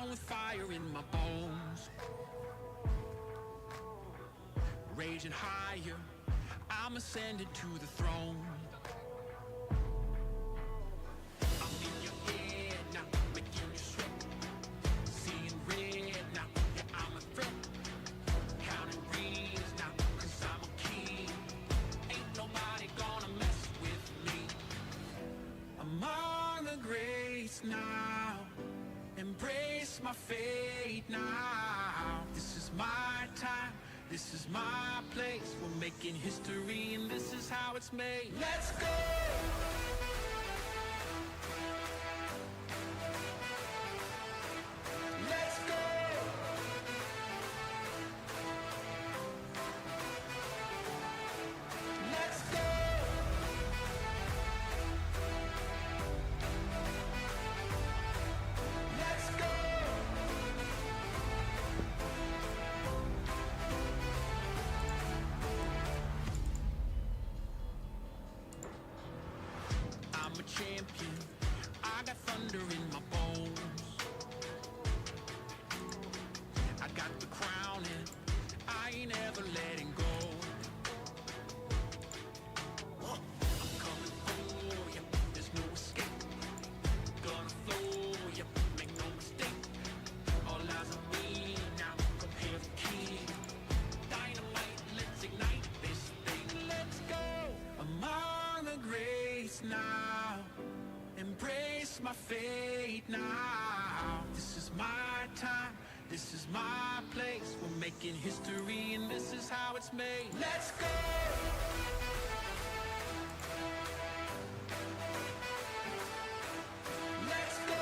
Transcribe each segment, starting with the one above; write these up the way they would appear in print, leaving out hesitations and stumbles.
down with fire in my bones. Raging higher, I'm ascending to the throne. I'm in your head now, making you sweat. Seeing red now, yeah, I'm a threat. Counting rings now, cause I'm a king. Ain't nobody gonna mess with me. Among the greats now, embrace my fate now. This is my time, this is my place. We're making history and this is how it's made. Let's go! Let's go! Let's go! Let's go! I'm a champion, I got thunder in my bones. I got the crown and I ain't ever letting go. I'm coming for you, there's no escape. Gonna flow, you make no mistake. All eyes on me now, come here the king. Dynamite, let's ignite this thing. Let's go! Among the greats now, embrace my fate now. This is my time, this is my place. We're making history and this is how it's made. Let's go! Let's go!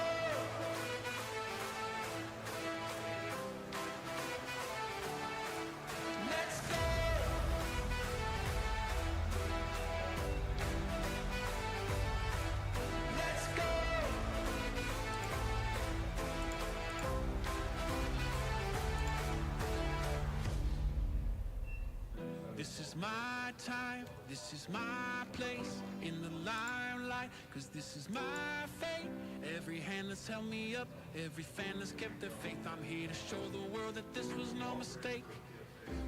Let's go! Let's go! This is my time, this is my place in the limelight, cause this is my fate. Every hand that's held me up, every fan that's kept their faith. I'm here to show the world that this was no mistake.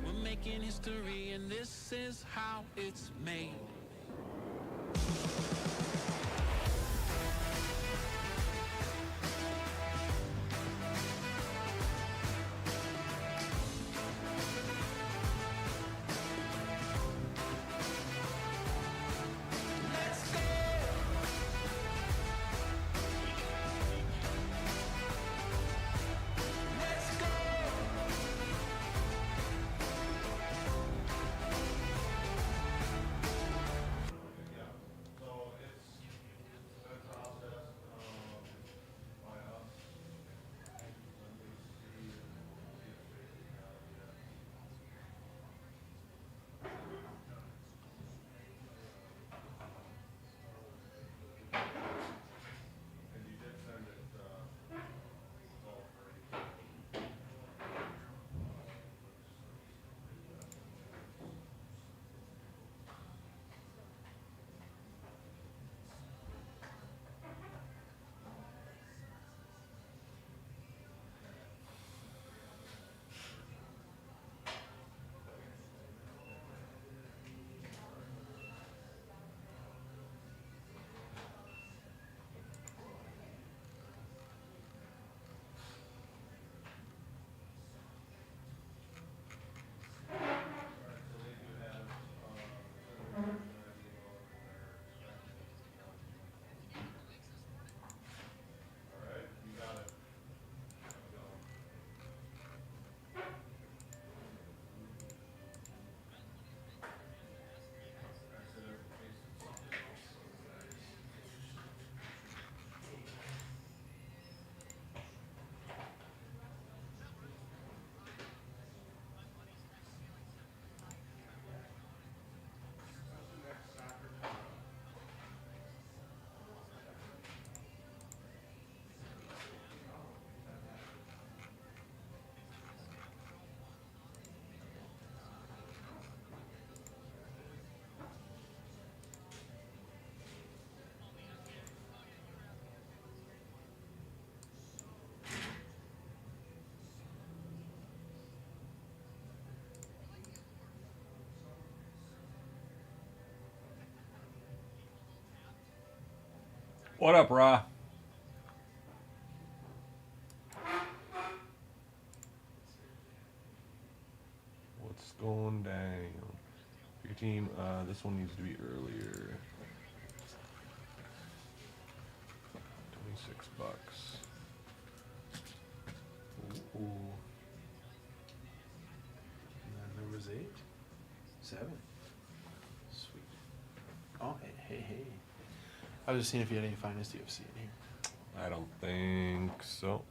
We're making history and this is how it's made. Let's go! Let's go! What up, Ra? What's going down? Your team, this one needs to be earlier. 26 bucks. Ooh. And then there was 8. 7. Sweet. Oh, hey. I was just seeing if you had any finest UFC in here. I don't think so.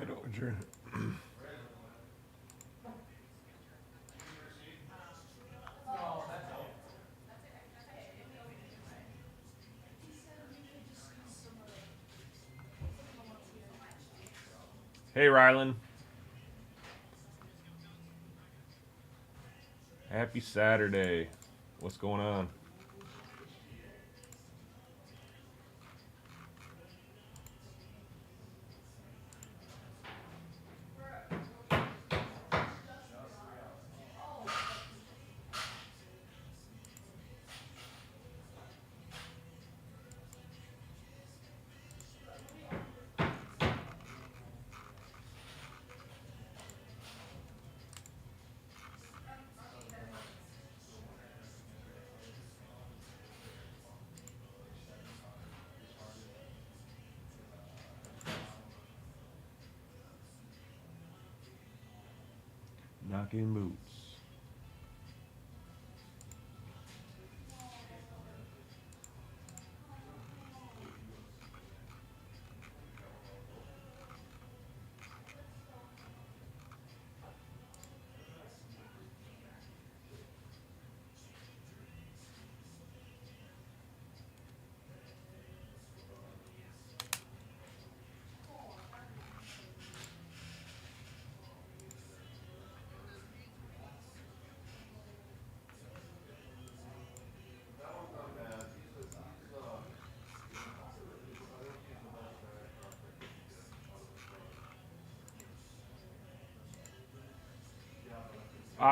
I don't. Hey, Rylan. Happy Saturday. What's going on? Knocking boots.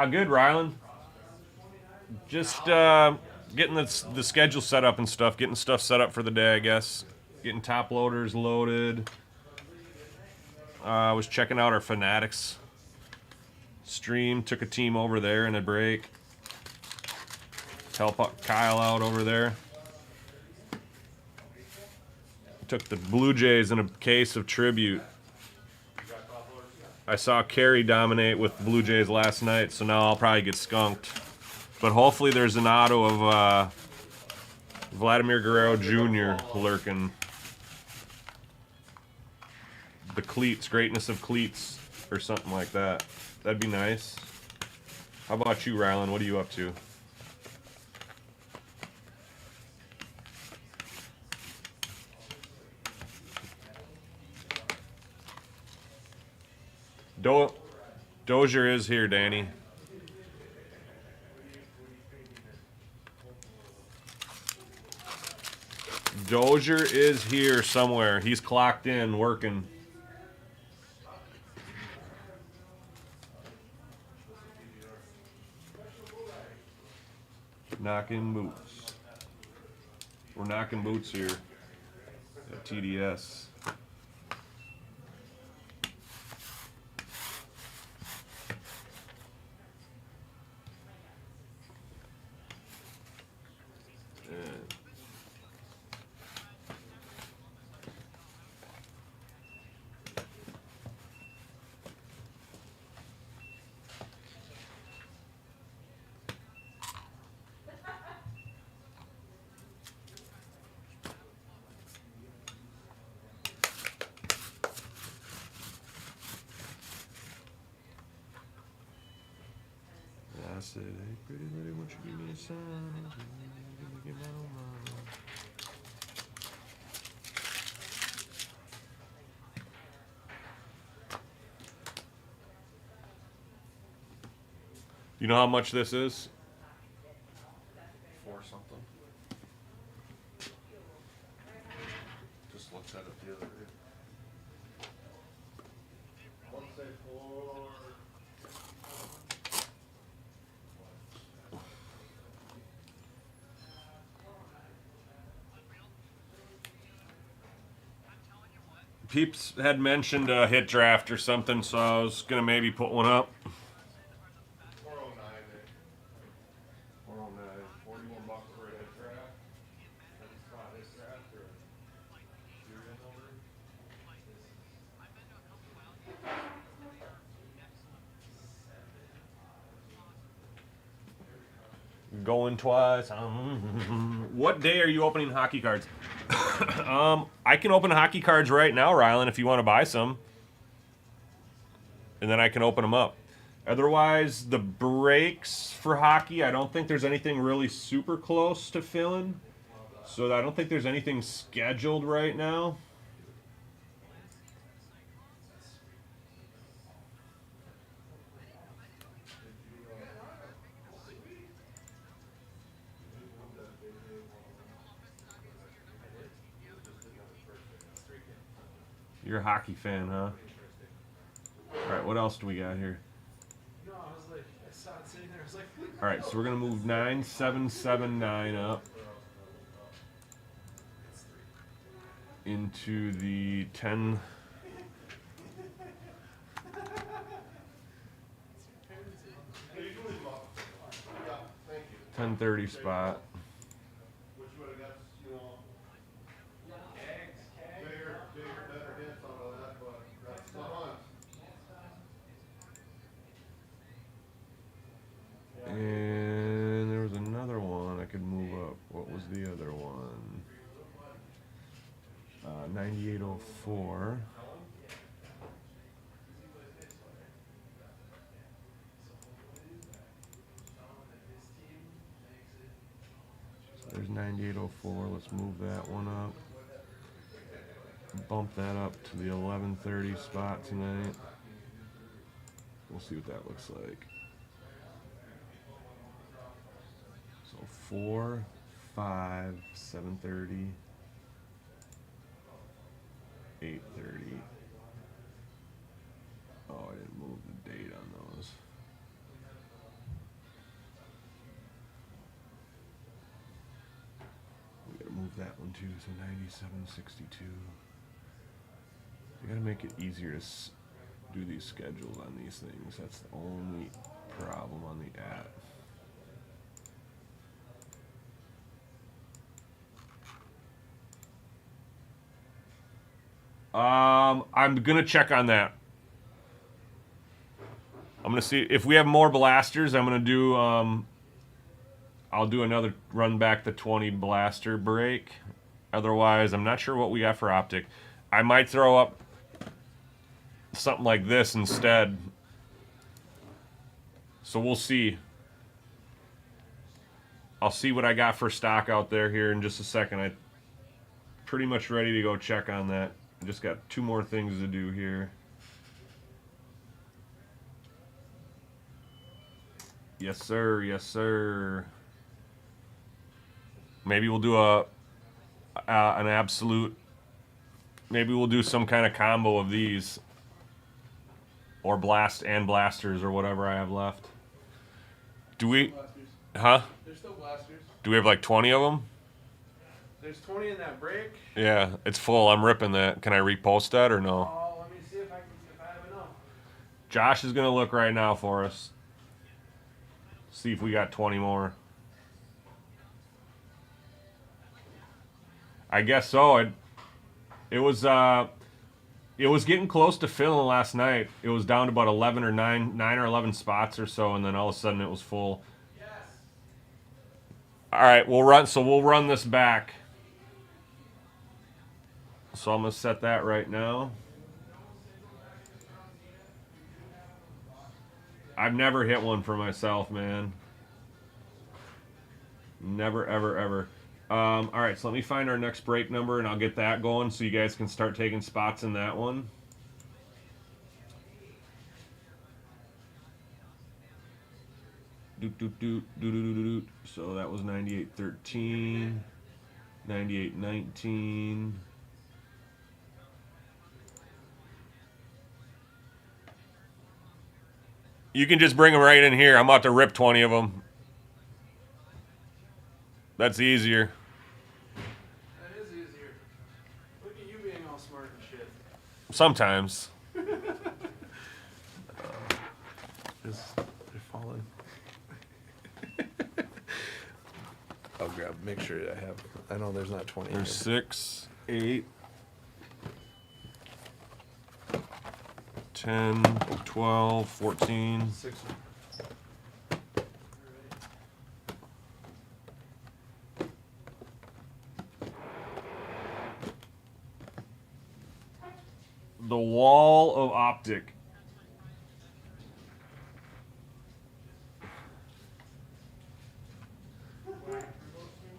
Good, Rylan. Just getting the schedule set up and stuff. Getting stuff set up for the day, I guess. Getting top loaders loaded. I was checking out our Fanatics stream. Took a team over there in a break. Help Kyle out over there. Took the Blue Jays in a case of tribute. I saw Kerry dominate with the Blue Jays last night, so now I'll probably get skunked. But hopefully there's an auto of Vladimir Guerrero Jr. lurking. The cleats, greatness of cleats, or something like that. That'd be nice. How about you, Rylan? What are you up to? Dozier is here, Danny. Dozier is here somewhere. He's clocked in, working. Knocking boots. We're knocking boots here at TDS. I said, hey, pretty lady, won't you give me a sign? Give me my own mind. You know how much this is? For something. Just looked at it the other day. Let's say for Peeps had mentioned a hit draft or something, so I was gonna maybe put one up. 409. 409. 41 bucks for a hit draft. Any spot hit draft or serial number? Going twice. What day are you opening hockey cards? I can open hockey cards right now, Rylan, if you want to buy some. And then I can open them up. Otherwise, the breaks for hockey, I don't think there's anything really super close to filling. So I don't think there's anything scheduled right now. You're a hockey fan, huh? All right, what else do we got here? No, I was like, I saw it sitting there. I was like, All right, so we're gonna move 9779 up into the 1030 spot. Which would have got, bigger, better hits on all that, but that's the hunt. And there was another one I could move up. What was the other one? 9804. So there's 9804. Let's move that one up. Bump that up to the 1130 spot tonight. We'll see what that looks like. So 4, 5, 730, 830. Oh, I didn't move the date on those. that one too. So 97.62. You gotta make it easier to do these schedules on these things. That's the only problem on the app. I'm gonna check on that. I'm gonna see if we have more blasters. I'm gonna do. I'll do another run back the 20 blaster break. Otherwise, I'm not sure what we got for optic. I might throw up something like this instead. So we'll see. I'll see what I got for stock out there here in just a second. I'm pretty much ready to go check on that. I just got 2 more things to do here. Yes, sir. Yes, sir. Maybe we'll do an absolute. Maybe we'll do some kind of combo of these, or blast and blasters, or whatever I have left. Do we? Blasters. Huh? There's still blasters. Do we have like 20 of them? There's 20 in that break. Yeah, it's full. I'm ripping that. Can I repost that or no? Oh, let me see if I have enough. Josh is gonna look right now for us. See if we got 20 more. I guess so. It was getting close to filling last night. It was down to about 11 or 9 or 11 spots or so, and then all of a sudden it was full. Yes. All right, we'll run this back. So I'm gonna set that right now. I've never hit one for myself, man. Never, ever, ever. All right, so let me find our next break number, and I'll get that going so you guys can start taking spots in that one. Doot, doot, doot, doot, doot, doot, doot. So that was 98.13, 98.19. You can just bring them right in here. I'm about to rip 20 of them. That's easier. That is easier. Look at you being all smart and shit. Sometimes. They're falling. I'll make sure I have. I know there's not 20. There's 6, 8, 10, 12, 14. 6. The wall of optic.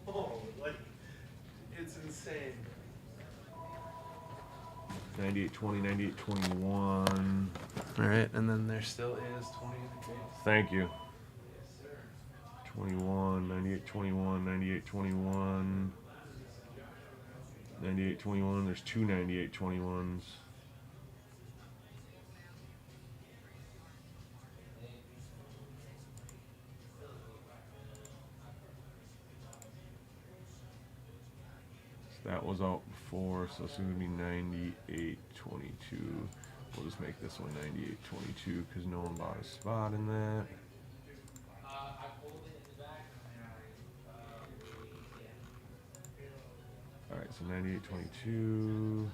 Oh, like it's insane. 98.20, 98.21. All right, and then there still is 20 in the case. Thank you. 21, 98.21, 98.21. 98.21. There's 2 98.21s. That was out before, so it's going to be 98.22. We'll just make this one 98.22 because no one bought a spot in that. Alright, so 98.22.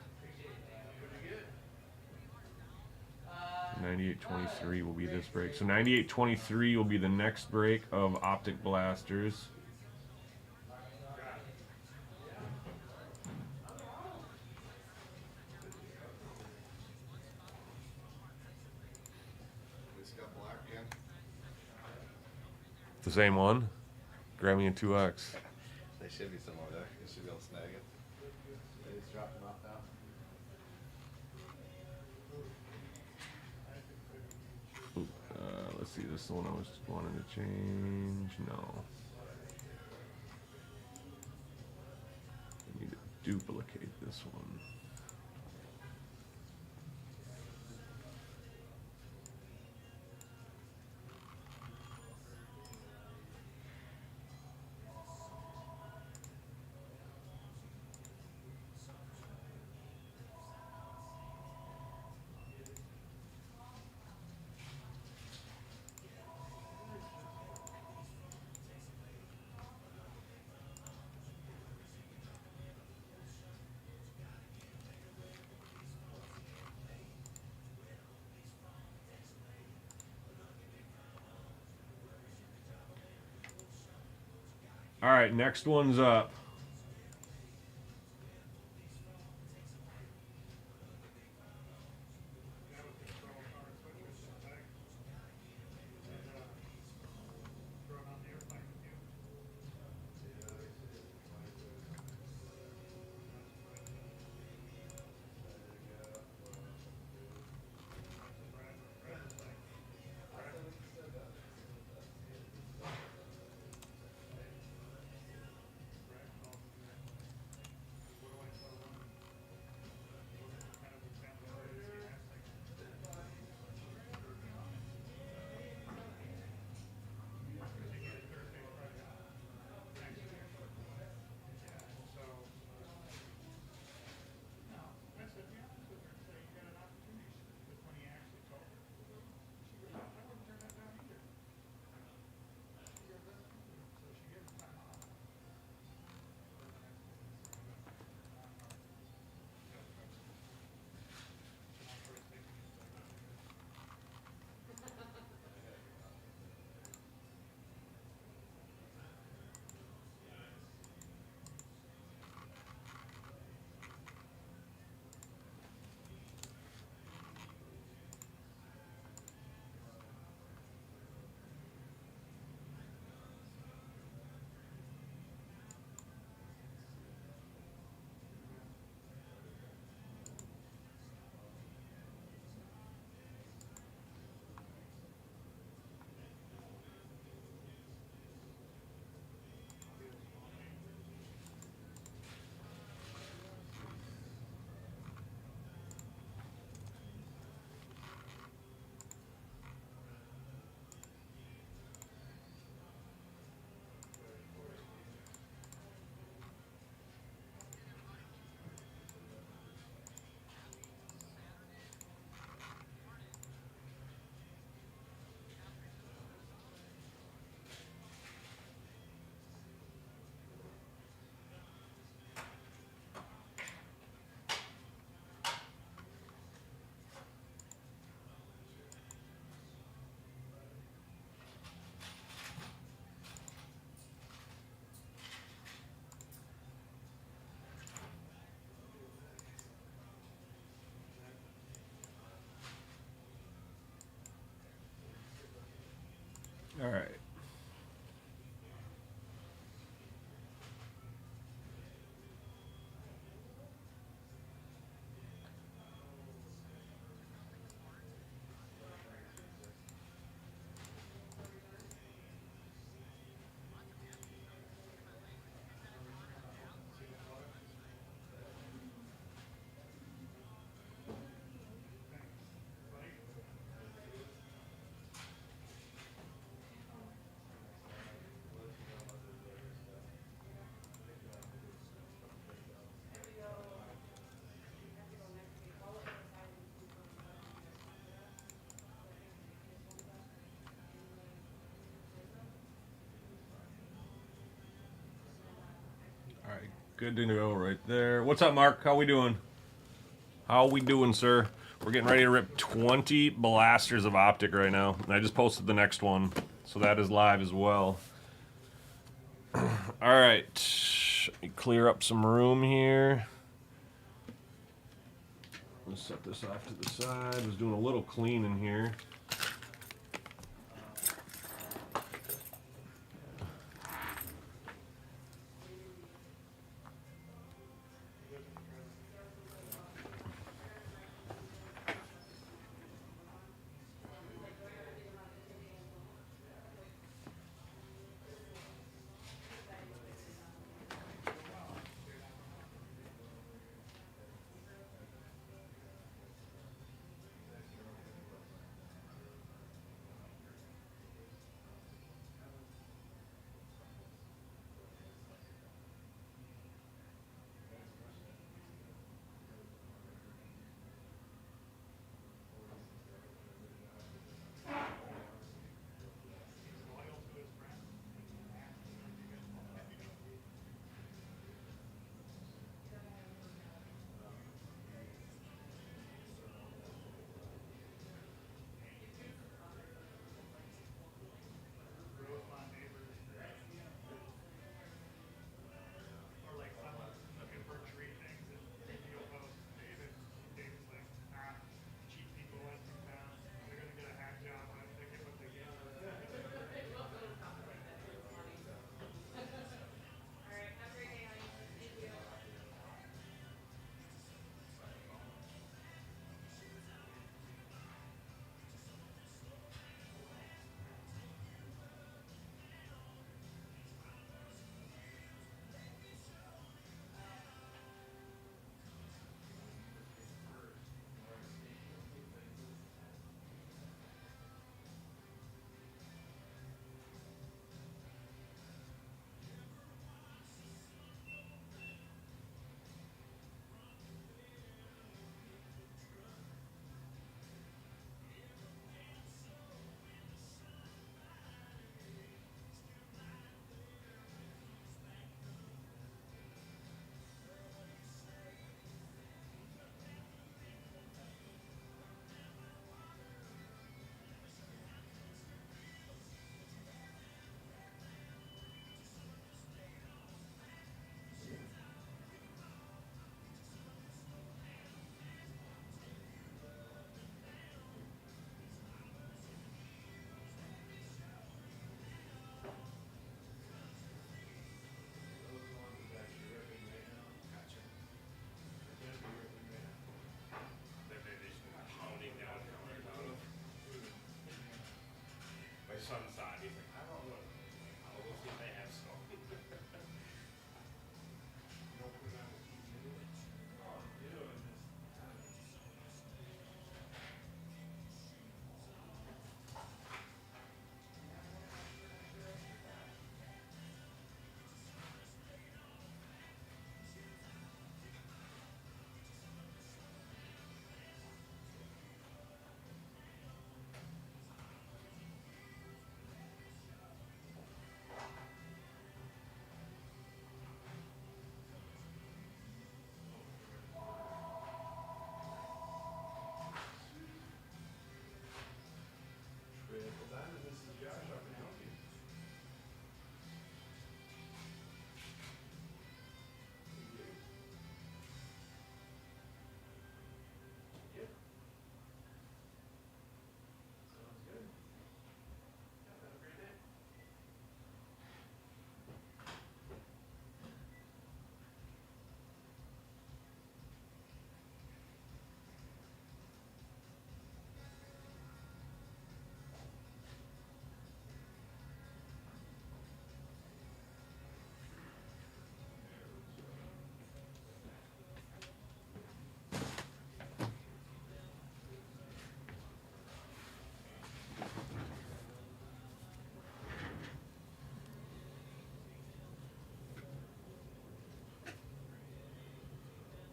98.23 will be this break. So 98.23 will be the next break of Optic Blasters. The same one? Grab me a 2X. They should be somewhere there. You should be able to snag it. They just dropped them off now. Let's see, this is the one I was wanting to change. No. I need to duplicate this one. All right, next one's up. All right. All right, good to go right there. What's up, Mark? How we doing? How we doing, sir? We're getting ready to rip 20 blasters of optic right now. And I just posted the next one, so that is live as well. All right, let me clear up some room here. Let's set this off to the side. I was doing a little cleaning here.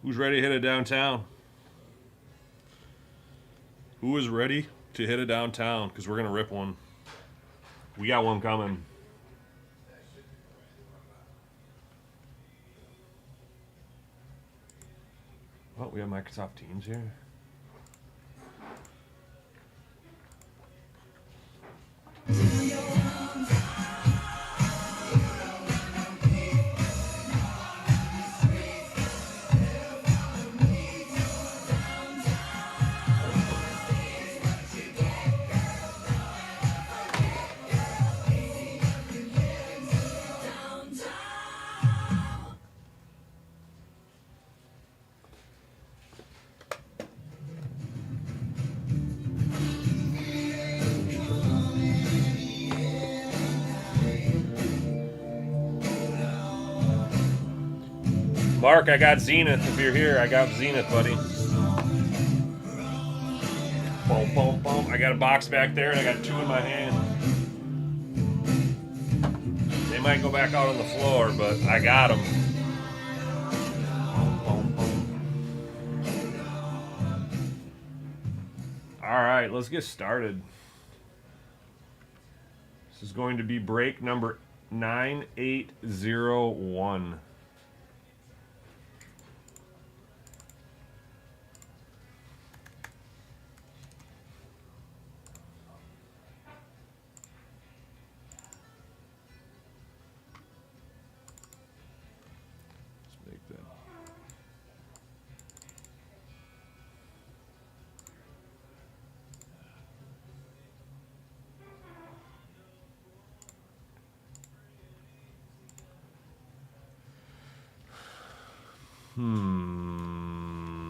Who's ready to hit it downtown? Who is ready to hit it downtown? Because we're going to rip one. We got one coming. Oh, we have Microsoft Teams here. Mark, I got Zenith. If you're here, I got Zenith, buddy. Boom, boom, boom. I got a box back there, and I got two in my hand. They might go back out on the floor, but I got them. Boom, boom, boom. All right, let's get started. This is going to be break number 9801.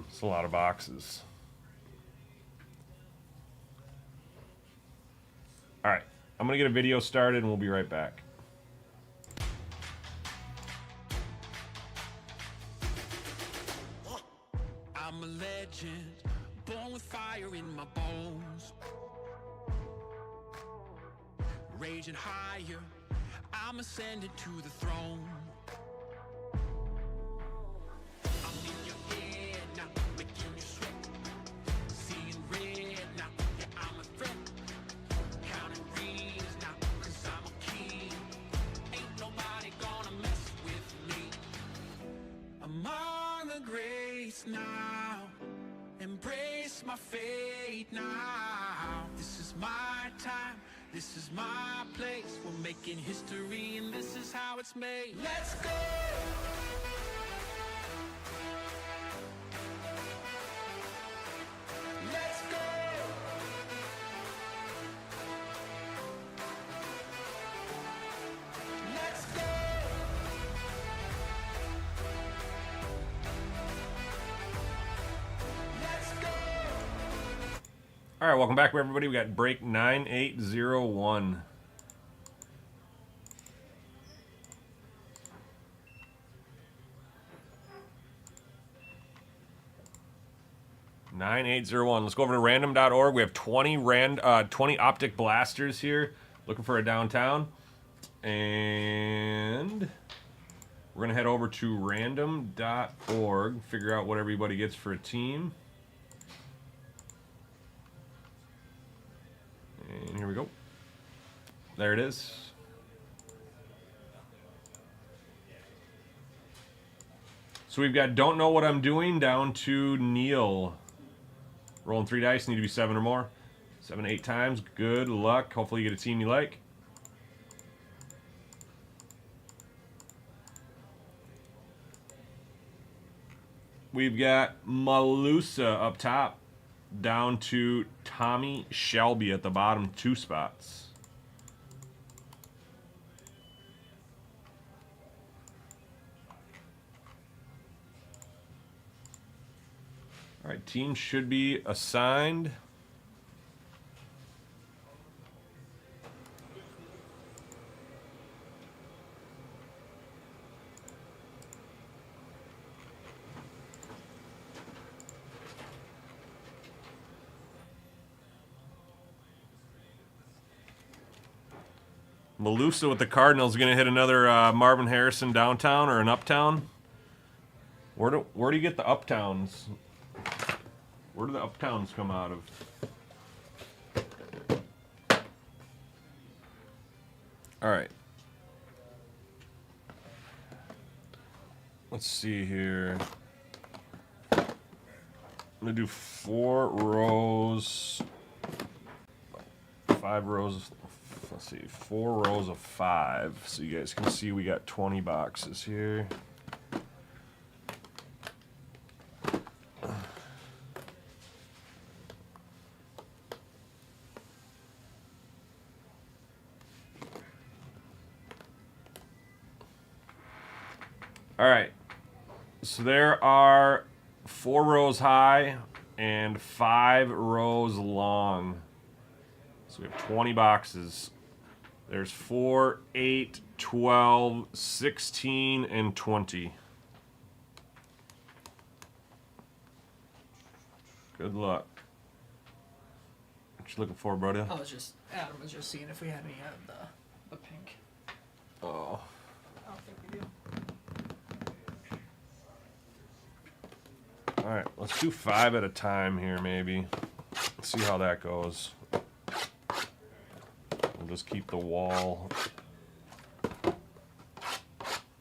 It's a lot of boxes. All right, I'm gonna get a video started and we'll be right back. I'm a legend, born with fire in my bones. Raging higher, I'm ascending to the throne. I'm in your head now, making you sweat. Seeing red now, yeah, I'm a threat. Counting rings now, cause I'm a king. Ain't nobody gonna mess with me. Among the greats now, embrace my fate now. This is my time, this is my place. We're making history and this is how it's made. Let's go! Let's go! Let's go! Let's go! All right, welcome back, everybody. We got break 9801. Let's go over to random.org. We have 20 optic blasters here. Looking for a downtown. And we're going to head over to random.org, figure out what everybody gets for a team. And here we go. There it is. So we've got Don't Know What I'm Doing down to Neil. Rolling 3 dice, need to be 7 or more. 7 to 8 times. Good luck. Hopefully you get a team you like. We've got Malusa up top, down to Tommy Shelby at the bottom 2 spots. All right, teams should be assigned. Malusa with the Cardinals going to hit another Marvin Harrison downtown or an uptown. Where do you get the uptowns? Where do the uptowns come out of? All right. Let's see here. I'm gonna do 4 rows, 5 rows. Let's see, 4 rows of 5. So you guys can see we got 20 boxes here. All right. So there are 4 rows high and 5 rows long. So we have 20 boxes. There's 4, 8, 12, 16, and 20. Good luck. What you looking for, buddy? Adam was just seeing if we had any of the pink. Oh. I don't think we do. All right, let's do 5 at a time here, maybe. Let's see how that goes. We'll just keep the wall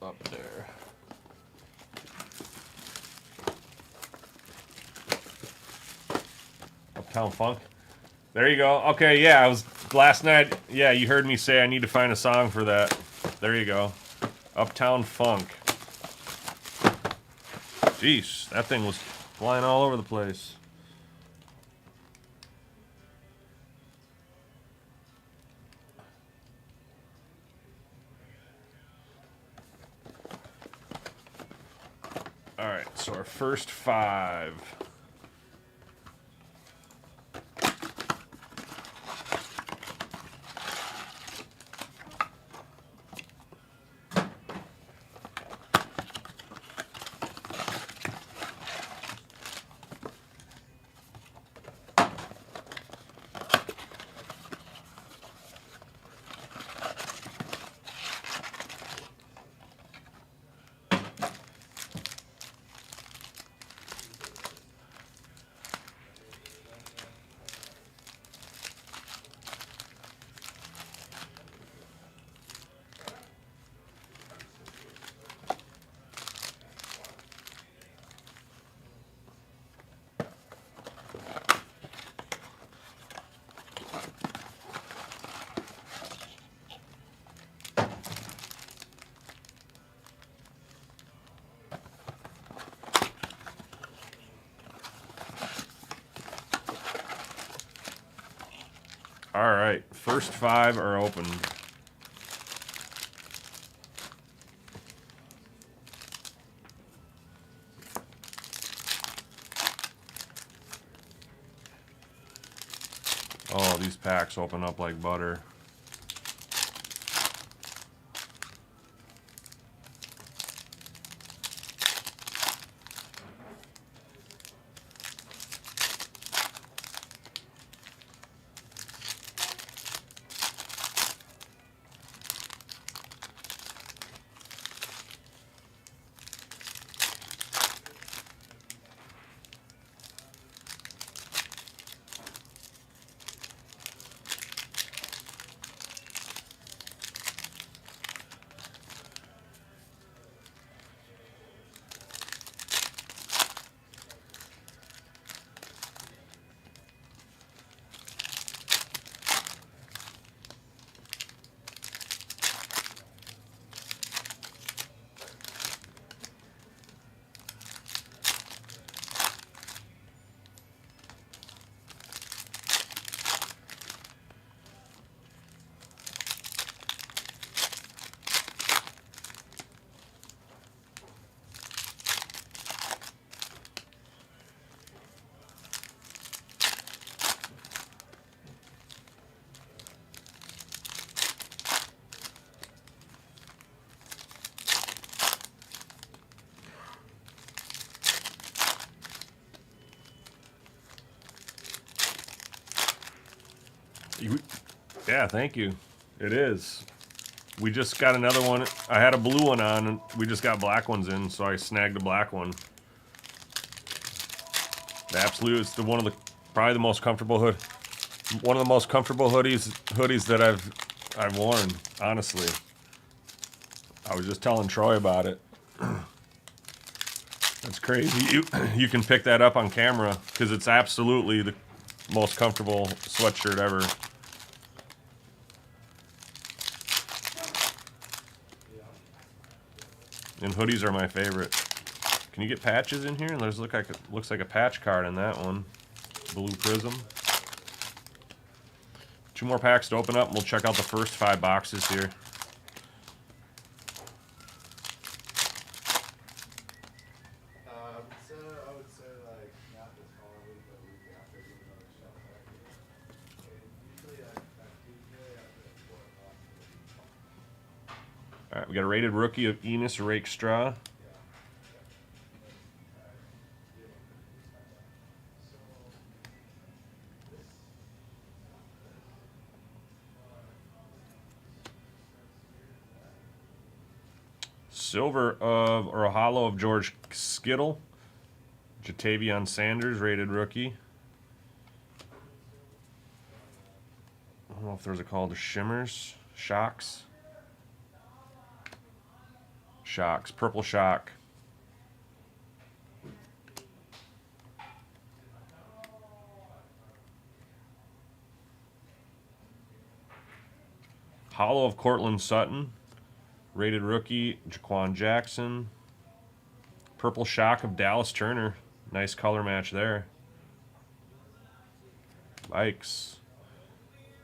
up there. Uptown Funk. There you go. Okay, yeah, I was last night. Yeah, you heard me say I need to find a song for that. There you go. Uptown Funk. Jeez, that thing was flying all over the place. All right, so our first 5. All right, first 5 are open. Oh, these packs open up like butter. Yeah, thank you. It is. We just got another one. I had a blue one on, and we just got black ones in, so I snagged a black one. The Absolute is probably the most comfortable hood. One of the most comfortable hoodies that I've worn, honestly. I was just telling Troy about it. That's crazy. You can pick that up on camera because it's absolutely the most comfortable sweatshirt ever. And hoodies are my favorite. Can you get patches in here? There's looks like a patch card in that one. Blue Prism. 2 more packs to open up, and we'll check out the first 5 boxes here. I would say like not this following week, but the week after doing another shelf pack. Usually that Tuesday after 4 o'clock. All right, we got a rated rookie of Enos Rakestraw. Silver of, or a hollow of George Skittle. Jatavion Sanders, rated rookie. I don't know if those are called Shimmers. Shocks. Shocks. Purple Shock. Hollow of Cortland Sutton. Rated rookie, Jaquan Jackson. Purple Shock of Dallas Turner. Nice color match there. Vikes.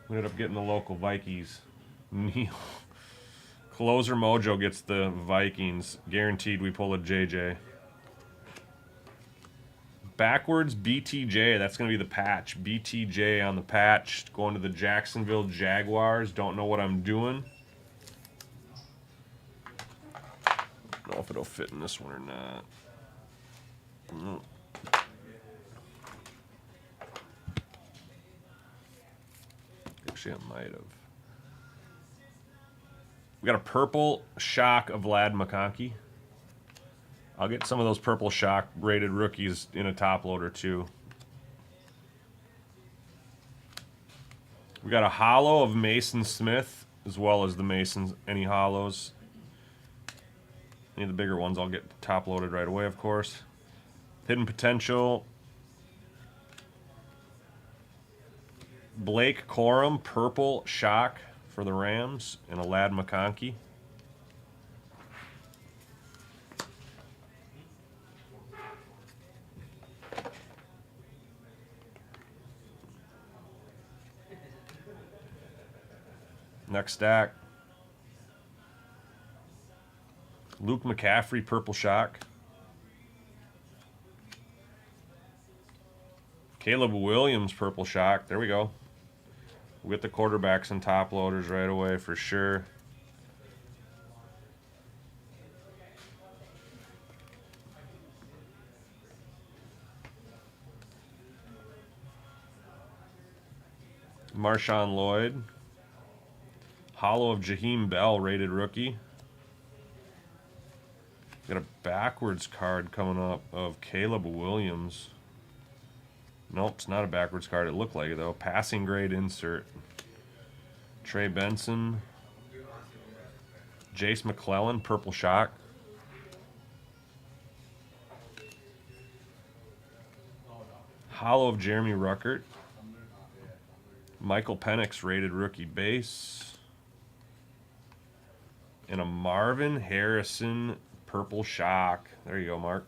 We ended up getting the local Vikings. Neil. Closer Mojo gets the Vikings. Guaranteed we pull a JJ. Backwards BTJ. That's going to be the patch. BTJ on the patch. Going to the Jacksonville Jaguars. Don't know what I'm doing. Don't know if it'll fit in this one or not. No. Actually, I might have. We got a purple shock of Vlad McConkey. I'll get some of those purple shock rated rookies in a top loader too. We got a hollow of Mason Smith, as well as the Masons, any hollows. Any of the bigger ones I'll get top loaded right away, of course. Hidden Potential. Blake Corum, purple shock for the Rams, and a Lad McConkey. Next stack. Luke McCaffrey, purple shock. Caleb Williams, purple shock. There we go. We'll get the quarterbacks and top loaders right away for sure. Marshawn Lloyd. Hollow of Jaheim Bell, rated rookie. Got a backwards card coming up of Caleb Williams. Nope, it's not a backwards card. It looked like it, though. Passing grade insert. Trey Benson. Jace McClellan, purple shock. Hollow of Jeremy Ruckert. Michael Penix, rated rookie base. And a Marvin Harrison, purple shock. There you go, Mark.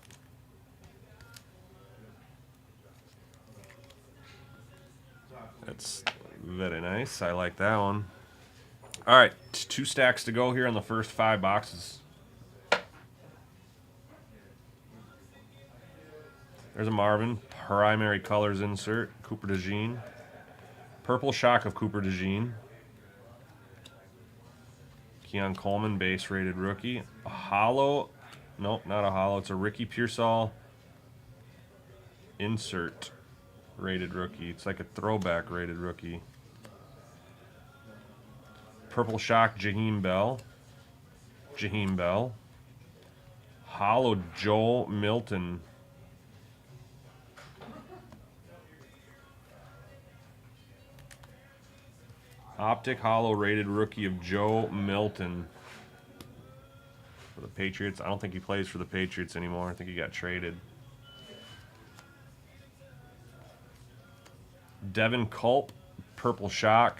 That's very nice. I like that one. All right, 2 stacks to go here on the first 5 boxes. There's a Marvin. Primary colors insert. Cooper DeJean. Purple shock of Cooper DeJean. Keon Coleman, base rated rookie. A hollow. Nope, not a hollow. It's a Ricky Pearsall insert rated rookie. It's like a throwback rated rookie. Purple Shock, Jaheim Bell. Hollow, Joe Milton. Optic Hollow rated rookie of Joe Milton. For the Patriots. I don't think he plays for the Patriots anymore. I think he got traded. Devin Culp, Purple Shock.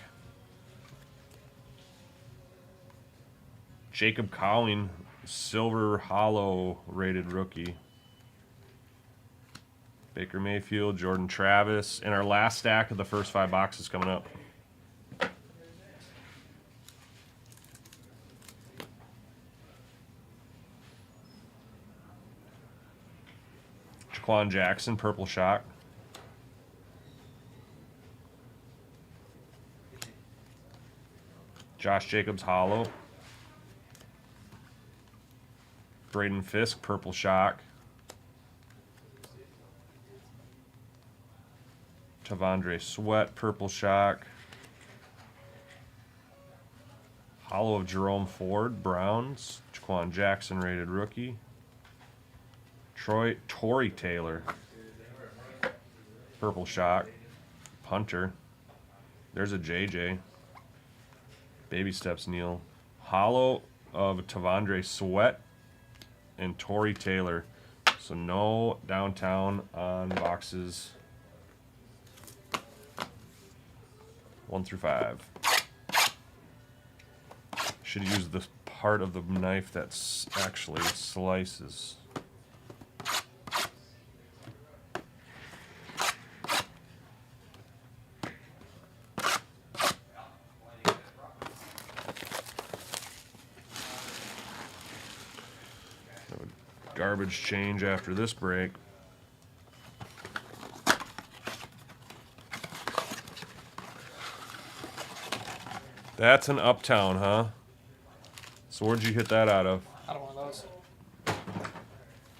Jacob Cowling, Silver Hollow rated rookie. Baker Mayfield, Jordan Travis. And our last stack of the first 5 boxes coming up. Jaquan Jackson, Purple Shock. Josh Jacobs, Hollow. Braden Fisk, Purple Shock. Tavondre Sweat, Purple Shock. Hollow of Jerome Ford, Browns. Jaquan Jackson, rated rookie. Tory Taylor, Purple Shock. Punter. There's a JJ. Baby Steps, Neil. Hollow of Tavondre Sweat and Tory Taylor. So no downtown on boxes 1 through 5. Should use the part of the knife that's actually slices. Garbage change after this break. That's an Uptown, huh? So where'd you hit that out of? Out of one of those.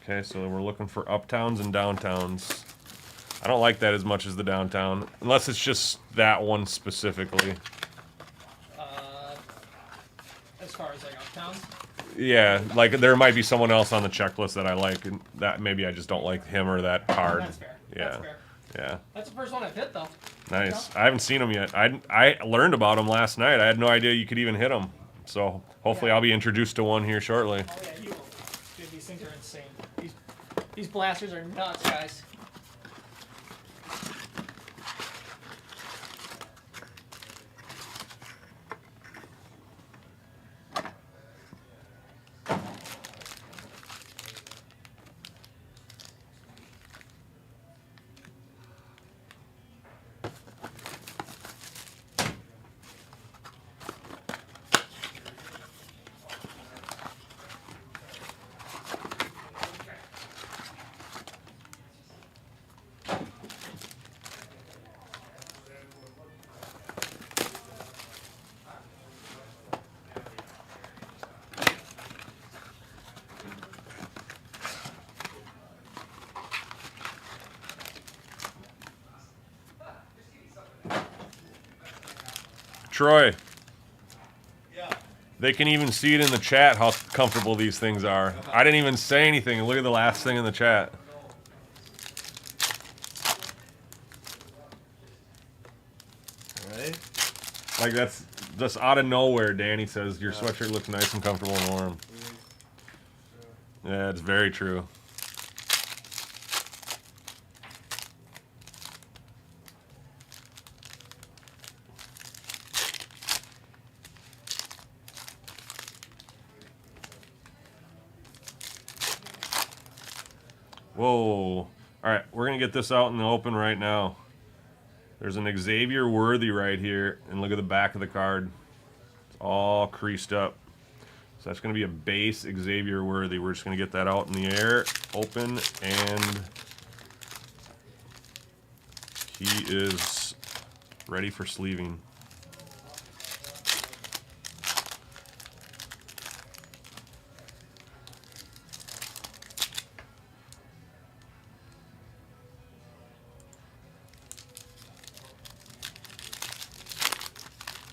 Okay, so we're looking for Uptowns and Downtowns. I don't like that as much as the Downtown, unless it's just that one specifically. As far as like uptowns. Yeah, like there might be someone else on the checklist that I like, and that maybe I just don't like him or that card. That's fair. Yeah, That's fair. yeah, That's the first one I've hit though. nice. I haven't seen him yet. I learned about him last night. I had no idea you could even hit him. So hopefully I'll be introduced to one here shortly. Oh yeah, you will. Dude, these things are insane. These blasters are nuts, guys. Troy, Yeah. they can even see it in the chat how comfortable these things are. I didn't even say anything. Look at the last thing in the chat. Right? Like that's just out of nowhere. Danny says your sweatshirt looks nice and comfortable and warm. Yeah, it's very true. Whoa. All right, we're going to get this out in the open right now. There's an Xavier Worthy right here, and look at the back of the card. It's all creased up. So that's going to be a base Xavier Worthy. We're just going to get that out in the air, open, and he is ready for sleeving.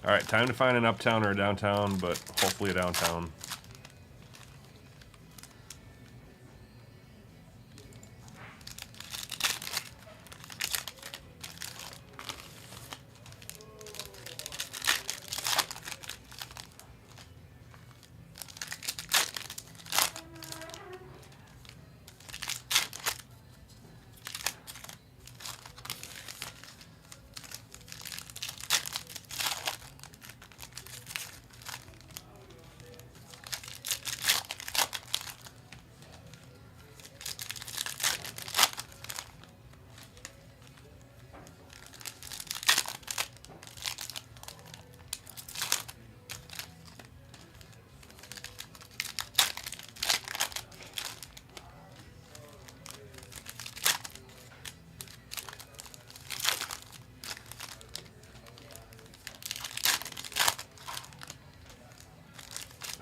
All right, time to find an uptown or a downtown, but hopefully a downtown.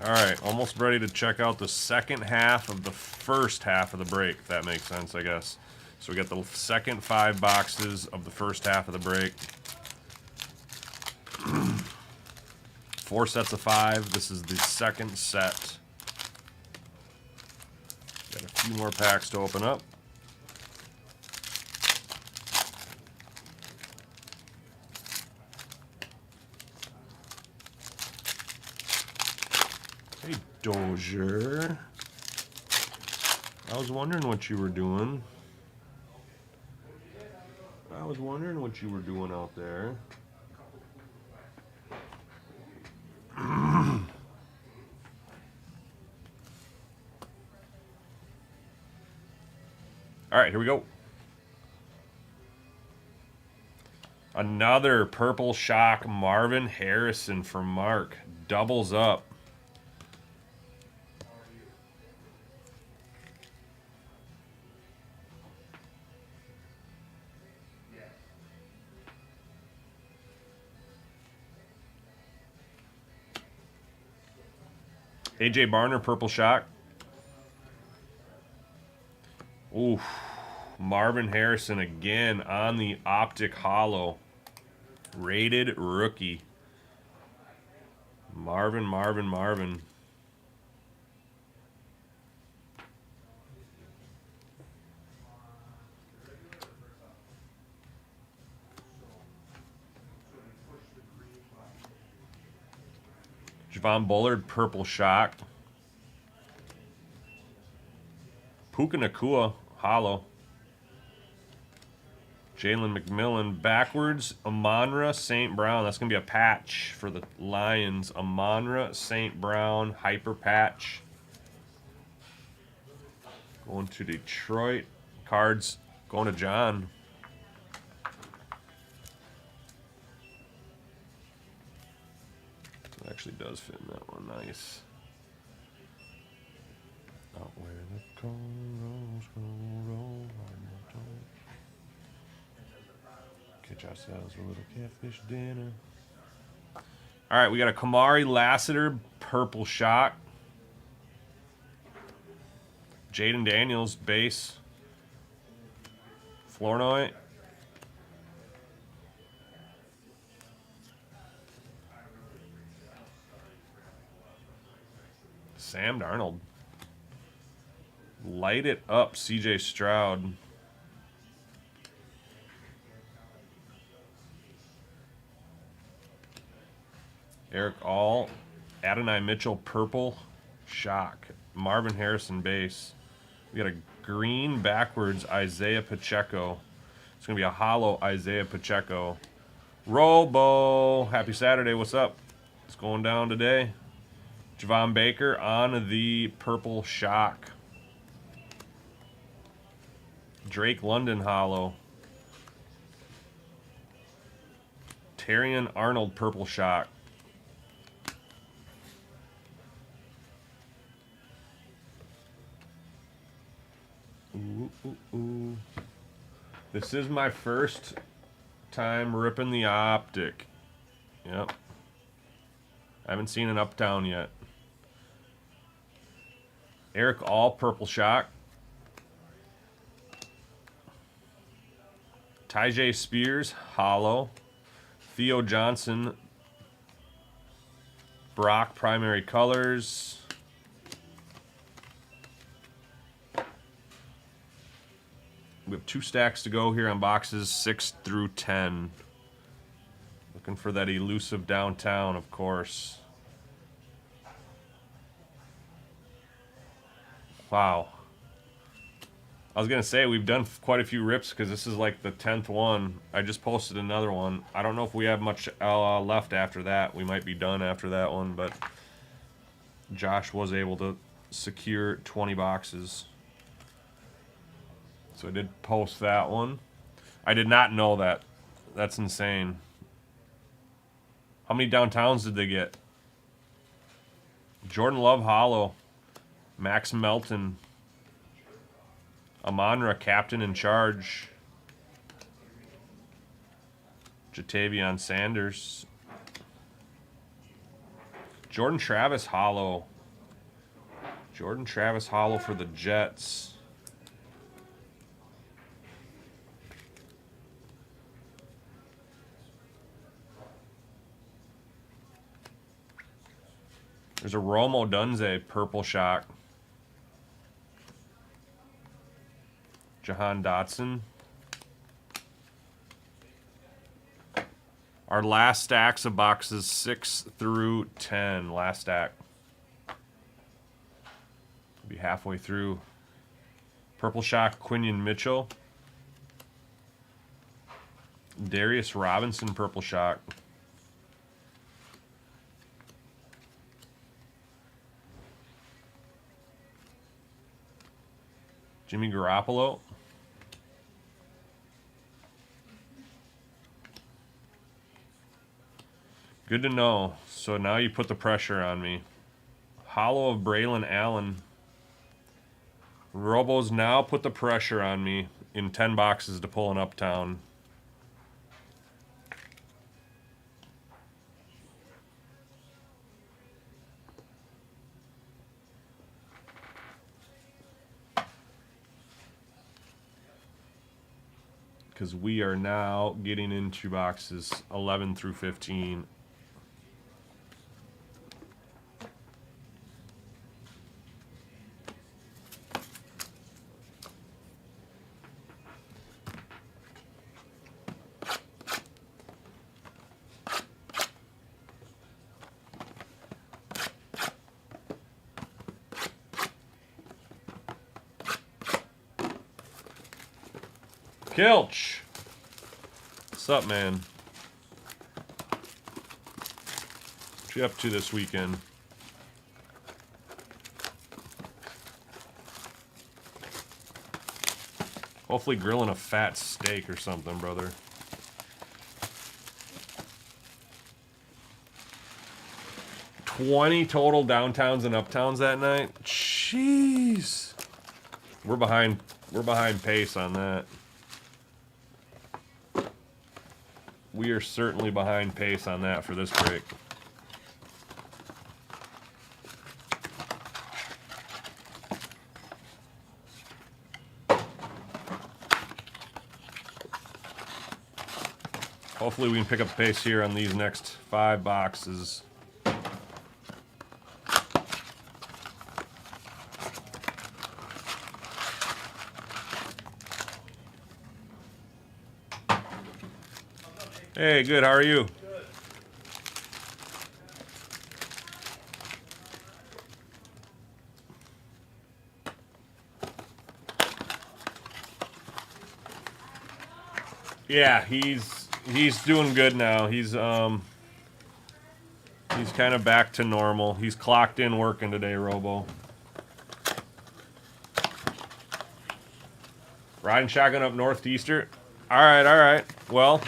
All right, almost ready to check out the second half of the first half of the break, if that makes sense, I guess. So we got the second 5 boxes of the first half of the break. 4 sets of 5. This is the second set. Got a few more packs to open up. Hey, Dozier. I was wondering what you were doing. I was wondering what you were doing out there. All right, here we go. Another Purple Shock Marvin Harrison for Mark. Doubles up. AJ Barner, Purple Shock. Ooh, Marvin Harrison again on the Optic Hollow. Rated rookie. Marvin. Javon Bullard, Purple Shock. Puka Nacua, Hollow. Jalen McMillan, backwards. Amonra St. Brown. That's going to be a patch for the Lions. Amonra St. Brown, hyper patch. Going to Detroit. Cards going to John. It actually does fit in that one. Nice. Out where the cornrows roll. Catch ourselves a little catfish dinner. All right, we got a Kamari Lassiter, Purple Shock. Jaden Daniels, base. Flournoy. Sam Darnold. Light it up, CJ Stroud. Eric All. Adonai Mitchell, Purple Shock. Marvin Harrison, base. We got a green backwards Isaiah Pacheco. It's going to be a hollow Isaiah Pacheco. Robo. Happy Saturday. What's up? What's going down today? Javon Baker on the Purple Shock. Drake London hollow. Terrion Arnold, Purple Shock. Ooh. This is my first time ripping the Optic. Yep. I haven't seen an Uptown yet. Eric All, Purple Shock. Tyjae Spears, hollow. Theo Johnson, Brock primary colors. We have 2 stacks to go here on boxes 6 through 10. Looking for that elusive downtown, of course. Wow. I was going to say, we've done quite a few rips because this is like the 10th one. I just posted another one. I don't know if we have much left after that. We might be done after that one, but Josh was able to secure 20 boxes. So I did post that one. I did not know that. That's insane. How many downtowns did they get? Jordan Love Hollow. Max Melton. Amon-Ra captain in charge. Jatavion Sanders. Jordan Travis Hollow. Jordan Travis Hollow for the Jets. There's a Rome Odunze purple shock. Jahan Dotson. Our last stacks of boxes 6 through 10. Last stack. Be halfway through. Purple shock Quinion Mitchell. Darius Robinson purple shock. Jimmy Garoppolo. Good to know. So now you put the pressure on me. Hollow of Braylon Allen. Robos now put the pressure on me in 10 boxes to pull an Uptown. Because we are now getting into boxes 11 through 15. Kilch. What's up, man? What you up to this weekend? Hopefully grilling a fat steak or something, brother. $20 total downtowns and uptowns that night. Jeez. We're behind pace on that. We are certainly behind pace on that for this break. Hopefully we can pick up the pace here on these next 5 boxes. Hey, good. How are you? Good. Yeah, he's doing good now. He's kind of back to normal. He's clocked in working today, Robo. Riding shotgun up northeaster. All right. Well,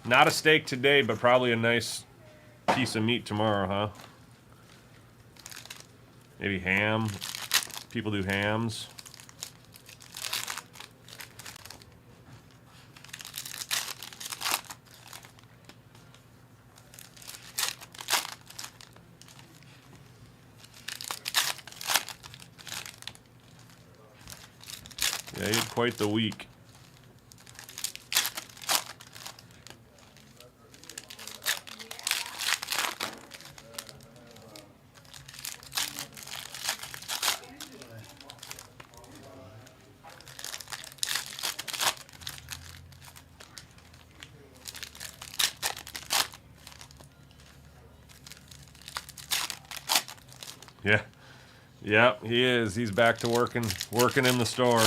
not a steak today, but probably a nice piece of meat tomorrow, huh? Maybe ham. People do hams. Yeah, he had quite the week. Yep, he is. He's back to working in the store.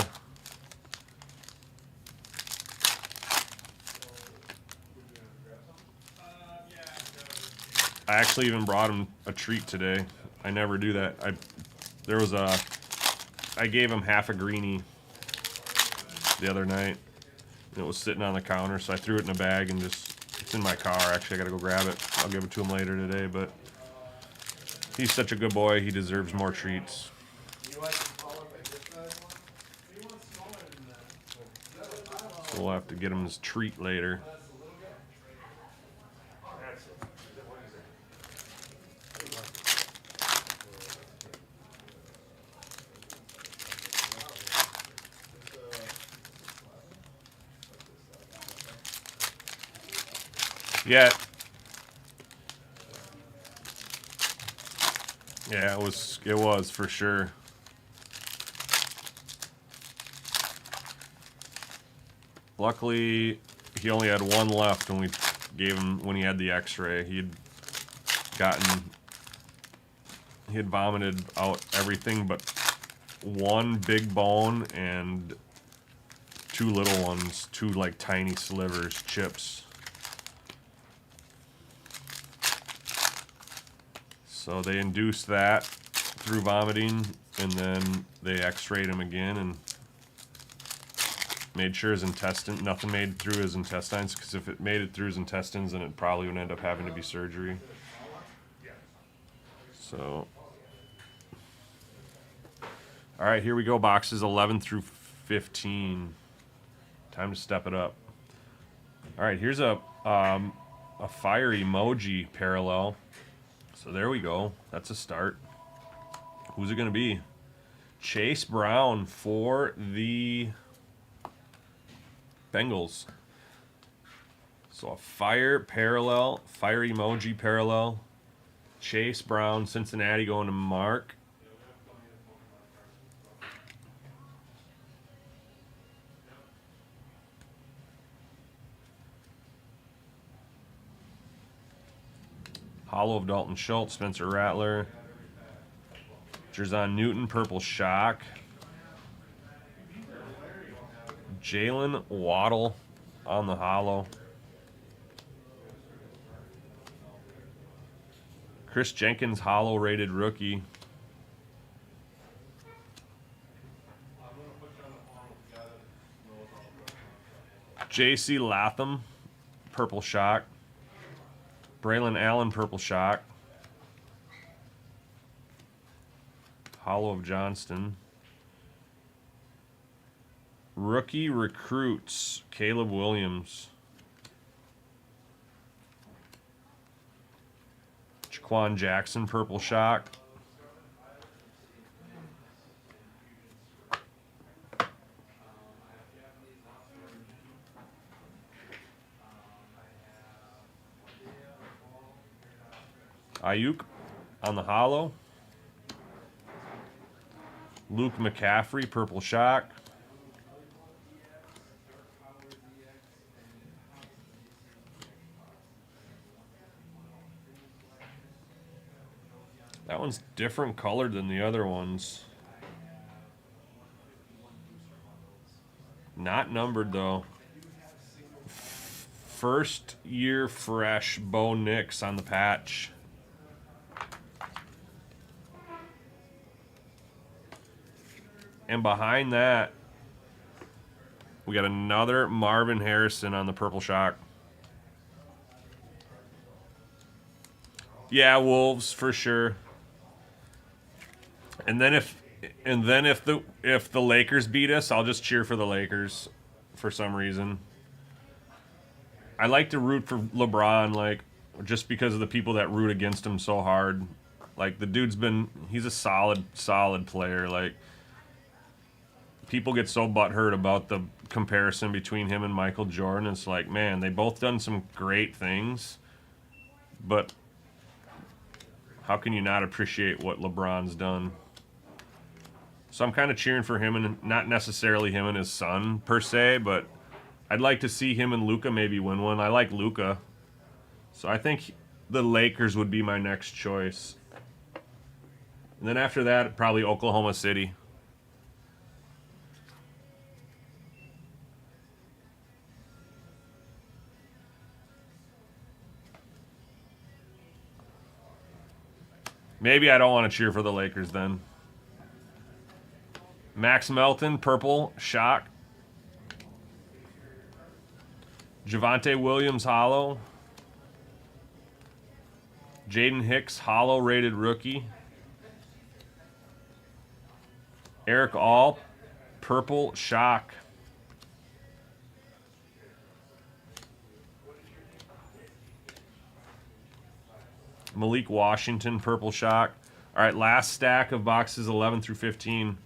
I actually even brought him a treat today. I never do that. I gave him half a greenie the other night. And it was sitting on the counter, so I threw it in a bag and it's in my car. Actually, I gotta go grab it. I'll give it to him later today, but he's such a good boy. He deserves more treats. You want some smaller like this size one? You want smaller than that? So we'll have to get him his treat later. Yeah. Yeah, it was for sure. Luckily, he only had one left when we gave him when he had the x-ray. He had vomited out everything but one big bone and two little ones, two like tiny slivers, chips. So they induced that through vomiting, and then they x-rayed him again and made sure nothing made through his intestines, because if it made it through his intestines, then it probably would end up having to be surgery. So, all right, here we go, boxes 11 through 15. Time to step it up. All right, here's a fire emoji parallel. So there we go. That's a start. Who's it going to be? Chase Brown for the Bengals. So a fire emoji parallel. Chase Brown, Cincinnati going to Mark. Hollow of Dalton Schultz, Spencer Rattler. Jerzon Newton, Purple Shock. Jalen Waddle on the hollow. Chris Jenkins, hollow rated rookie. J.C. Latham, Purple Shock. Braylon Allen, Purple Shock. Hollow of Johnston. Rookie recruits, Caleb Williams. Jaquan Jackson, Purple Shock. Ayuk on the hollow. Luke McCaffrey, Purple Shock. That one's different colored than the other ones. Not numbered though. First year fresh Bo Nix on the patch. And behind that, we got another Marvin Harrison on the Purple Shock. Yeah, Wolves for sure. And then if the Lakers beat us, I'll just cheer for the Lakers for some reason. I like to root for LeBron, like, just because of the people that root against him so hard. Like, the dude's he's a solid player. Like, people get so butthurt about the comparison between him and Michael Jordan. It's like, man, they both done some great things, but how can you not appreciate what LeBron's done? So I'm kind of cheering for him, and not necessarily him and his son per se, but I'd like to see him and Luka maybe win one. I like Luka, so I think the Lakers would be my next choice. And then after that, probably Oklahoma City. Maybe I don't want to cheer for the Lakers then. Max Melton, purple, shock. Javonte Williams, hollow. Jaden Hicks, hollow rated rookie. Eric All, purple, shock. Malik Washington, purple shock. All right, last stack of boxes 11 through 15.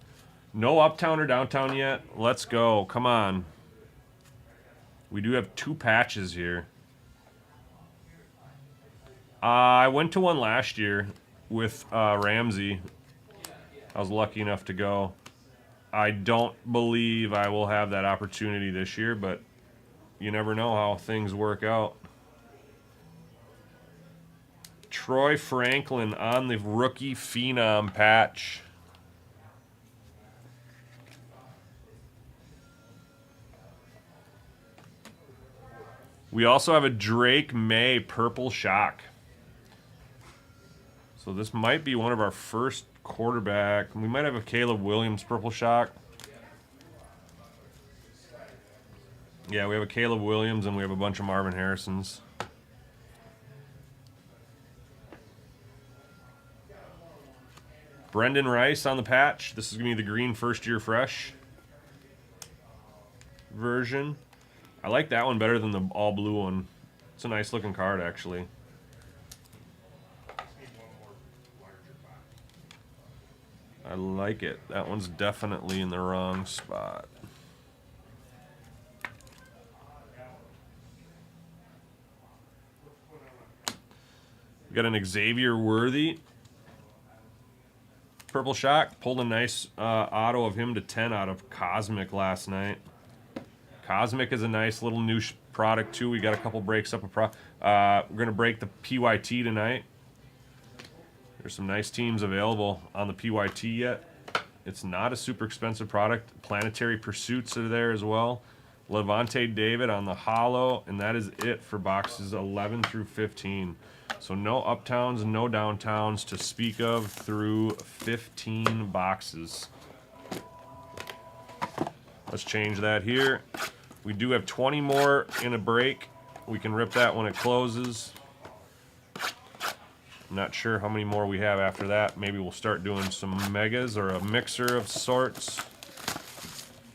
No uptown or downtown yet. Let's go. Come on. We do have 2 patches here. I went to one last year with Ramsey. I was lucky enough to go. I don't believe I will have that opportunity this year, but you never know how things work out. Troy Franklin on the rookie phenom patch. We also have a Drake May purple shock. So this might be one of our first quarterback. We might have a Caleb Williams purple shock. Yeah, we have a Caleb Williams and we have a bunch of Marvin Harrisons. Brendan Rice on the patch. This is going to be the green first year fresh version. I like that one better than the all blue one. It's a nice looking card actually. I like it. That one's definitely in the wrong spot. We got an Xavier Worthy purple shock. Pulled a nice auto of him to 10 out of Cosmic last night. Cosmic is a nice little new product too. We got a couple breaks up. We're going to break the PYT tonight. There's some nice teams available on the PYT yet. It's not a super expensive product. Planetary Pursuits are there as well. Levante David on the hollow, and that is it for boxes 11 through 15. So no uptowns, no downtowns to speak of through 15 boxes. Let's change that here. We do have 20 more in a break. We can rip that when it closes. I'm not sure how many more we have after that. Maybe we'll start doing some megas or a mixer of sorts.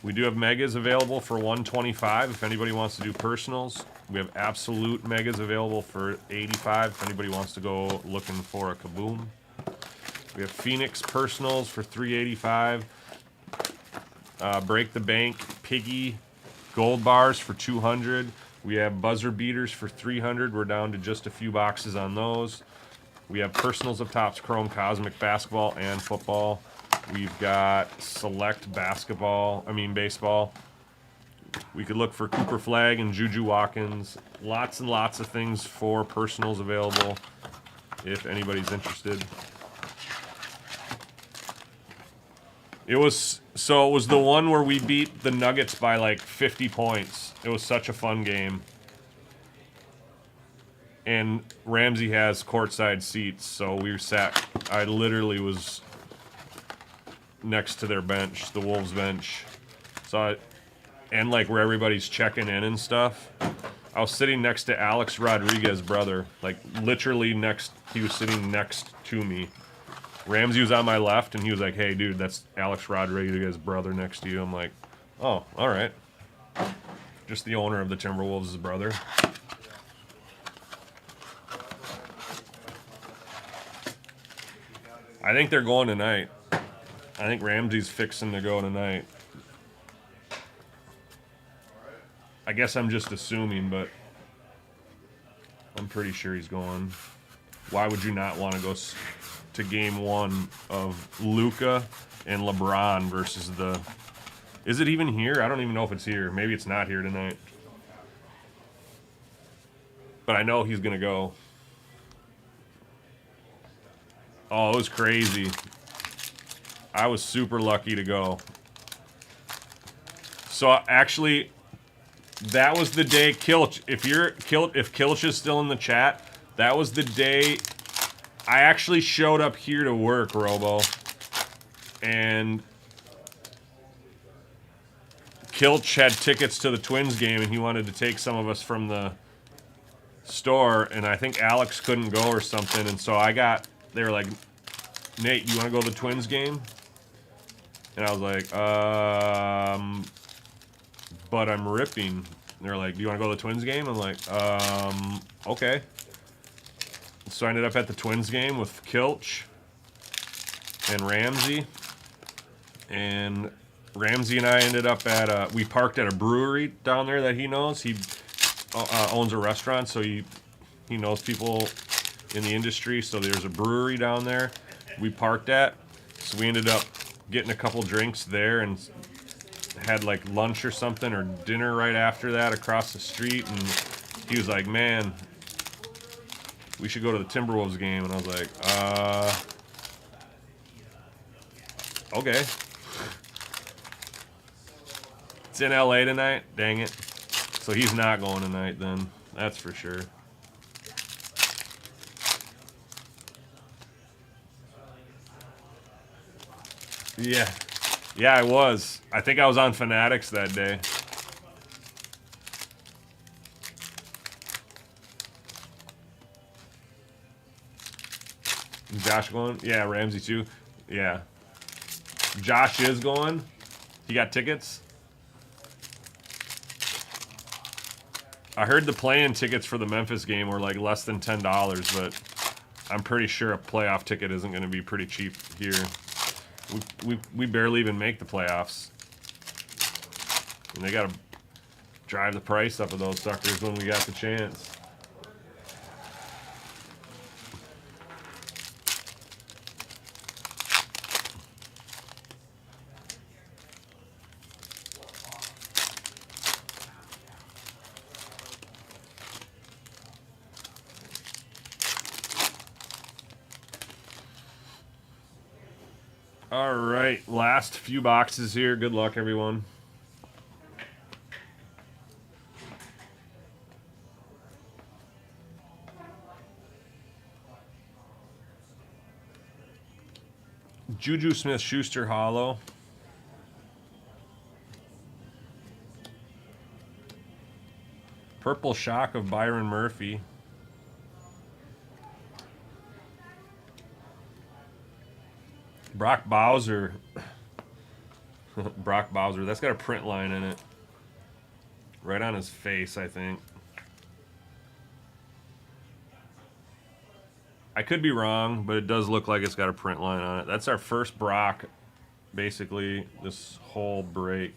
We do have megas available for 125 if anybody wants to do personals. We have absolute megas available for 85 if anybody wants to go looking for a kaboom. We have Phoenix personals for 385. Break the Bank Piggy gold bars for 200. We have buzzer beaters for 300. We're down to just a few boxes on those. We have personals of Topps Chrome Cosmic basketball and football. We've got select baseball. We could look for Cooper Flag and Juju Watkins. Lots and lots of things for personals available if anybody's interested. It was the one where we beat the Nuggets by like 50 points. It was such a fun game. And Ramsey has courtside seats, so I literally was next to their bench, the Wolves bench. And like where everybody's checking in and stuff. I was sitting next to Alex Rodriguez's brother, like literally he was sitting next to me. Ramsey was on my left, and he was like, "Hey, dude, that's Alex Rodriguez's brother next to you." I'm like, "Oh, all right." Just the owner of the Timberwolves' brother. I think they're going tonight. I think Ramsey's fixing to go tonight. I guess I'm just assuming, but I'm pretty sure he's going. Why would you not want to go to game 1 of Luka and LeBron versus the... Is it even here? I don't even know if it's here. Maybe it's not here tonight. But I know he's going to go. Oh, it was crazy. I was super lucky to go. So actually, that was the day Kilch. If Kilch is still in the chat, that was the day I actually showed up here to work, Robo, and Kilch had tickets to the Twins game, and he wanted to take some of us from the store, and I think Alex couldn't go or something, and so they were like, Nate, you want to go to the Twins game? And I was like, but I'm ripping. And they're like, do you want to go to the Twins game? I'm like, okay. So I ended up at the Twins game with Kilch and Ramsey. And Ramsey and I ended up at, we parked at a brewery down there that he knows. He owns a restaurant, so he knows people in the industry. So there's a brewery down there we parked at. So we ended up getting a couple drinks there and had like lunch or something or dinner right after that across the street. And he was like, man, we should go to the Timberwolves game. And I was like, okay. It's in LA tonight. Dang it. So he's not going tonight then. That's for sure. Yeah. Yeah, I was. I think I was on Fanatics that day. Josh going? Yeah, Ramsey too. Yeah. Josh is going. He got tickets. I heard the play-in tickets for the Memphis game were like less than $10, but I'm pretty sure a playoff ticket isn't going to be pretty cheap here. We barely even make the playoffs. And they got to drive the price up of those suckers when we got the chance. All right, last few boxes here. Good luck, everyone. Juju Smith-Schuster hollow. Purple shock of Byron Murphy. Brock Bowser. Brock Bowser. That's got a print line in it. Right on his face, I think. I could be wrong, but it does look like it's got a print line on it. That's our first Brock, basically, this whole break.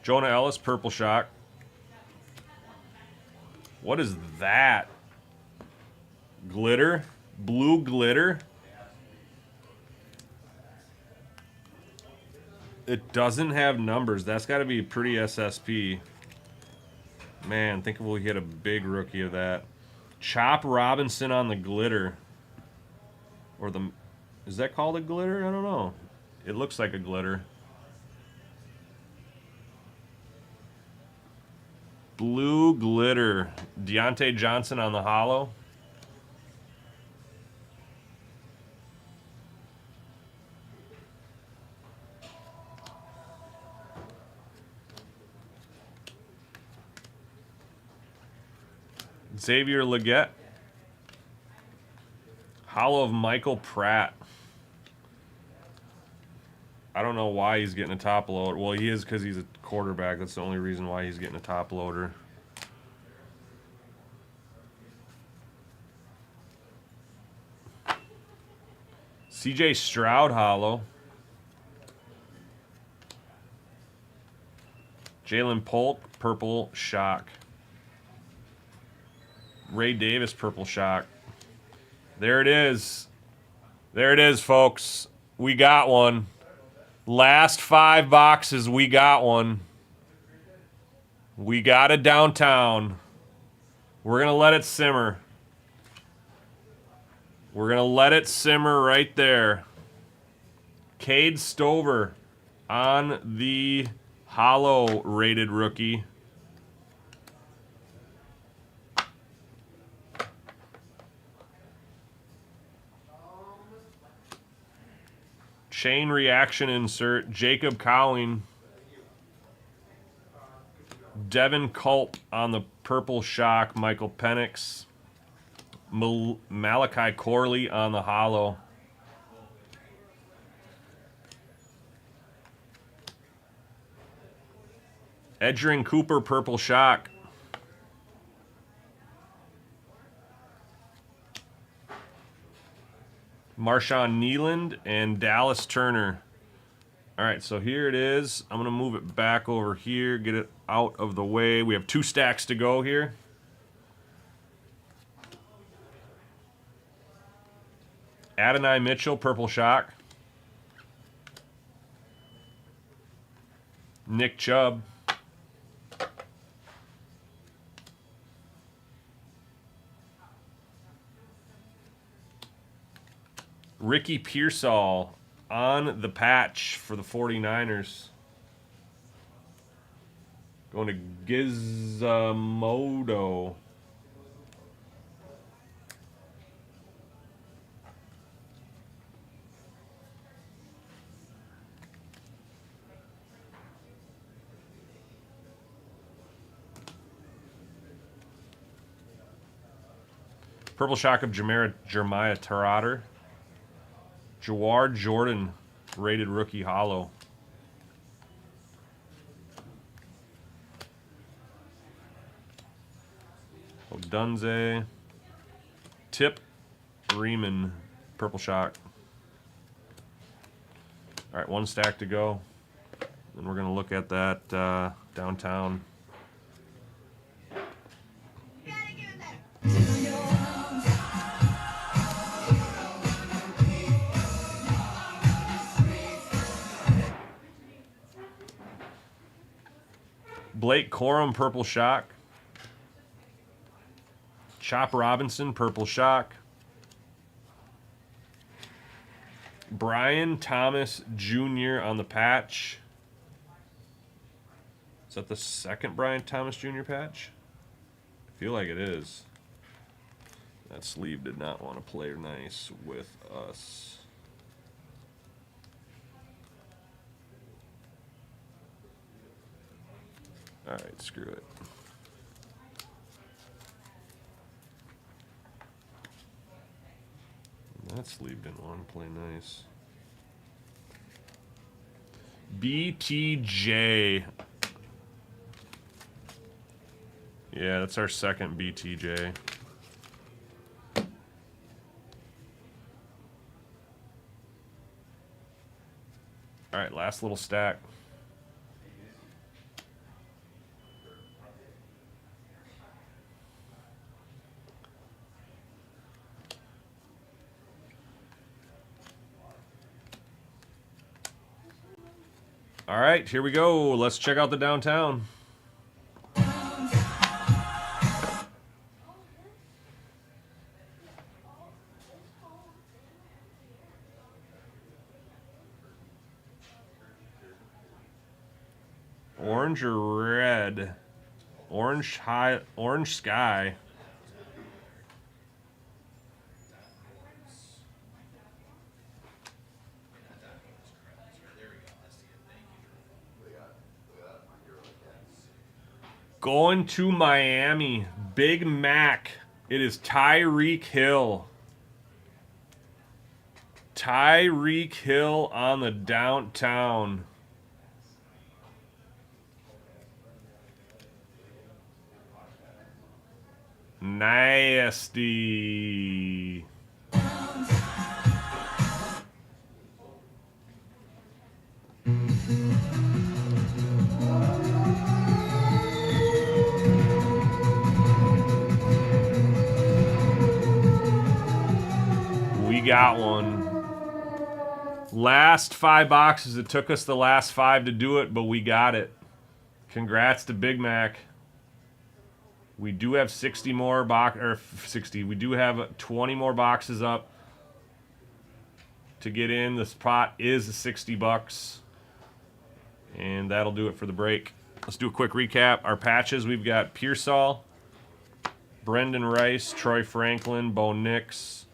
Jonah Ellis, purple shock. What is that? Glitter? Blue glitter? It doesn't have numbers. That's got to be pretty SSP. Man, think if we hit a big rookie of that. Chop Robinson on the glitter. Or the... Is that called a glitter? I don't know. It looks like a glitter. Blue glitter. Deontay Johnson on the hollow. Xavier Legette. Hollow of Michael Pratt. I don't know why he's getting a top loader. Well, he is because he's a quarterback. That's the only reason why he's getting a top loader. CJ Stroud hollow. Jalen Polk, purple shock. Ray Davis, purple shock. There it is. There it is, folks. We got one. Last 5 boxes, we got one. We got it downtown. We're going to let it simmer. We're going to let it simmer right there. Cade Stover on the hollow rated rookie. Chain reaction insert. Jacob Cowling. Devin Culp on the purple shock. Michael Penix. Malachi Corley on the hollow. Edgerrin Cooper, purple shock. Marshawn Nealand and Dallas Turner. All right, so here it is. I'm going to move it back over here, get it out of the way. We have 2 stacks to go here. Adonai Mitchell, purple shock. Nick Chubb. Ricky Pearsall on the patch for the 49ers. Going to Gizmodo. Purple shock of Jeremiah Tarrotter. Jawar Jordan, rated rookie hollow. Odunze. Tip Riemann, purple shock. All right, 1 stack to go. Then we're going to look at that downtown. Blake Corum, purple shock. Chop Robinson, purple shock. Brian Thomas Jr. on the patch. Is that the second Brian Thomas Jr. patch? I feel like it is. That sleeve did not want to play nice with us. All right, screw it. That sleeve didn't want to play nice. BTJ. Yeah, that's our second BTJ. All right, last little stack. All right, here we go. Let's check out the downtown. Orange or red? Orange sky. Going to Miami. Big Mac. It is Tyreek Hill. Tyreek Hill on the downtown. Nasty. We got one. Last 5 boxes. It took us the last 5 to do it, but we got it. Congrats to Big Mac. We do have 60 more 60. We do have 20 more boxes up. to get in. The spot is $60. And that'll do it for the break. Let's do a quick recap. Our patches, we've got Pearsall, Brendan Rice, Troy Franklin, Bo Nix,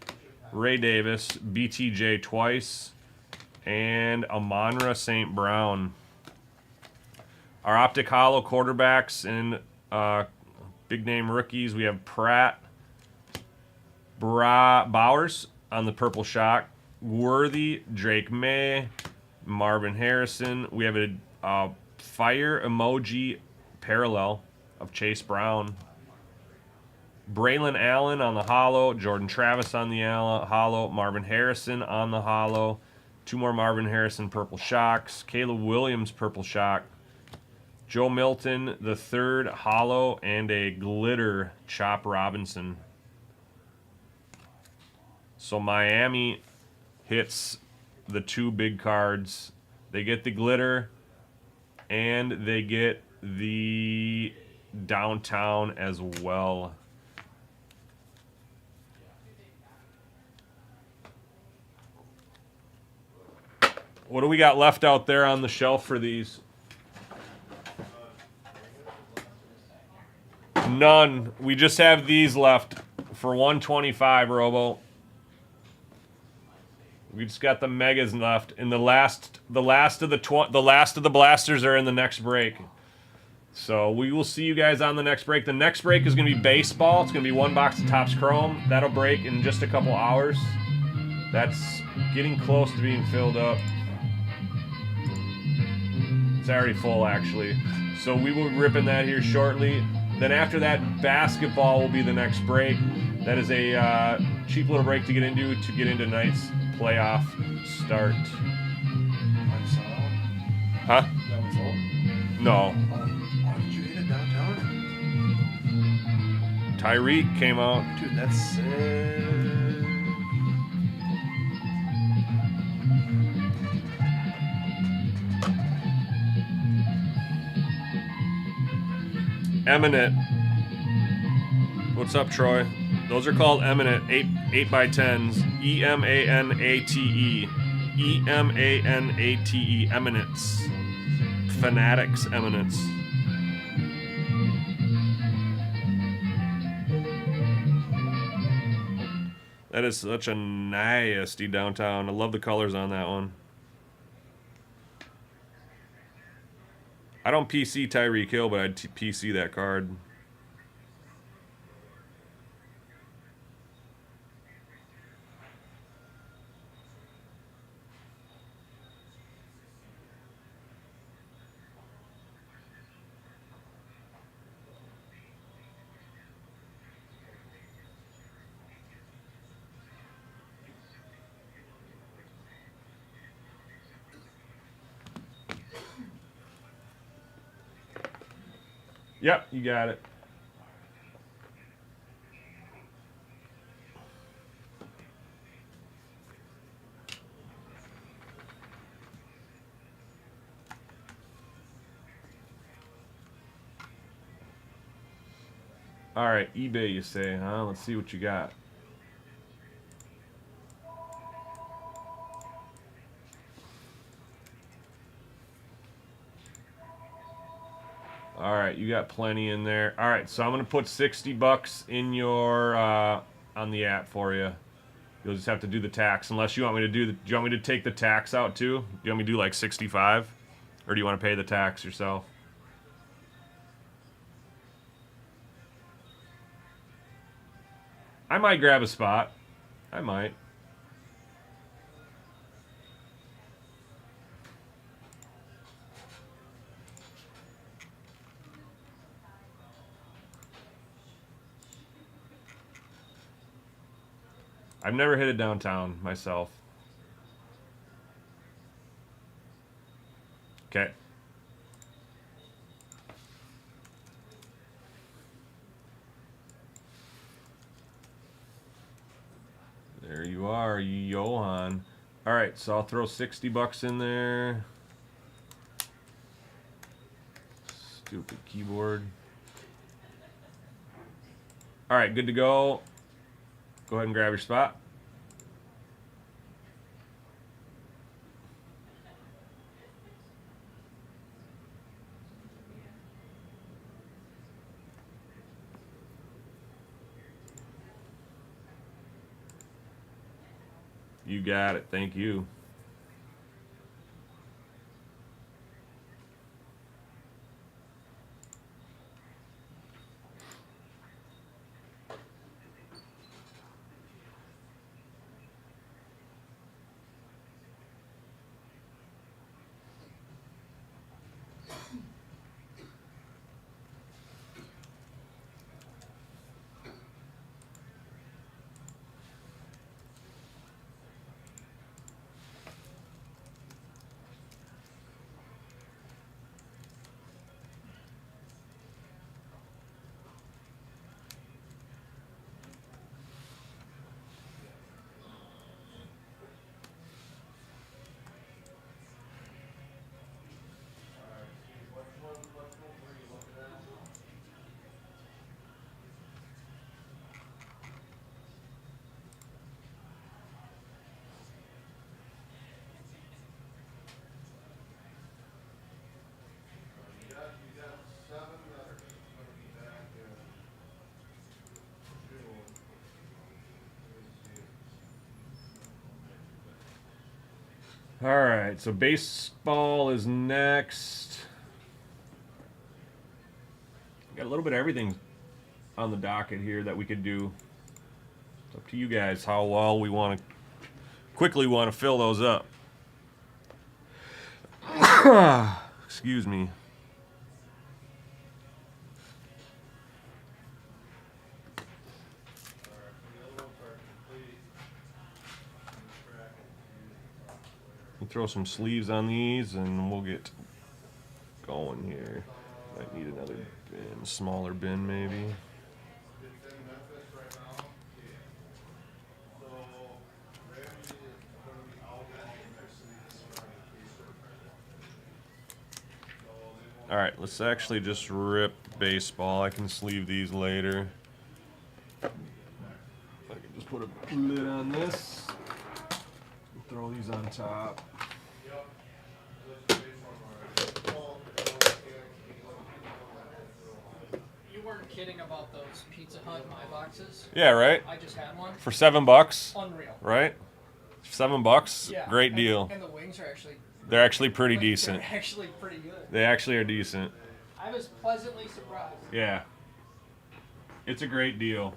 Ray Davis, BTJ twice, and Amonra St. Brown. Our Optic Hollow quarterbacks and big name rookies, we have Pratt, Bowers on the Purple Shock, Worthy, Drake May, Marvin Harrison. We have a fire emoji parallel of Chase Brown. Braylon Allen on the hollow, Jordan Travis on the hollow, Marvin Harrison on the hollow, 2 more Marvin Harrison Purple Shocks, Caleb Williams Purple Shock, Joe Milton the third hollow, and a glitter Chop Robinson. So Miami hits the 2 big cards. They get the glitter and they get the downtown as well. What do we got left out there on the shelf for these? None. We just have these left for $125, Robo. We just got the megas left, and the last of the blasters are in the next break. So we will see you guys on the next break. The next break is going to be baseball. It's going to be 1 box of Topps Chrome. That'll break in just a couple hours. That's getting close to being filled up. It's already full, actually. So we will be ripping that here shortly. Then after that, basketball will be the next break. That is a cheap little break to get into tonight's playoff start. Huh? That was all. No. Oh, did you hit it downtown? Tyreek came out. Dude, that's sick. Eminent. What's up, Troy? Those are called Eminent 8x10s. EMANATE. EMANATE. Eminence. Fanatics Eminence. That is such a nasty downtown. I love the colors on that one. I don't PC Tyreek Hill, but I'd PC that card. Yep, you got it. All right, eBay, you say, huh? Let's see what you got. All right, you got plenty in there. All right, so I'm gonna put $60 in your on the app for you. You'll just have to do the tax, unless you want me to do you want me to take the tax out too? Do you want me to do like 65, or do you want to pay the tax yourself? I might grab a spot. I might. I've never hit it downtown myself. Okay. There you are, Johan. All right, so I'll throw $60 in there. Stupid keyboard. All right, good to go. Go ahead and grab your spot. You got it. Thank you. You got 7 that are gonna be back in June. Let me see. All right, so baseball is next. Got a little bit of everything on the docket here that we could do. It's up to you guys how well we want to quickly want to fill those up. Excuse me. Alright, so the other ones are complete. And the track and software. We'll throw some sleeves on these and we'll get going here. Might need another bin, smaller bin maybe. It's in Memphis right now. So Randy is gonna be out next week for a case of so they won't. All right, let's actually just rip baseball. I can sleeve these later. I can just put a lid on this. Throw these on top. Yep. Just baseball already. Well, You weren't kidding about those Pizza Hut My Boxes. Yeah, right? I just had one. For $7, Unreal. right? $7, Yeah. great and- deal. And the wings are actually They're actually pretty decent. They're actually pretty good. They actually are decent. I was pleasantly surprised. Yeah. It's a great deal.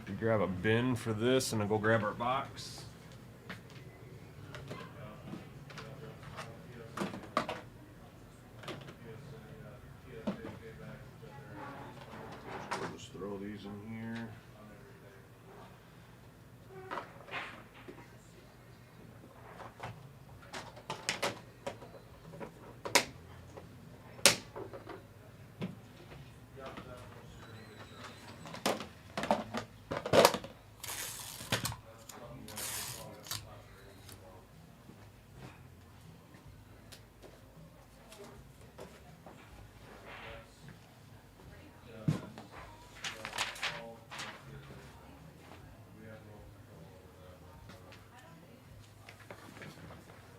We grab a bin for this and then go grab our box. We'll just throw these in here.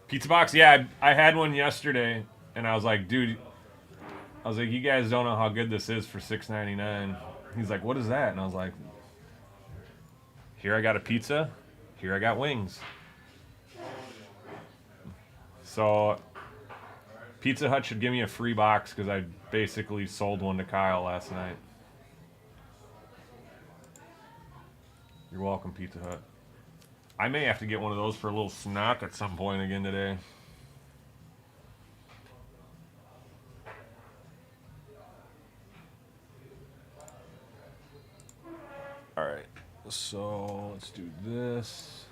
Pizza box, yeah, I had one yesterday, and I was like, dude, I was like, you guys don't know how good this is for $6.99. He's like, what is that? And I was like, here I got a pizza, here I got wings. So, Pizza Hut should give me a free box because I basically sold one to Kyle last night. You're welcome, Pizza Hut. I may have to get one of those for a little snack at some point again today. All right, so let's do this.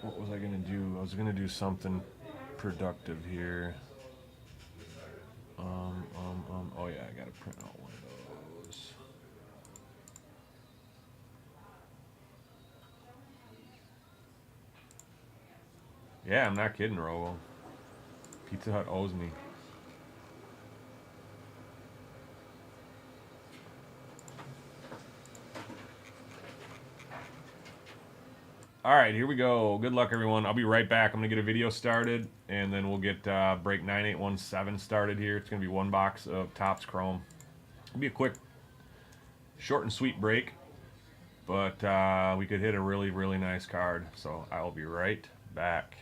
What was I gonna do? I was gonna do something productive here. Oh yeah, I gotta print out one of those. Yeah, I'm not kidding, Robo. Pizza Hut owes me. All right, here we go. Good luck, everyone. I'll be right back. I'm going to get a video started, and then we'll get break 9817 started here. It's going to be one box of Topps Chrome. It'll be a quick, short and sweet break, but we could hit a really, really nice card. So I will be right back.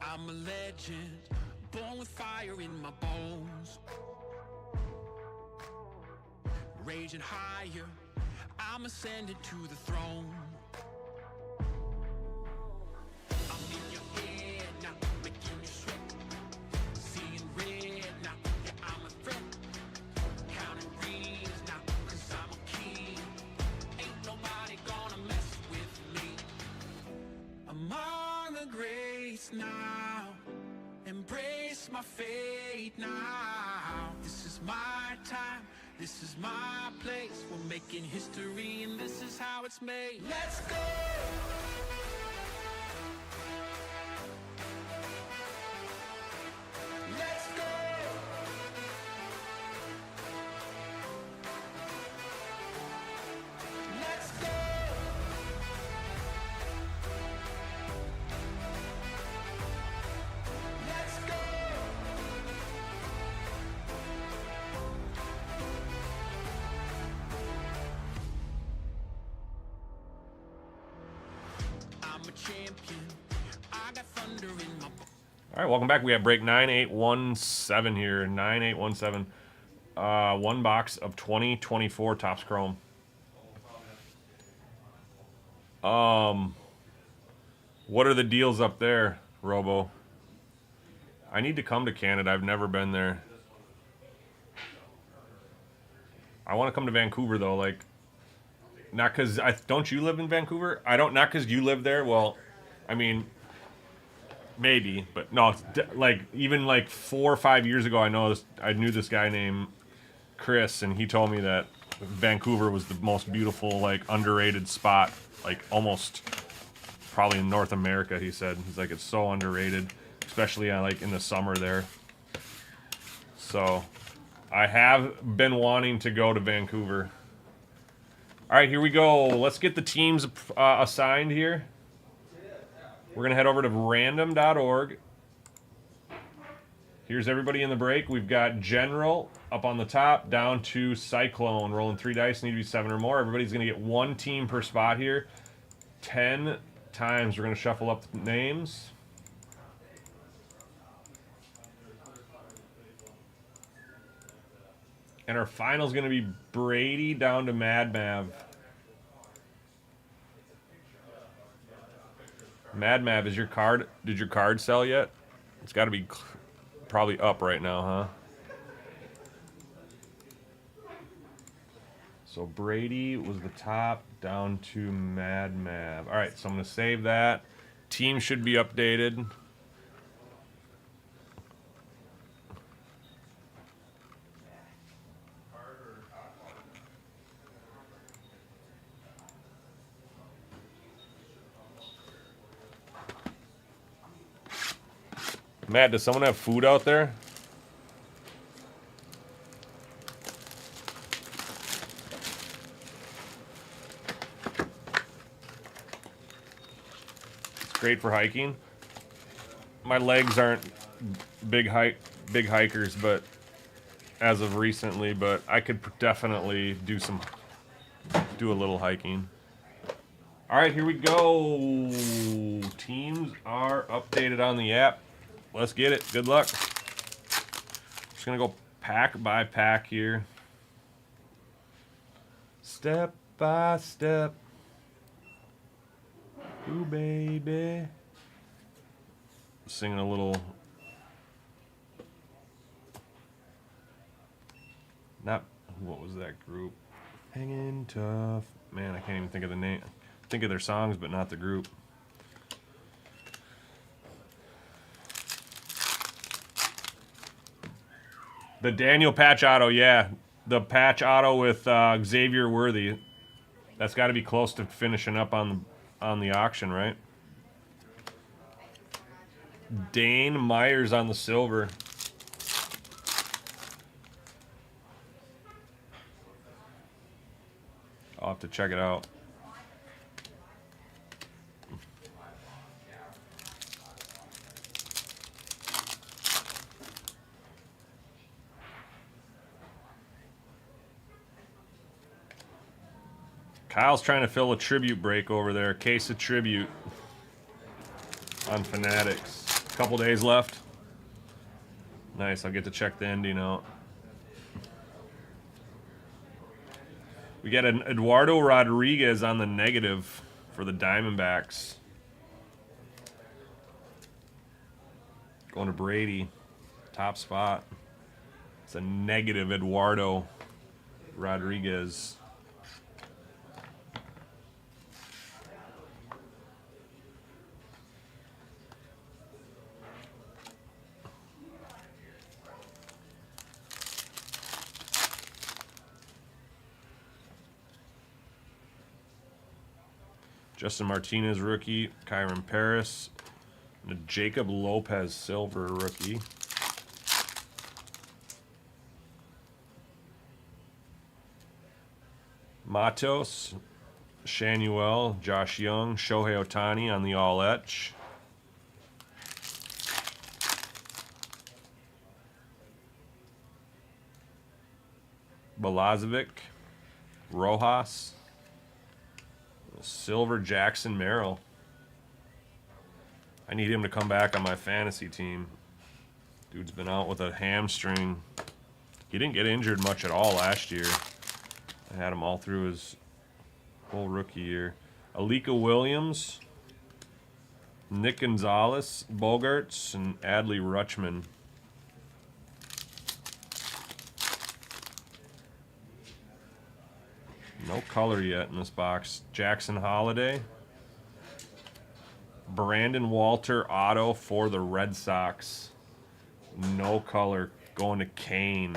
I'm a legend, born with fire in my bones. Raging higher, I'm ascending to the throne. I'm in your head now, making you sweat. Seeing red now, yeah, I'm a threat. Counting rings now, cause I'm a king. Ain't nobody gonna mess with me. Among the greats now, embrace my fate now. This is my time, this is my place. We're making history and this is how it's made. Let's go! Let's go! Let's go! Let's go! I'm a champion. I got thunder in my bones. All right, welcome back. We have break 9817 here. 9817. One box of 2024 Topps Chrome. What are the deals up there, Robo? I need to come to Canada. I've never been there. I want to come to Vancouver though. Like, not because don't you live in Vancouver? I don't. Not because you live there. Well, I mean, maybe, but no. Like even like 4 or 5 years ago, I knew this guy named Chris, and he told me that Vancouver was the most beautiful, like underrated spot, like almost probably in North America. He said he's like it's so underrated, especially like in the summer there. So I have been wanting to go to Vancouver. All right, here we go. Let's get the teams assigned here. We're going to head over to random.org. Here's everybody in the break. We've got General up on the top, down to Cyclone. Rolling 3 dice, need to be 7 or more. Everybody's going to get 1 team per spot here. 10 times. We're going to shuffle up the names. And our final is going to be Brady down to Mad Mav. Mad Mav, is your card? Did your card sell yet? It's got to be probably up right now, huh? So Brady was the top, down to Mad Mav. All right, so I'm going to save that. Team should be updated. Matt, does someone have food out there? It's great for hiking. My legs aren't big hikers, but as of recently, but I could definitely do a little hiking. All right, here we go. Teams are updated on the app. Let's get it. Good luck. Just going to go pack by pack here. Step by step. Ooh, baby. Singing a little. Not. What was that group? Hanging Tough. Man, I can't even think of the name. Think of their songs, but not the group. The Daniel Patch Auto, yeah. The patch auto with Xavier Worthy. That's got to be close to finishing up on the auction, right? Dane Myers on the silver. I'll have to check it out. Kyle's trying to fill a tribute break over there. Case of tribute on Fanatics. Couple days left. Nice, I'll get to check the ending out. We got an Eduardo Rodriguez on the negative for the Diamondbacks. Going to Brady. Top spot. It's a negative Eduardo Rodriguez. Justin Martinez rookie, Kyron Paris, and a Jacob Lopez silver rookie. Matos, Shanuel, Josh Young, Shohei Ohtani on the all etch. Balazovic, Rojas. Silver Jackson Merrill. I need him to come back on my fantasy team. Dude's been out with a hamstring. He didn't get injured much at all last year. I had him all through his whole rookie year. Alika Williams, Nick Gonzalez, Bogarts, and Adley Rutschman. No color yet in this box. Jackson Holiday. Brandon Walter auto for the Red Sox. No color. Going to Kane.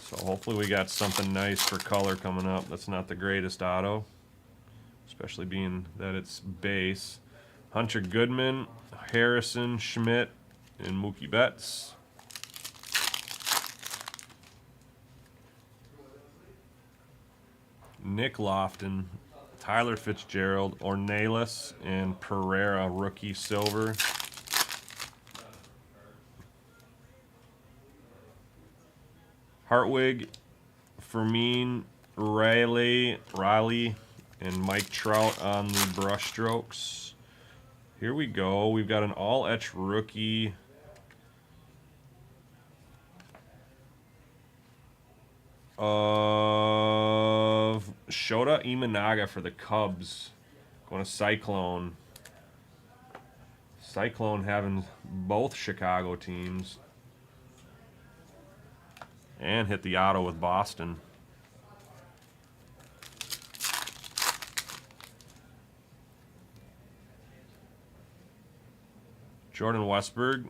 So hopefully we got something nice for color coming up. That's not the greatest auto. Especially being that it's base. Hunter Goodman, Harrison, Schmidt, and Mookie Betts. Nick Lofton, Tyler Fitzgerald, Ornelas, and Pereira, rookie silver. Hartwig, Fermin, Riley, and Mike Trout on the brushstrokes. Here we go. We've got an all-etch rookie. Of Shota Imanaga for the Cubs. Going to Cyclone. Cyclone having both Chicago teams. And hit the auto with Boston. Jordan Westberg,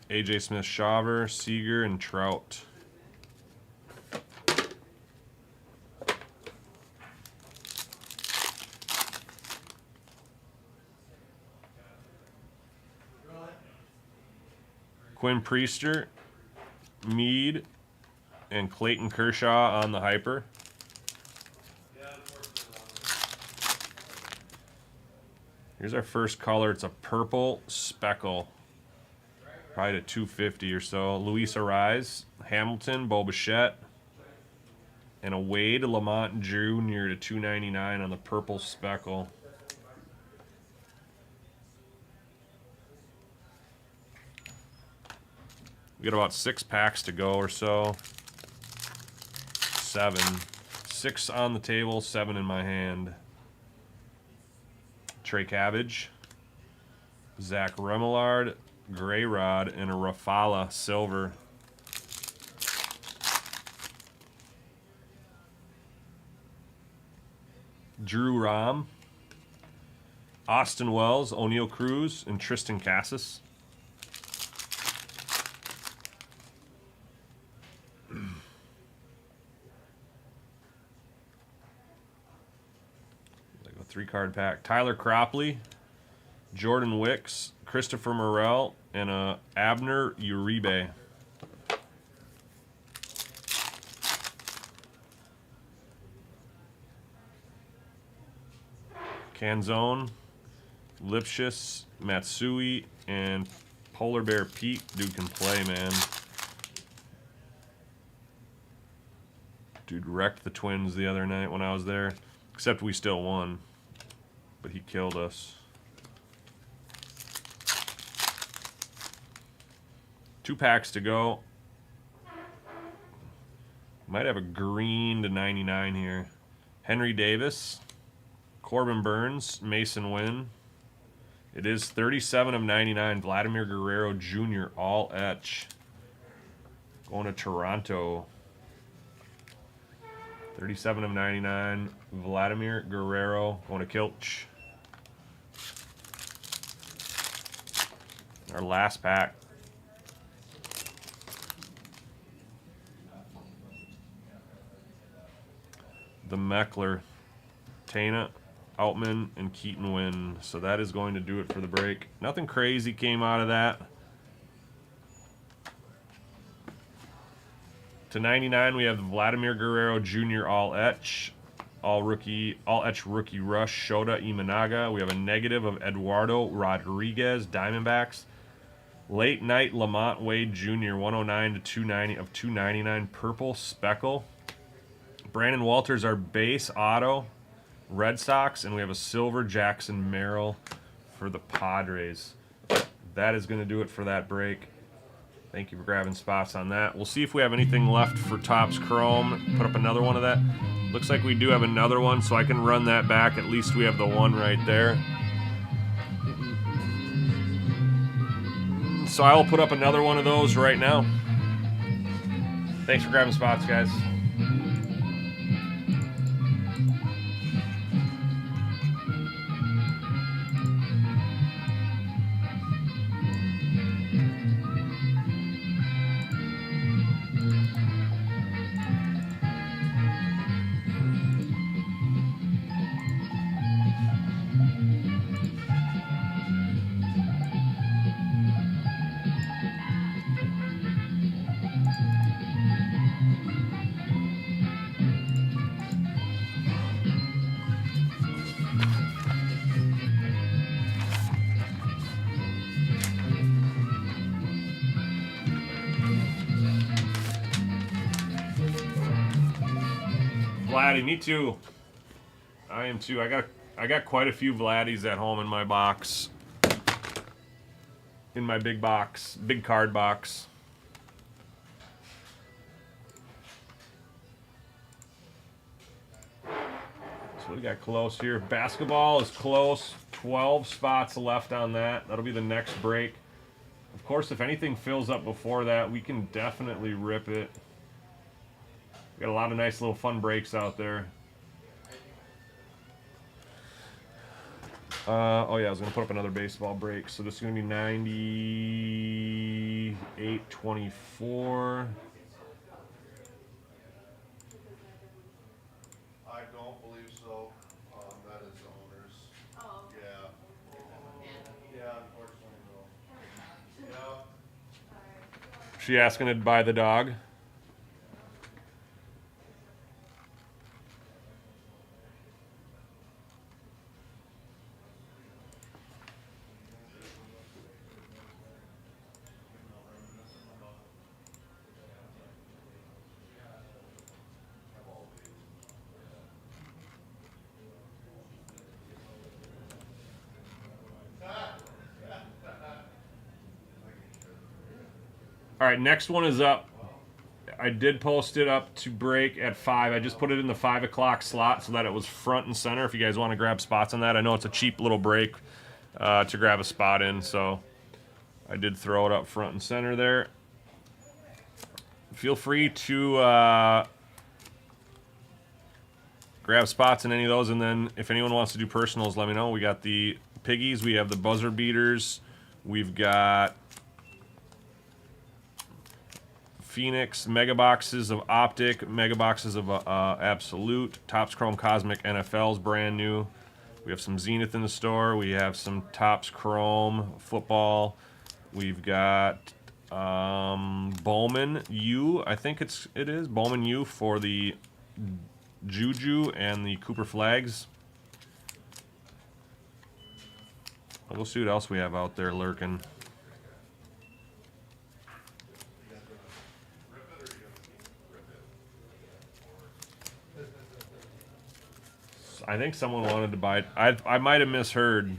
AJ Smith-Shawver, Seager, and Trout. Quinn Priester, Mead, and Clayton Kershaw on the hyper. Here's our first color. It's a purple speckle. Probably to 250 or so. Luis Ariz, Hamilton, Bo Bichette, and a Wade Lamont Jr. to 299 on the purple speckle. We got about 6 packs to go or so. 7. 6 on the table, 7 in my hand. Trey Cabbage, Zach Remillard, Gray Rod, and a Rafala silver. Drew Rom, Austin Wells, O'Neal Cruz, and Tristan Casas. 3-card pack. Tyler Cropley, Jordan Wicks, Christopher Morel, and Abner Uribe. Canzone, Lipschitz, Matsui, and Polar Bear Pete. Dude can play, man. Dude wrecked the Twins the other night when I was there. Except we still won. But he killed us. 2 packs to go. Might have a green to 99 here. Henry Davis, Corbin Burns, Mason Wynn. It is 37 of 99. Vladimir Guerrero Jr. all etch. Going to Toronto. 37 of 99. Vladimir Guerrero going to Kilch. Our last pack. The Meckler, Tana, Outman, and Keaton win. So that is going to do it for the break. Nothing crazy came out of that. To 99, we have the Vladimir Guerrero Jr. all etch, all etch rookie rush, Shota Imanaga. We have a negative of Eduardo Rodriguez, Diamondbacks. Late night Lamont Wade Jr. 109 to 290 of 299, purple speckle. Brandon Walters, our base auto, Red Sox, and we have a silver Jackson Merrill for the Padres. That is going to do it for that break. Thank you for grabbing spots on that. We'll see if we have anything left for Topps Chrome. Put up another one of that. Looks like we do have another one, so I can run that back. At least we have the one right there. So I will put up another one of those right now. Thanks for grabbing spots, guys. Vladdy, me too. I am too. I got quite a few Vladdies at home in my box. In my big box, big card box. So we got close here. Basketball is close. 12 spots left on that. That'll be the next break. Of course, if anything fills up before that, we can definitely rip it. Got a lot of nice little fun breaks out there. Oh yeah, I was gonna put up another baseball break. So this is gonna be 98-24. I don't believe so. That is the owners. Oh. Yeah. Yeah, unfortunately, no. Yeah. She asking to buy the dog. All right, next one is up. I did post it up to break at 5. I just put it in the 5 o'clock slot so that it was front and center if you guys want to grab spots on that. I know it's a cheap little break to grab a spot in, so I did throw it up front and center there. Feel free to grab spots in any of those, and then if anyone wants to do personals, let me know. We got the piggies, we have the buzzer beaters, we've got Phoenix, mega boxes of Optic, mega boxes of Absolute, Topps Chrome Cosmic NFL's brand new, We have some Zenith in the store. We have some Topps Chrome football. We've got Bowman U. I think it is Bowman U for the Juju and the Cooper Flags. I'll go see what else we have out there lurking. I think someone wanted to buy it. I might have misheard.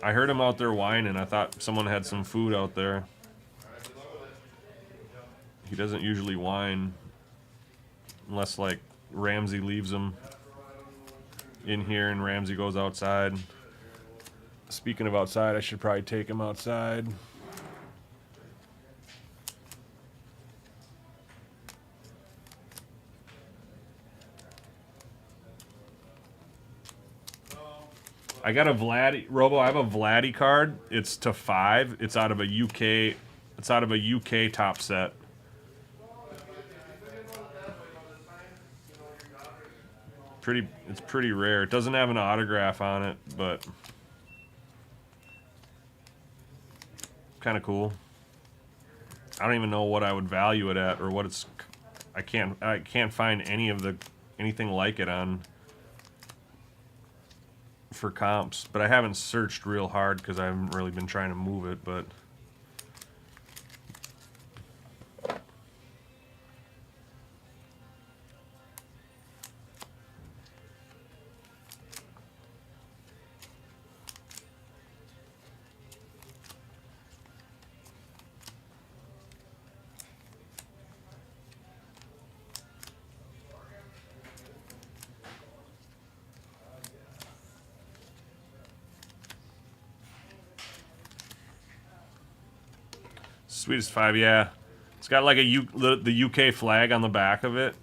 I heard him out there whining. I thought someone had some food out there. He doesn't usually whine unless like Ramsey leaves him in here and Ramsey goes outside. Speaking of outside, I should probably take him outside. I got a Robo. I have a Vladdy card. It's to 5. It's out of a UK. It's out of a UK top set. It's pretty rare. It doesn't have an autograph on it, but kind of cool. I don't even know what I would value it at or what it's. I can't find anything like it on for comps, but I haven't searched real hard because I haven't really been trying to move it, but Sweetest 5, yeah. It's got like the UK flag on the back of it.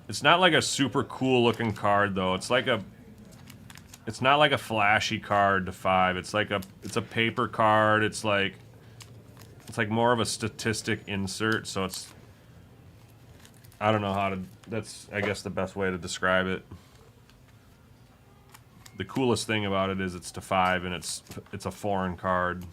It's not like a super cool looking card though. It's not like a flashy card to 5. It's a paper card. It's like more of a statistic insert. So I don't know how to. That's I guess the best way to describe it. The coolest thing about it is it's to 5 and it's a foreign card.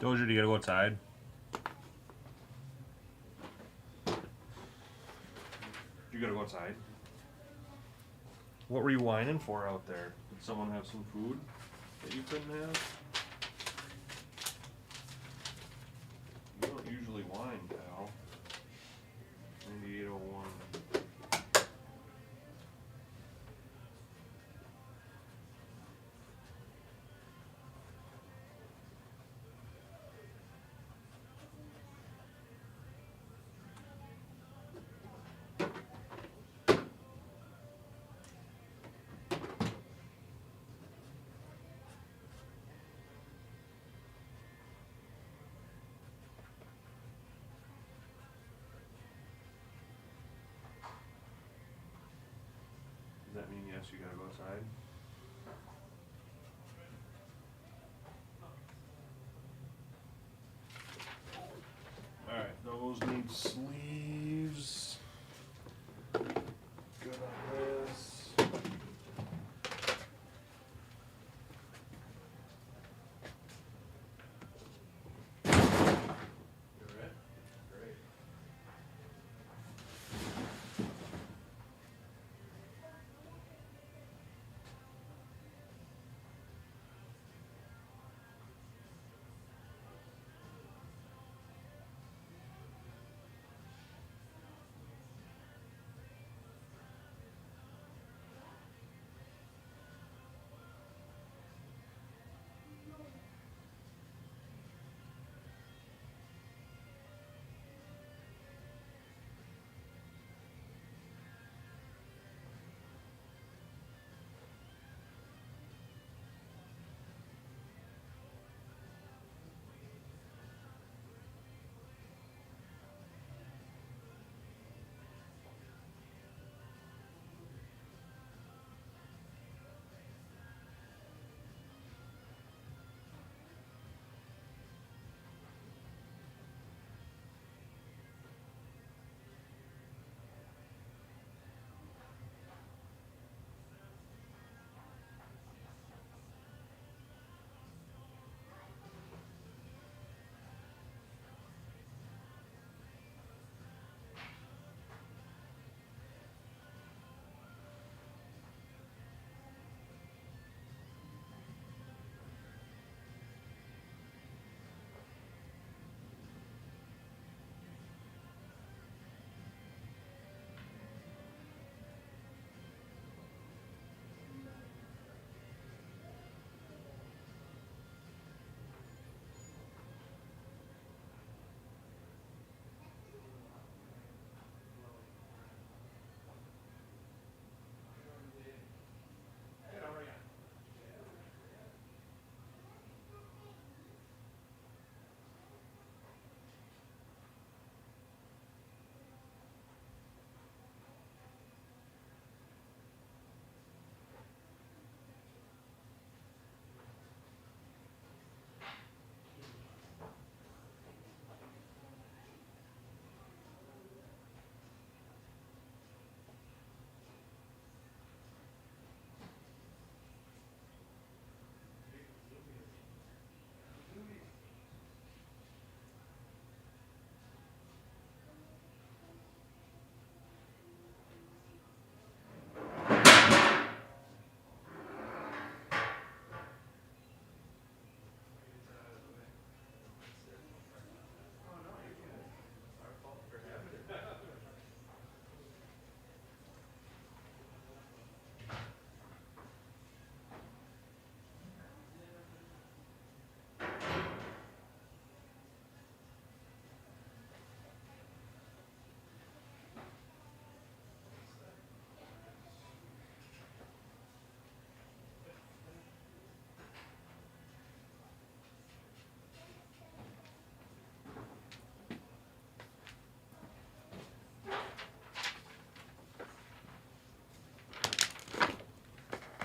Dozier, do you gotta go outside? You gotta go outside? What were you whining for out there? Did someone have some food that you couldn't have? You don't usually whine, pal. 9801. Does that mean yes, you gotta go outside? Alright, those need sleeves. Good on this. You're right? Great.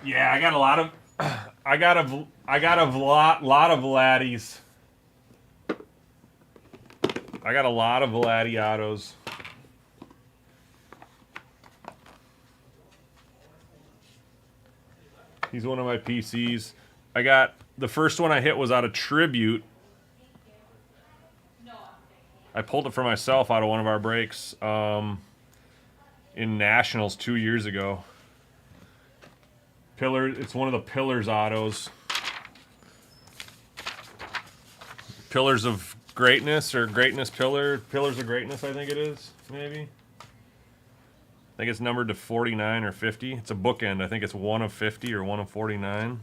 Yeah, I got a lot of I got a lot of Vladdies. I got a lot of Vladdy autos. He's one of my PCs. I got the first one I hit was out of Tribute. I pulled it for myself out of one of our breaks in Nationals 2 years ago. Pillar, it's one of the Pillars autos. Pillars of Greatness or Greatness Pillar. Pillars of Greatness, I think it is, maybe. I think it's numbered to 49 or 50. It's a bookend. I think it's 1 of 50 or 1 of 49.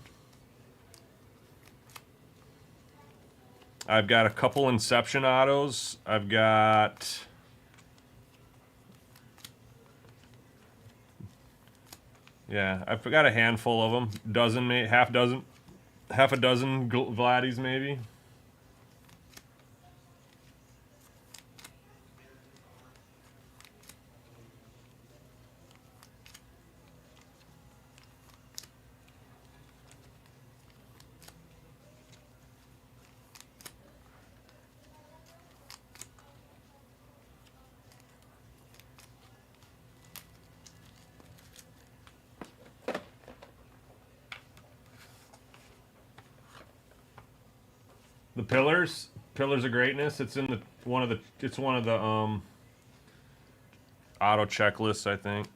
I've got a couple Inception autos. I've got... Yeah, I've got a handful of them. Half a dozen Vladdies maybe. The Pillars of Greatness. It's in one of the auto checklists, I think.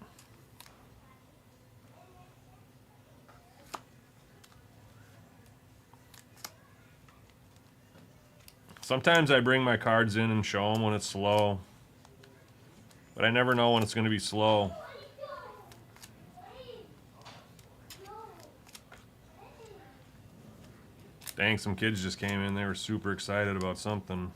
Sometimes I bring my cards in and show them when it's slow, but I never know when it's going to be slow. Dang, some kids just came in. They were super excited about something.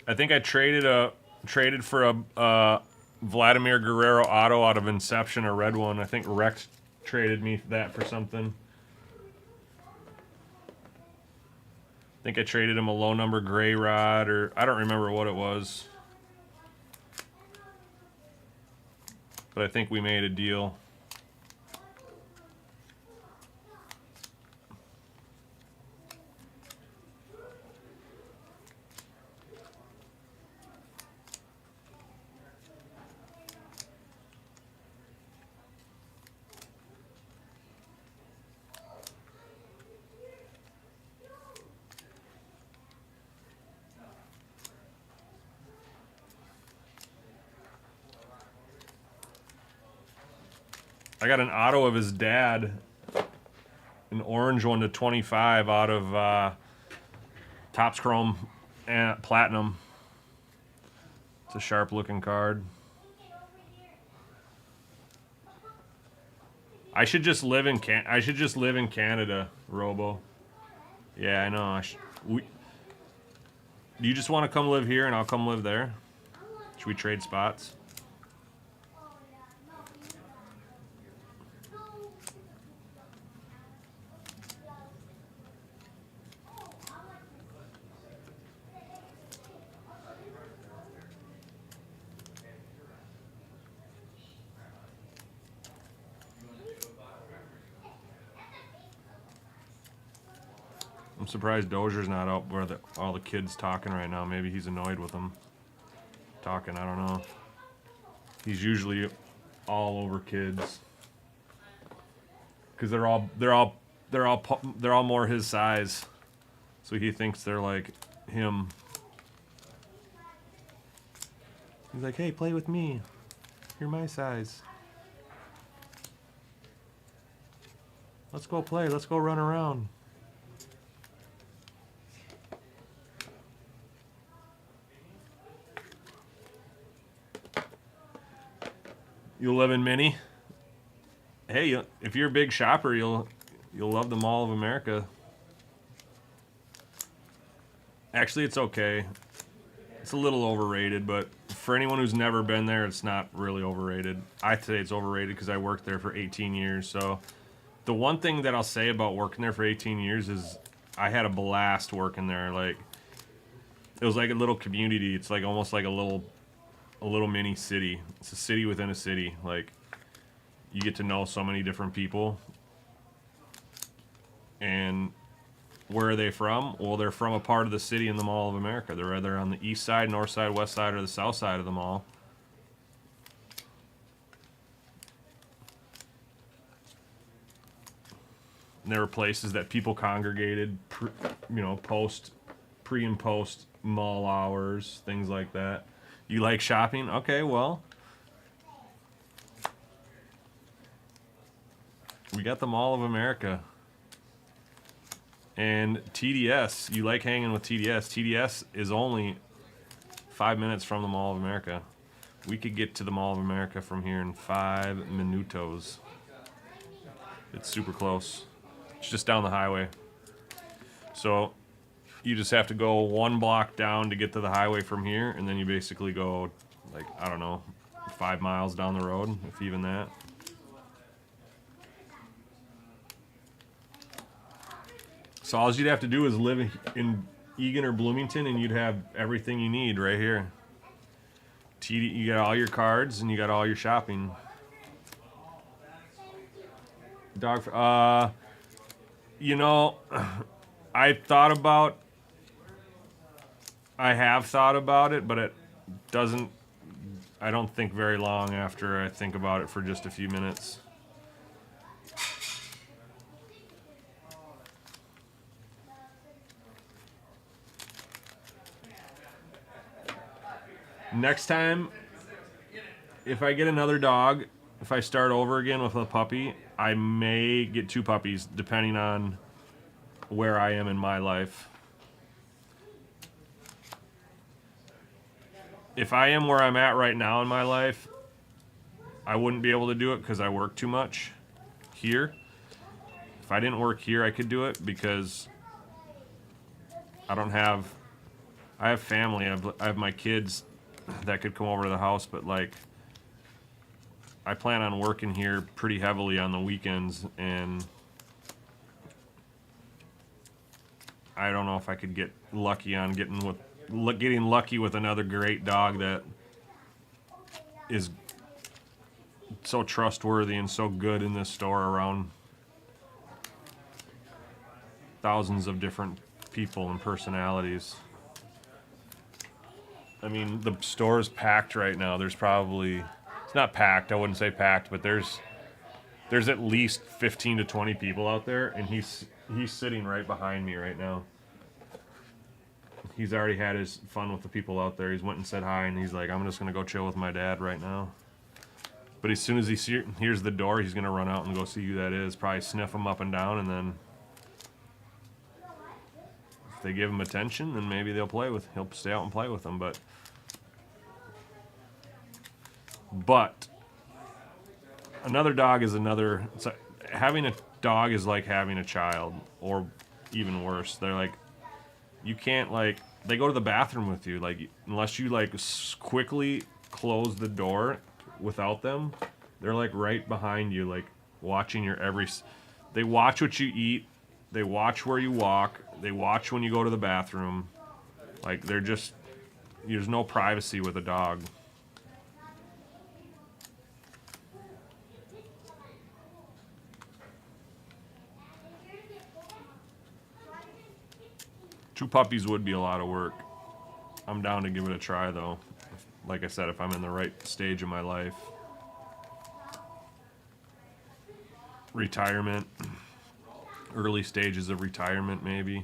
I think I traded for a Vladimir Guerrero auto out of Inception, a red one. I think Rex traded me that for something. I think I traded him a low number gray rod, or I don't remember what it was. But I think we made a deal. I got an auto of his dad, an orange one to 25 out of Topps Chrome and Platinum. It's a sharp looking card. I should just live in Canada, Robo. Yeah, I know. Do you just want to come live here and I'll come live there? Should we trade spots? I'm surprised Dozier's not out where all the kids talking right now. Maybe he's annoyed with them talking. I don't know. He's usually all over kids because they're all more his size, so he thinks they're like him. He's like, "Hey, play with me. You're my size. Let's go play. Let's go run around." You'll live in Mini. Hey, if you're a big shopper, you'll love the Mall of America. Actually, it's okay. It's a little overrated, but for anyone who's never been there, it's not really overrated. I'd say it's overrated because I worked there for 18 years. So the one thing that I'll say about working there for 18 years is I had a blast working there. Like, it was like a little community. It's like almost like a little mini city. It's a city within a city. Like, you get to know so many different people. And where are they from? Well, they're from a part of the city in the Mall of America. They're either on the east side, north side, west side, or the south side of the mall. And there were places that people congregated, pre and post mall hours, things like that. You like shopping? Okay, well, we got the Mall of America. And TDS, you like hanging with TDS. TDS is only 5 minutes from the Mall of America. We could get to the Mall of America from here in 5 minutos. It's super close. It's just down the highway. So you just have to go 1 block down to get to the highway from here, and then you basically go, like, I don't know, 5 miles down the road, if even that. So all you'd have to do is live in Eagan or Bloomington, and you'd have everything you need right here. You got all your cards, and you got all your shopping. Dog, you know, I have thought about it, but it doesn't, I don't think very long after I think about it for just a few minutes. Next time, if I get another dog, if I start over again with a puppy, I may get 2 puppies, depending on where I am in my life. If I am where I'm at right now in my life, I wouldn't be able to do it because I work too much here. If I didn't work here, I could do it because I have family. I have my kids that could come over to the house, but like, I plan on working here pretty heavily on the weekends, and I don't know if I could get lucky on getting lucky with another great dog that is so trustworthy and so good in this store around thousands of different people and personalities. I mean, the store's packed right now. There's probably, it's not packed, I wouldn't say packed, but there's at least 15 to 20 people out there, and he's sitting right behind me right now. He's already had his fun with the people out there. He's went and said hi, and he's like, I'm just gonna go chill with my dad right now. But as soon as he hears the door, he's gonna run out and go see who that is, probably sniff him up and down, and then if they give him attention, then maybe he'll stay out and play with them. But another dog is another. Having a dog is like having a child, or even worse. They're like, you can't, like, they go to the bathroom with you, like, unless you like quickly close the door without them. They're like right behind you, like watching your they watch what you eat, they watch where you walk, they watch when you go to the bathroom. Like, there's no privacy with a dog. Two puppies would be a lot of work. I'm down to give it a try, though. Like I said, if I'm in the right stage of my life. Retirement. Early stages of retirement, maybe.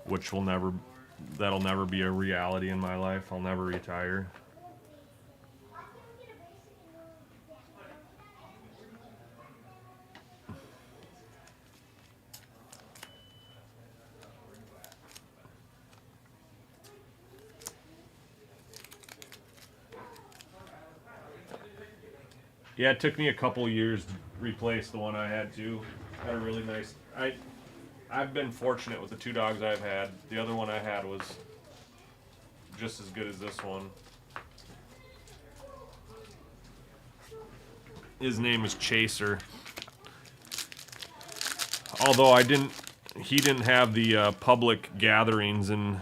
That'll never be a reality in my life. I'll never retire. Yeah, it took me a couple years to replace the one I had too. Had a really nice. I've been fortunate with the two dogs I've had. The other one I had was just as good as this one. His name is Chaser. Although he didn't have the public gatherings, and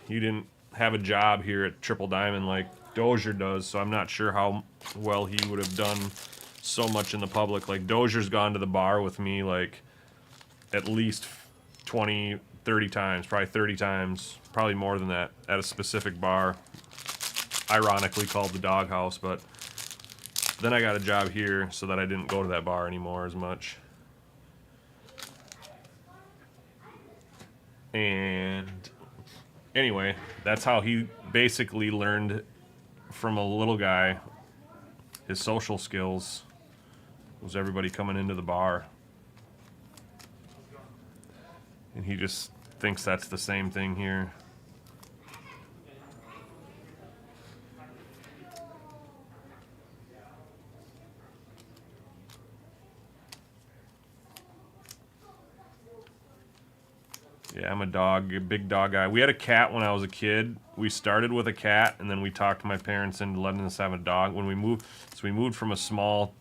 he didn't have a job here at Triple Diamond like Dozier does, so I'm not sure how well he would have done so much in the public. Like, Dozier's gone to the bar with me like at least 20, 30 times, probably 30 times, probably more than that, at a specific bar, ironically called the Doghouse. But then I got a job here, so that I didn't go to that bar anymore as much. And anyway, that's how he basically learned from a little guy. His social skills was everybody coming into the bar. And he just thinks that's the same thing here. Yeah, I'm a big dog guy. We had a cat when I was a kid. We started with a cat, and then we talked my parents into letting us have a dog. When we moved, so we moved from a small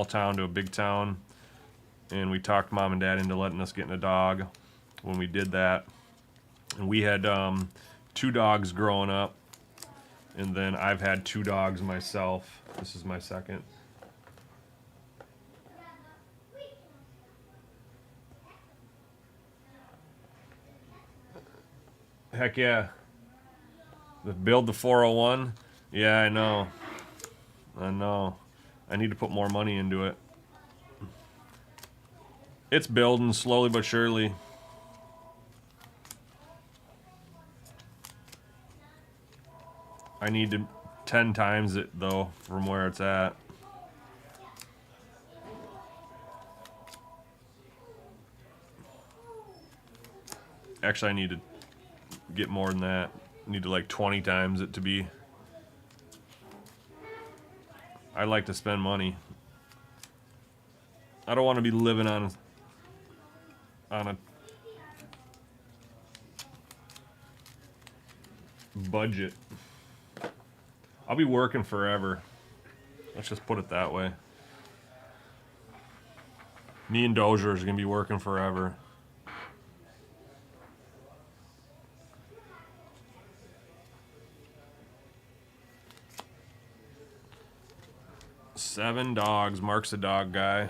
town to a big town, and we talked mom and dad into letting us get a dog. When we did that, and we had 2 dogs growing up, and then I've had 2 dogs myself. This is my second. Heck yeah. Build the 401. Yeah, I know. I need to put more money into it. It's building slowly but surely. I need to 10 times it though from where it's at. Actually, I need to get more than that. I need to like 20 times it to be. I like to spend money. I don't want to be living on a budget. I'll be working forever. Let's just put it that way. Me and Dozier is gonna be working forever. Seven dogs. Mark's a dog guy.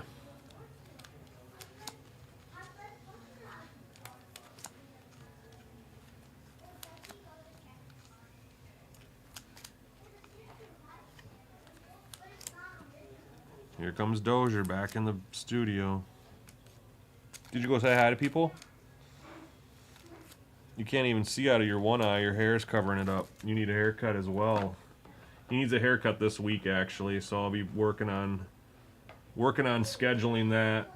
Here comes Dozier back in the studio. Did you go say hi to people? You can't even see out of your one eye. Your hair's covering it up. You need a haircut as well. He needs a haircut this week, actually, so I'll be working on scheduling that.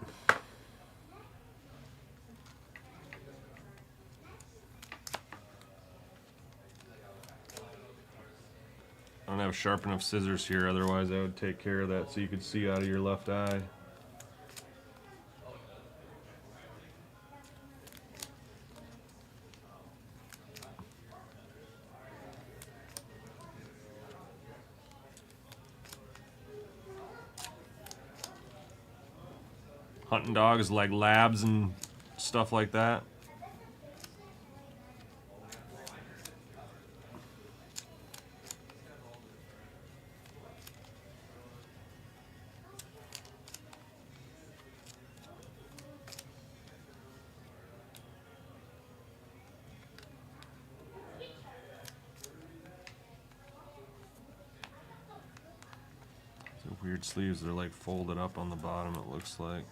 I don't have sharp enough scissors here, otherwise I would take care of that so you could see out of your left eye. Hunting dogs like labs and stuff like that. These are weird sleeves. They're like folded up on the bottom, it looks like.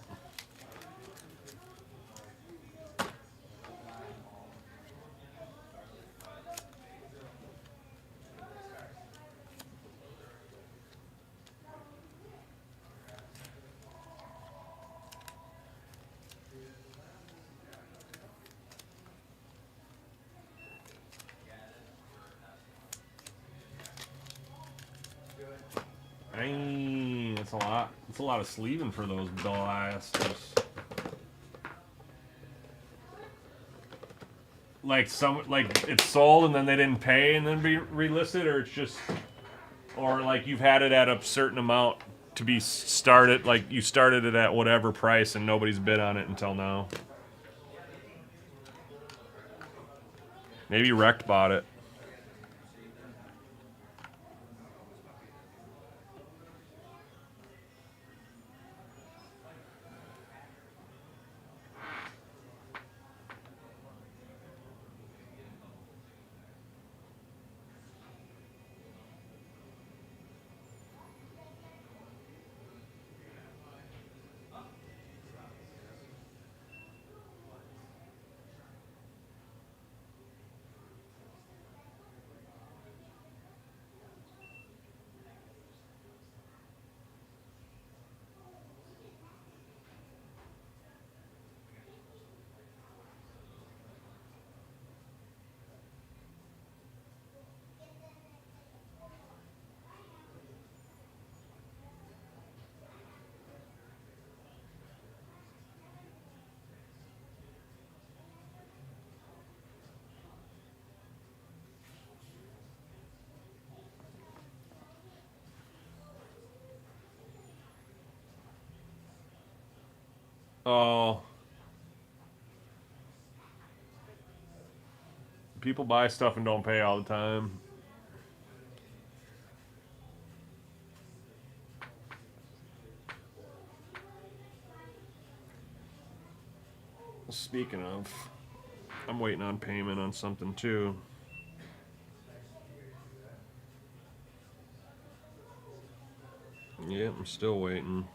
Dang, that's a lot. That's a lot of sleeving for those blasters. like it's sold and then they didn't pay and then be relisted, or it's just, or like you've had it at a certain amount to be started, like you started it at whatever price and nobody's bid on it until now. Maybe Rect bought it. Oh. People buy stuff and don't pay all the time. Speaking of, I'm waiting on payment on something too. Yeah, I'm still waiting.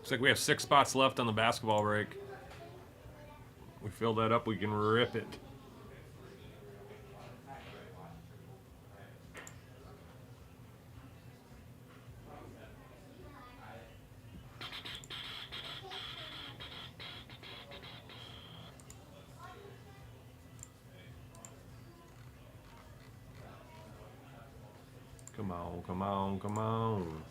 Looks like we have 6 spots left on the basketball break. We fill that up, we can rip it. Come on, come on, come on.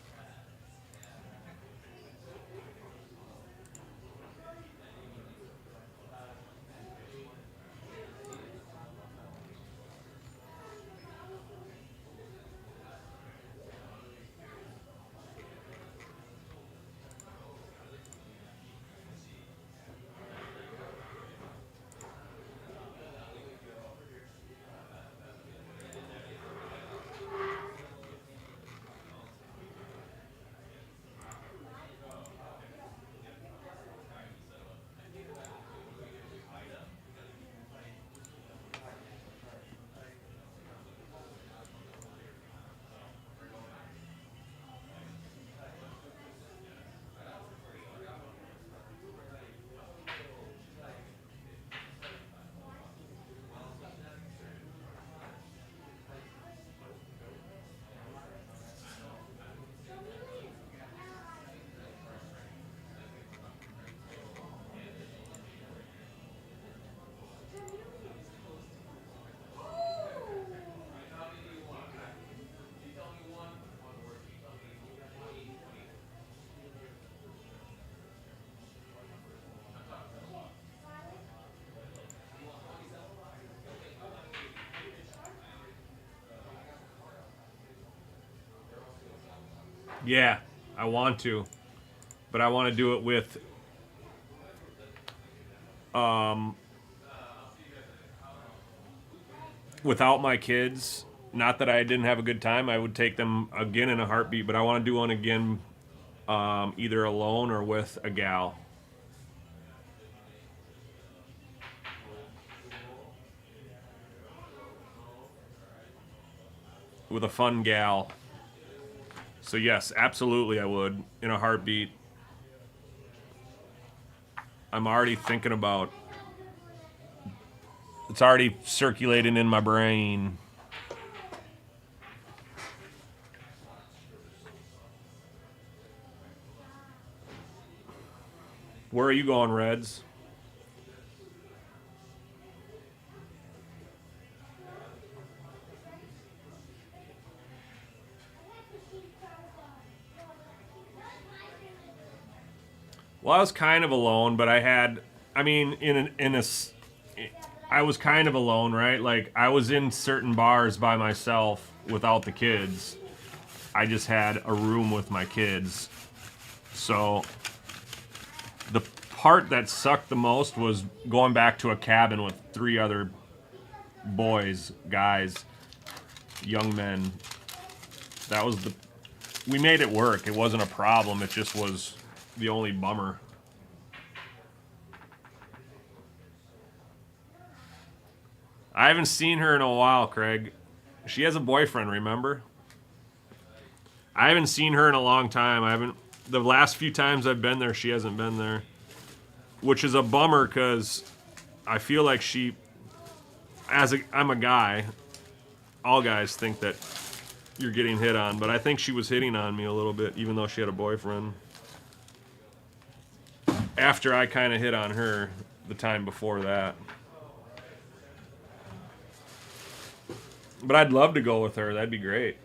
Yeah, I want to, but I want to do it with without my kids. Not that I didn't have a good time. I would take them again in a heartbeat, but I want to do one again, either alone or with a gal. With a fun gal. So yes, absolutely I would, in a heartbeat. I'm already thinking about, it's already circulating in my brain. Where are you going, Reds? Well, I was kind of alone, but I mean, I was kind of alone, right? Like, I was in certain bars by myself without the kids. I just had a room with my kids. So, the part that sucked the most was going back to a cabin with 3 other boys, guys, young men. That was we made it work. It wasn't a problem. It just was the only bummer. I haven't seen her in a while, Craig. She has a boyfriend, remember? I haven't seen her in a long time. The last few times I've been there, she hasn't been there. Which is a bummer because I feel like I'm a guy. All guys think that you're getting hit on, but I think she was hitting on me a little bit, even though she had a boyfriend. After I kind of hit on her the time before that. But I'd love to go with her. That'd be great.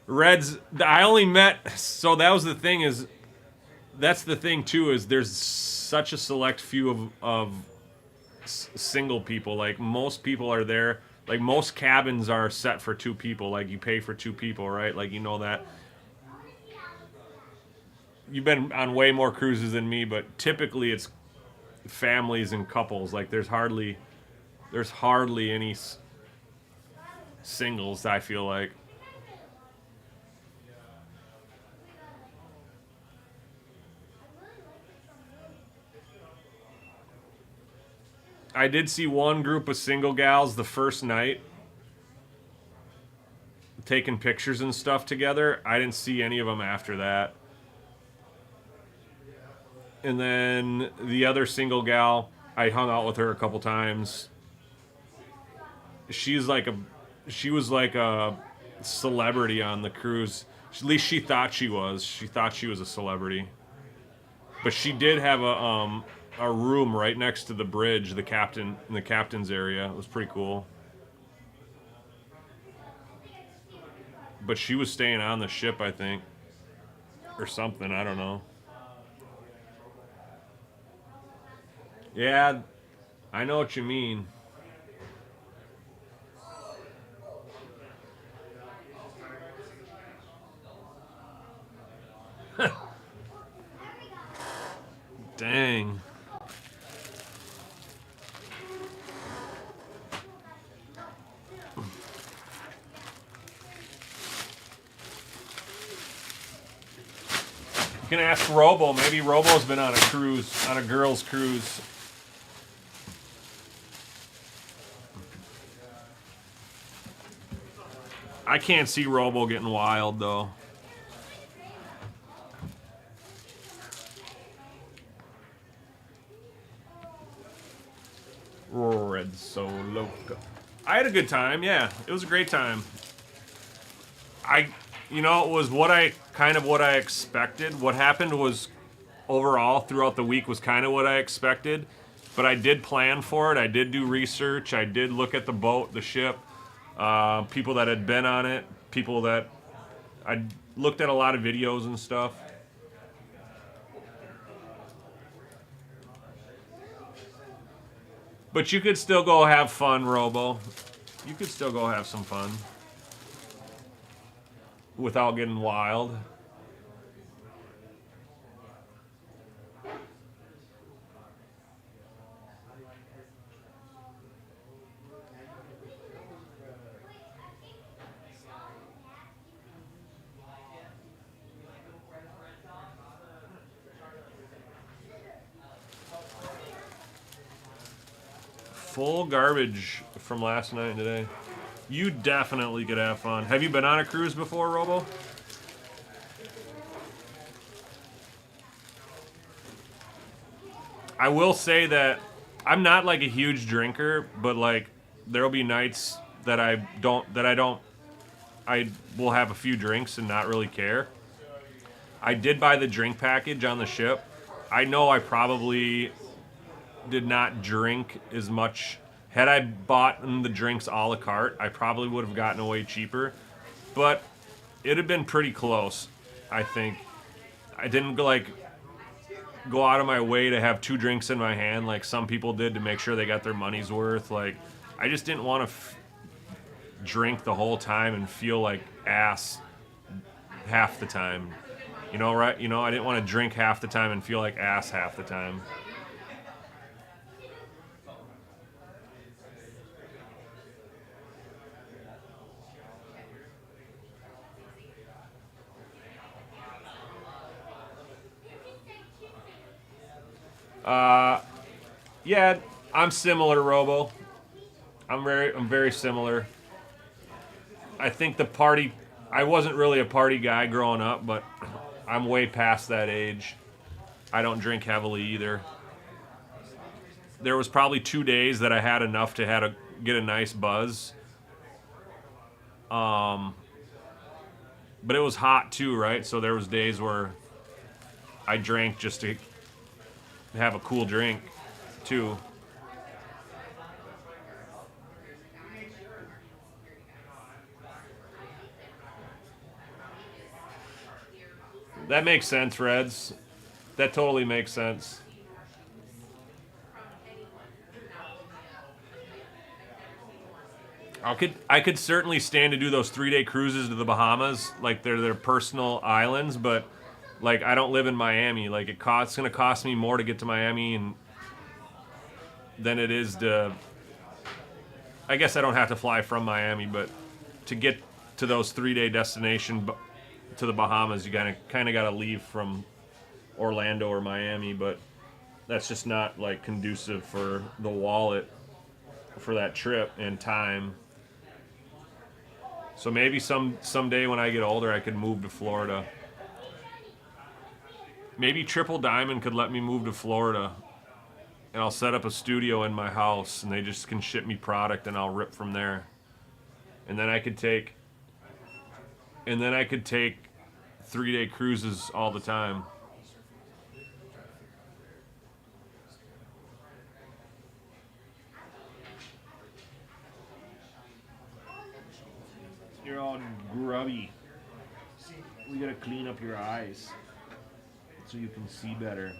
Reds, I only met, so that was the thing that's the thing too, is there's such a select few of single people. Like, most people are there. Like, most cabins are set for 2 people. Like, you pay for 2 people, right? Like, you know that. You've been on way more cruises than me, but typically it's families and couples. Like, there's hardly any singles, I feel like. I did see one group of single gals the first night taking pictures and stuff together. I didn't see any of them after that. And then the other single gal, I hung out with her a couple times. She was like a celebrity on the cruise. At least she thought she was. She thought she was a celebrity. But she did have a room right next to the bridge, in the captain's area. It was pretty cool. But she was staying on the ship, I think. Or something, I don't know. Yeah, I know what you mean. Dang. You can ask Robo. Maybe Robo's been on a cruise, on a girl's cruise. I can't see Robo getting wild, though. Red So Loco. I had a good time, yeah. It was a great time. It was what I expected. What happened was, overall, throughout the week, was kind of what I expected. But I did plan for it. I did do research. I did look at the boat, the ship, people that had been on it, people that... I looked at a lot of videos and stuff. But you could still go have fun, Robo. You could still go have some fun. Without getting wild. Full garbage from last night and today. You definitely could have fun. Have you been on a cruise before, Robo? I will say that I'm not like a huge drinker, but like there'll be nights that I will have a few drinks and not really care. I did buy the drink package on the ship. I know I probably did not drink as much. Had I bought the drinks a la carte, I probably would have gotten away cheaper. But it had been pretty close, I think. I didn't like go out of my way to have 2 drinks in my hand like some people did to make sure they got their money's worth. Like, I just didn't want to drink the whole time and feel like ass half the time. You know, right? You know, I didn't want to drink half the time and feel like ass half the time. Yeah, I'm similar, Robo. I'm very similar. I think I wasn't really a party guy growing up, but I'm way past that age. I don't drink heavily either. There was probably 2 days that I had enough to get a nice buzz. But it was hot too, right? So there was days where I drank just to have a cool drink too. That makes sense, Reds. That totally makes sense. I could certainly stand to do those 3-day cruises to the Bahamas, like they're their personal islands, but like I don't live in Miami. Like it's going to cost me more to get to Miami than it is to. I guess I don't have to fly from Miami, but to get to those 3-day destination to the Bahamas, you kind of got to leave from Orlando or Miami, but that's just not like conducive for the wallet for that trip and time. So maybe someday when I get older, I could move to Florida. Maybe Triple Diamond could let me move to Florida, and I'll set up a studio in my house, and they just can ship me product, and I'll rip from there. And then I could take 3-day cruises all the time. You're all grubby. We gotta clean up your eyes so you can see better.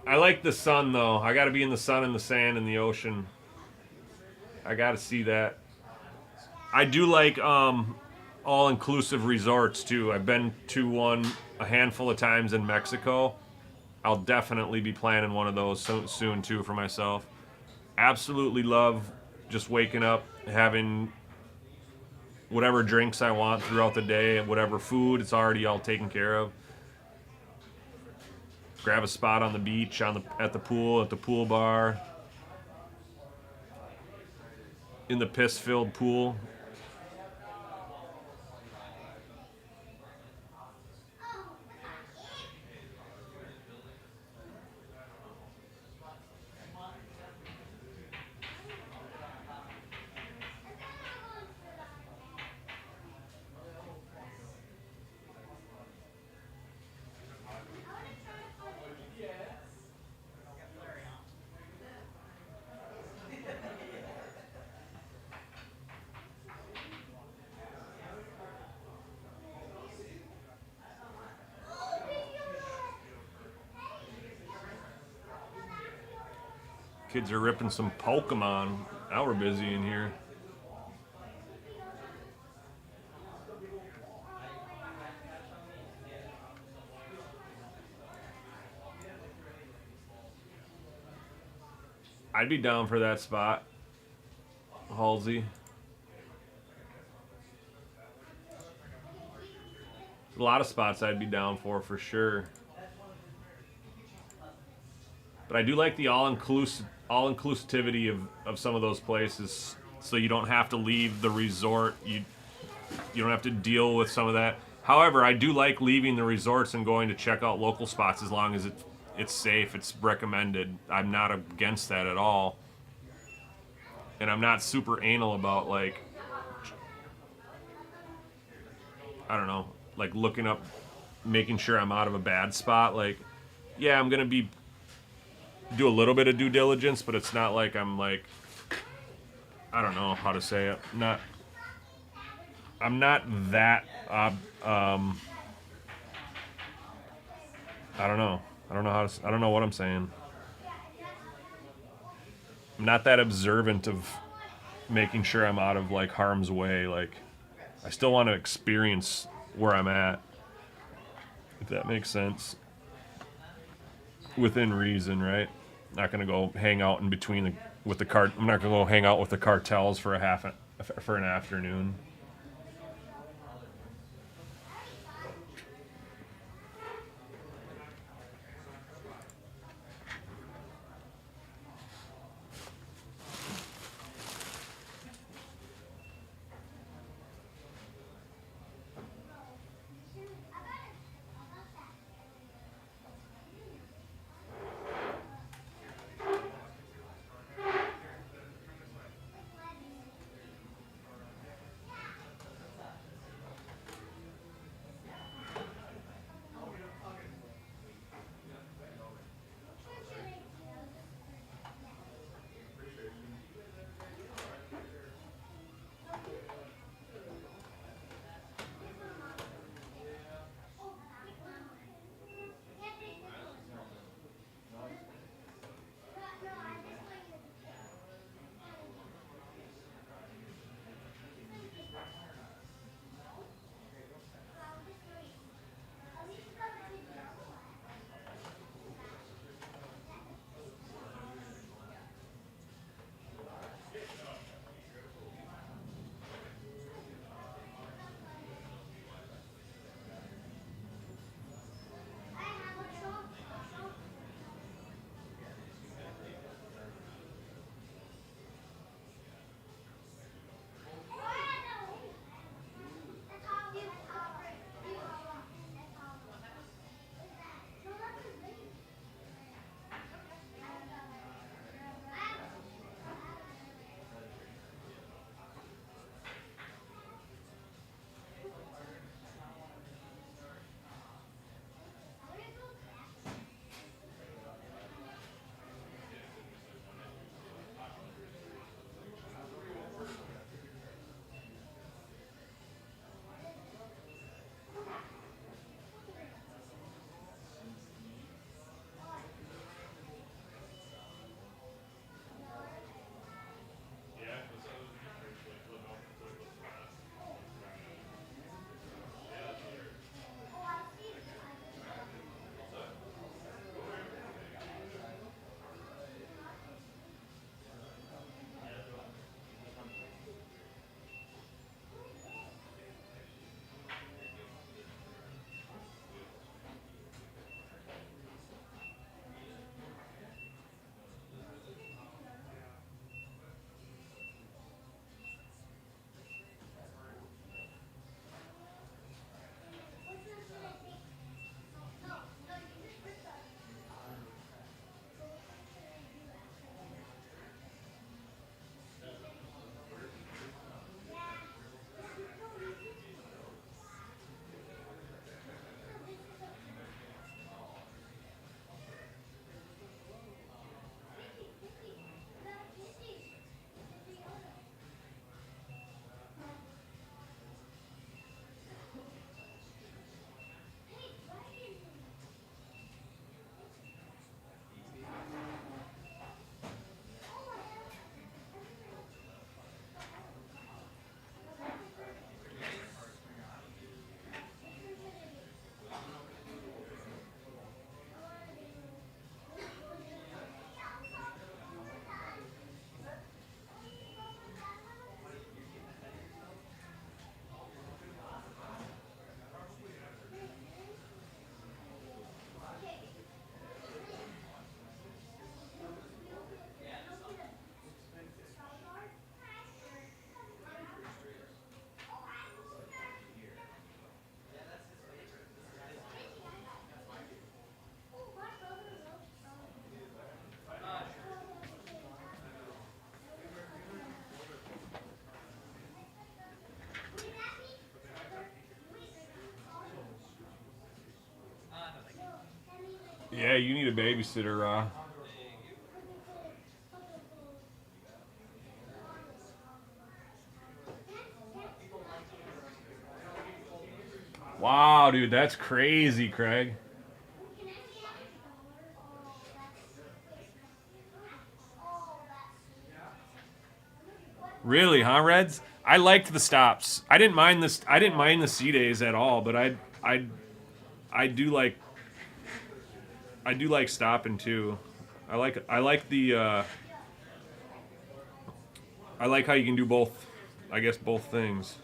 I like the sun though. I gotta be in the sun and the sand and the ocean. I gotta see that. I do like all-inclusive resorts too. I've been to one a handful of times in Mexico. I'll definitely be planning one of those soon too for myself. Absolutely love just waking up, having whatever drinks I want throughout the day, whatever food, it's already all taken care of. Grab a spot on the beach, at the pool bar, in the piss-filled pool. Kids are ripping some Pokemon. Now we're busy in here. I'd be down for that spot, Halsey. A lot of spots I'd be down for sure. But I do like the all-inclusivity of some of those places, so you don't have to leave the resort. You don't have to deal with some of that. However, I do like leaving the resorts and going to check out local spots as long as it's safe, it's recommended. I'm not against that at all. And I'm not super anal about, like, I don't know, like looking up, making sure I'm out of a bad spot. Like, yeah, I'm gonna do a little bit of due diligence, but it's not like I'm like, I don't know how to say it. I'm not that. I don't know. I don't know what I'm saying. I'm not that observant of making sure I'm out of like harm's way. Like, I still want to experience where I'm at, if that makes sense. Within reason, right? Not gonna go hang out in between with the cart. I'm not gonna go hang out with the cartels for for an afternoon. Yeah, you need a babysitter, Wow, dude, that's crazy, Craig. Really, huh, Reds? I liked the stops. I didn't mind this. I didn't mind the C days at all, but I do like stopping too. I like the I like how you can do both. I guess both things.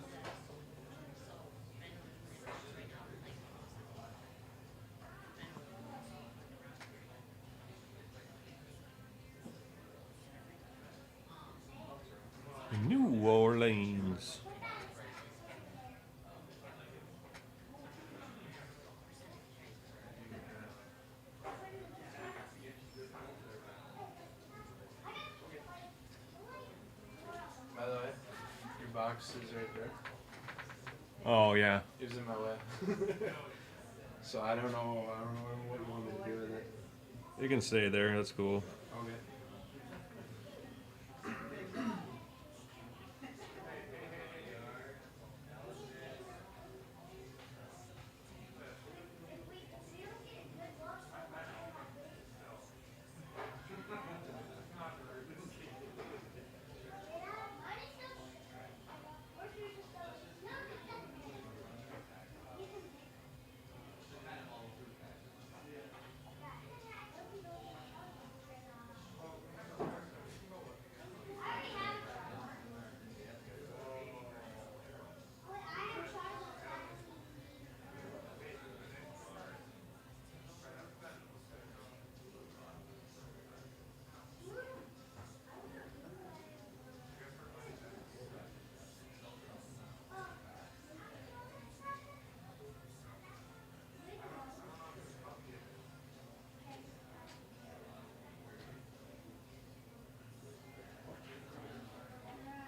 New Orleans. By the way, your box is right there. Oh yeah. It was in my way. So I don't know what you want me to do with it. You can stay there. That's cool. Okay.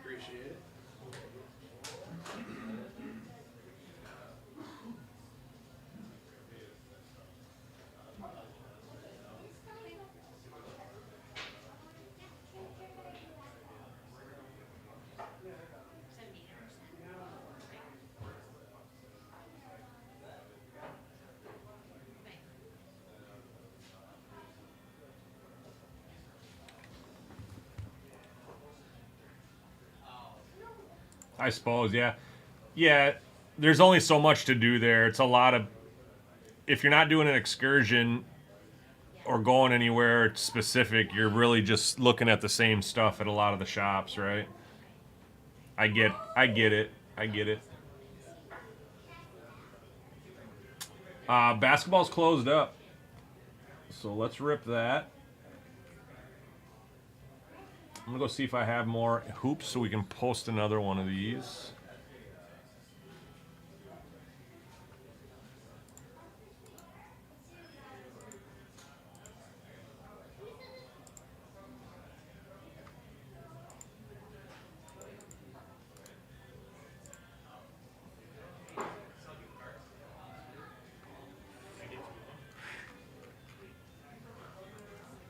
Appreciate it. I suppose, yeah. Yeah, there's only so much to do there. It's a lot of. If you're not doing an excursion or going anywhere specific, you're really just looking at the same stuff at a lot of the shops, right? I get it. Basketball's closed up. So let's rip that. I'm gonna go see if I have more hoops so we can post another one of these.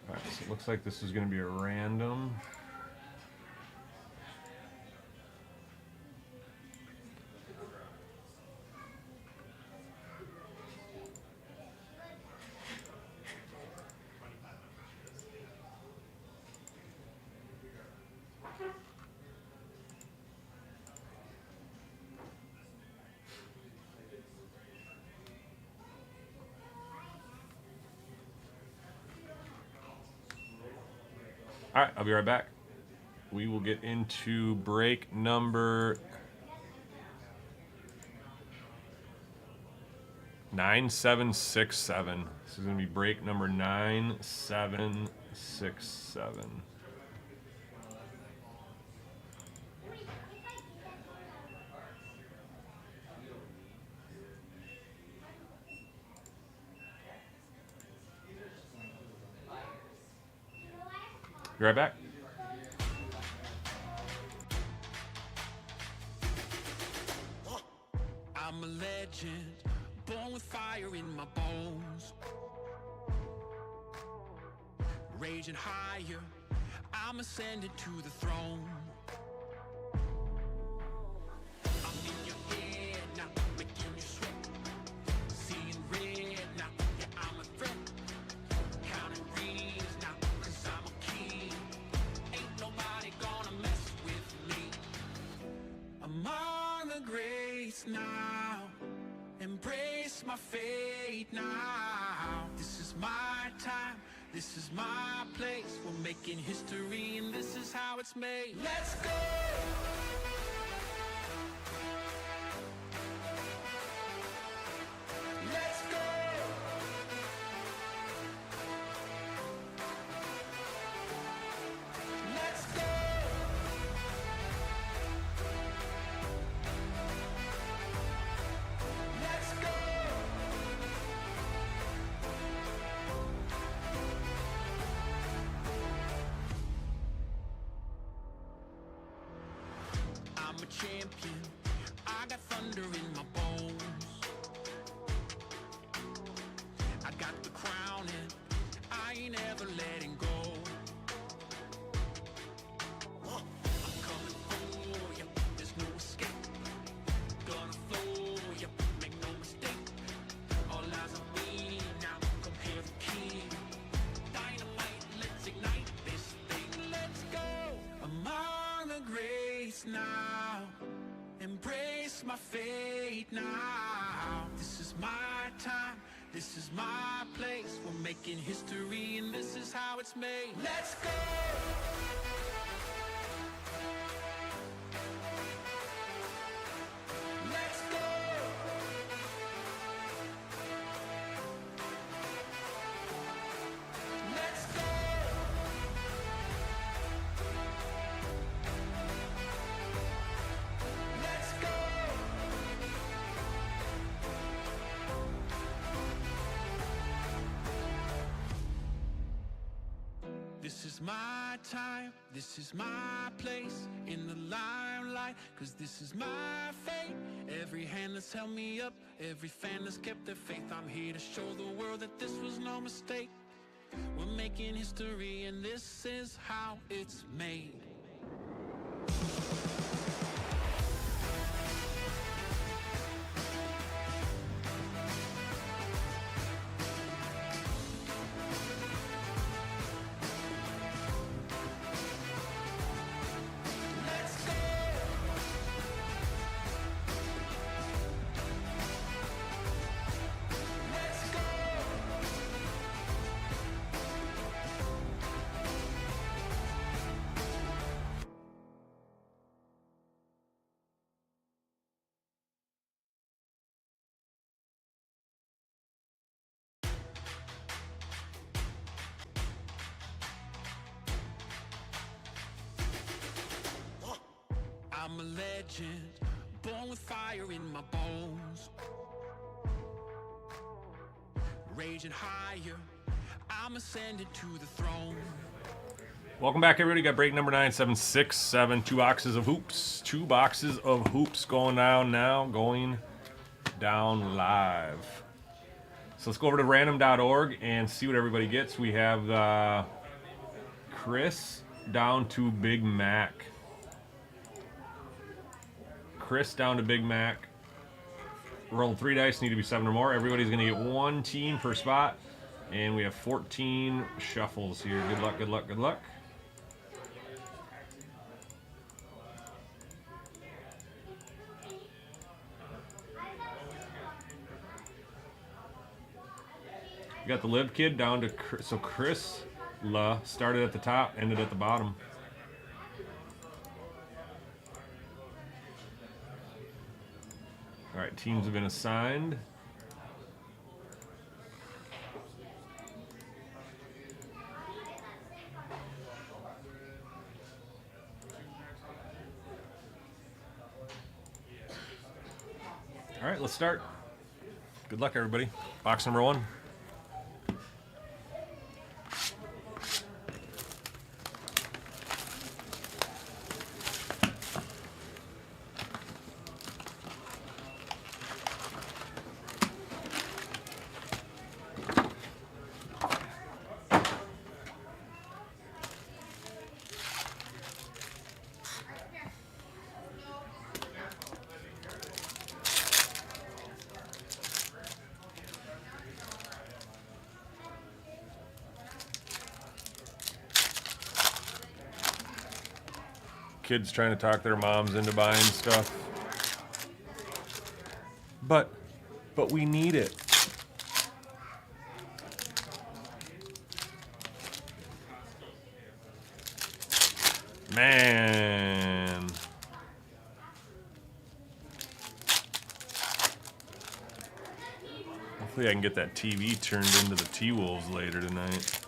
Alright, so it looks like this is gonna be a random. All right, I'll be right back. We will get into break number 9767. This is going to be break number 9767. Be right back. I'm a legend, born with fire in my bones. raging higher. I'm ascending to the throne. I'm in your head now, making you sweat. Seeing red now, yeah, I'm a threat. Counting rings now, cause I'm a king. Ain't nobody gonna mess with me. Among the greats now, embrace my fate now. This is my time, this is my place. We're making history and this is how it's made. Let's go! Let's go! Let's go! Let's go! I'm a champion. I got thunder in my bones. I got the crown and I ain't ever letting go. I'm coming for you. There's no escape. Gonna flow you. Make no mistake. All eyes on me now. Come here, the king. Dynamite, let's ignite this thing. Let's go. Among the greats now. Embrace my fate now. This is my time. This is my place. We're making history and this is how it's made. Let's go! Let's go! Let's go! Let's go! This is my time, this is my place in the limelight, cause this is my fate. Every hand that's held me up, every fan that's kept their faith. I'm here to show the world that this was no mistake. We're making history and this is how it's made. Let's go! Let's go! I'm a legend, born with fire in my bones. Raging higher, I'm ascending to the throne. Welcome back, everybody. Got break number 9767. 2 boxes of hoops. 2 boxes of hoops going down now. Going down live. So let's go over to random.org and see what everybody gets. We have Chris down to Big Mac. Chris down to Big Mac. Rolled 3 dice, need to be 7 or more. Everybody's going to get 1 team per spot. And we have 14 shuffles here. Good luck, good luck, good luck. You got the Live Kid down to Chris. So Chris started at the top, ended at the bottom. All right, teams have been assigned. All right, let's start. Good luck, everybody. Box number 1. kids trying to talk their moms into buying stuff. But we need it. Man. Hopefully I can get that TV turned into the T-Wolves later tonight.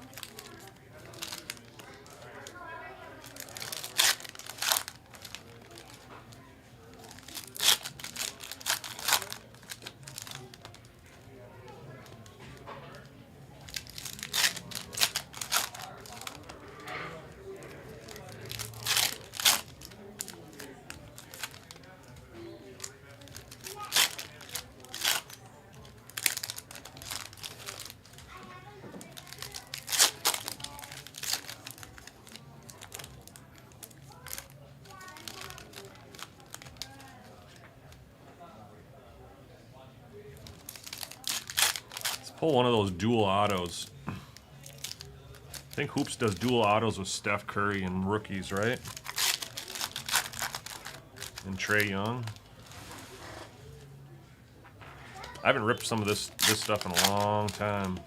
Pull one of those dual autos. I think Hoops does dual autos with Steph Curry and rookies, right? And Trae Young. I haven't ripped some of this stuff in a long time.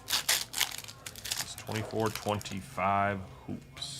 It's 24-25 Hoops.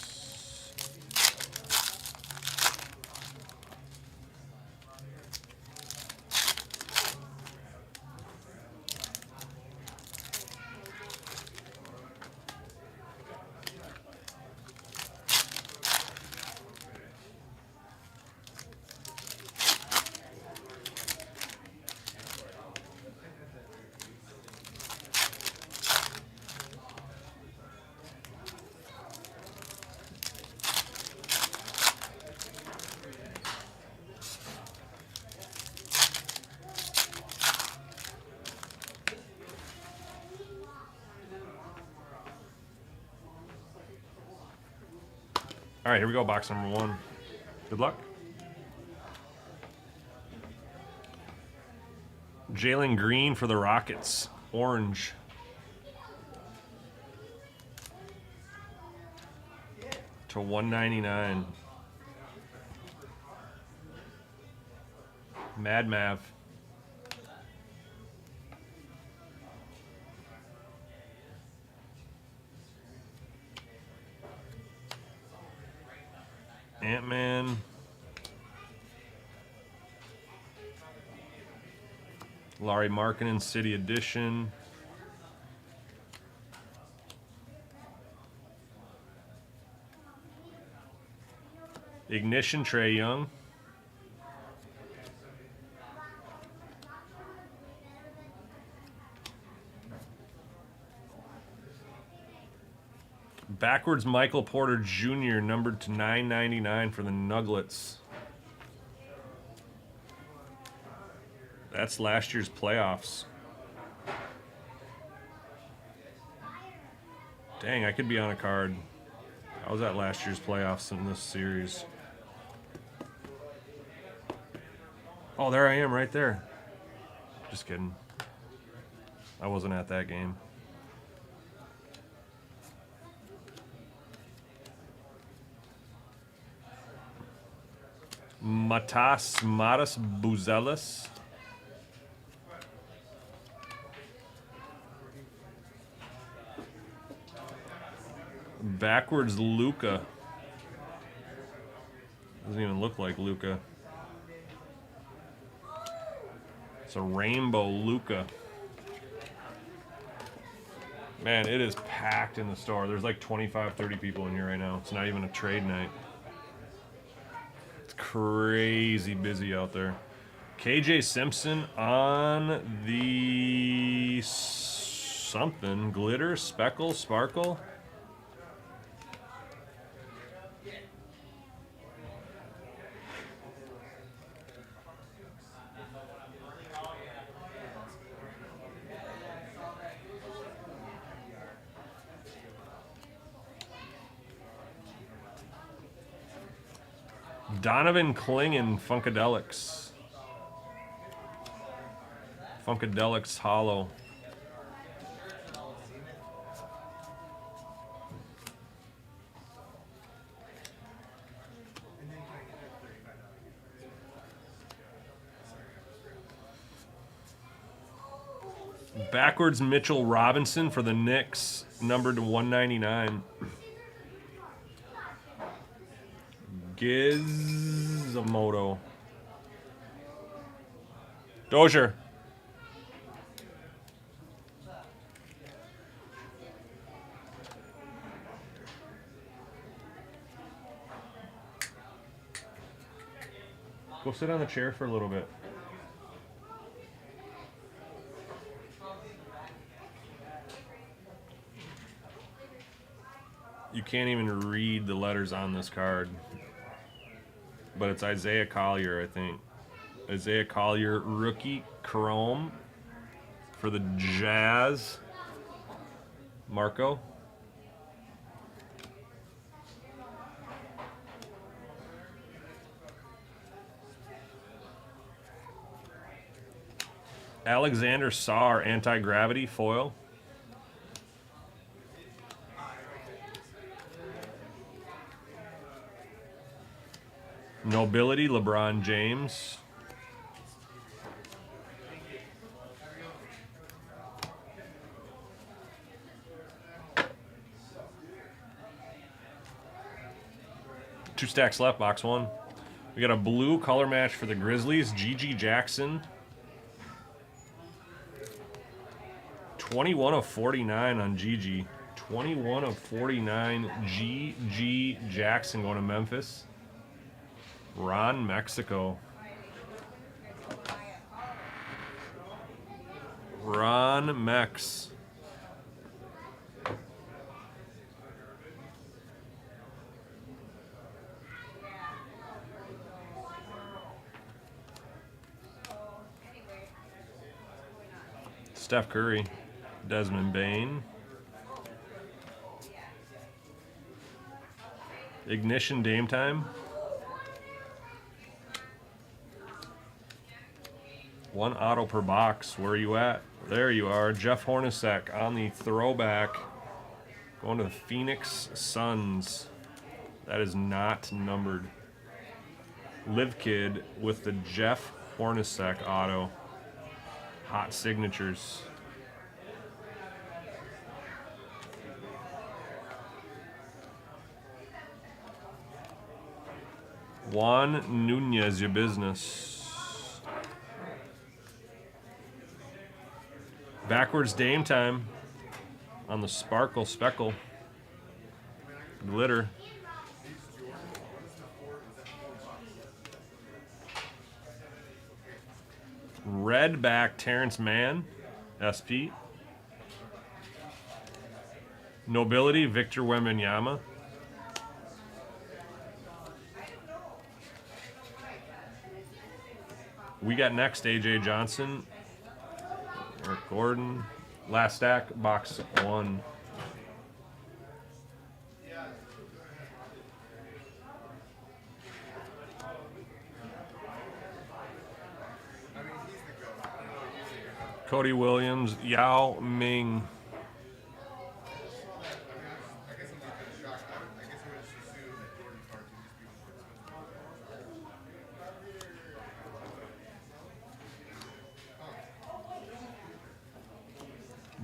All right, here we go, box number 1. Good luck. Jalen Green for the Rockets, orange. To 199. Mad Mav. Ant-Man. Larry Markkinen, City Edition. Ignition, Trae Young. Backwards Michael Porter Jr. numbered to 999 for the Nuggets. That's last year's playoffs. Dang, I could be on a card. I was at last year's playoffs in this series. Oh, there I am right there. Just kidding. I wasn't at that game. Matas Buzelis. Backwards Luka. Doesn't even look like Luka. It's a rainbow Luka. Man, it is packed in the store. There's like 25, 30 people in here right now. It's not even a trade night. It's crazy busy out there. KJ Simpson on the something. Glitter, speckle, sparkle. Donovan Clingan, Funkadelics. Funkadelics Hollow. Backwards Mitchell Robinson for the Knicks, numbered to 199. Gizmodo. Dozier. Go sit on the chair for a little bit. You can't even read the letters on this card. But it's Isaiah Collier, I think. Isaiah Collier, rookie chrome for the Jazz. Marco. Alexander Sarr, anti-gravity foil. Nobility, LeBron James. Two stacks left, box one. We got a blue color match for the Grizzlies, Gigi Jackson. 21 of 49 on Gigi. 21 of 49, G.G. Jackson going to Memphis. Ron, Mexico. Ron Mex. Steph Curry. Desmond Bain. Ignition Dame Time. One auto per box. Where are you at? There you are. Jeff Hornacek on the throwback. Going to the Phoenix Suns. That is not numbered. Live Kid with the Jeff Hornacek auto. Hot signatures. Juan Nunez, your business. Backwards Dame Time on the Sparkle Speckle. Glitter. Red back Terrence Mann, SP. Nobility Victor Wembanyama. We got next AJ Johnson, Eric Gordon. Last stack, box one. Cody Williams, Yao Ming.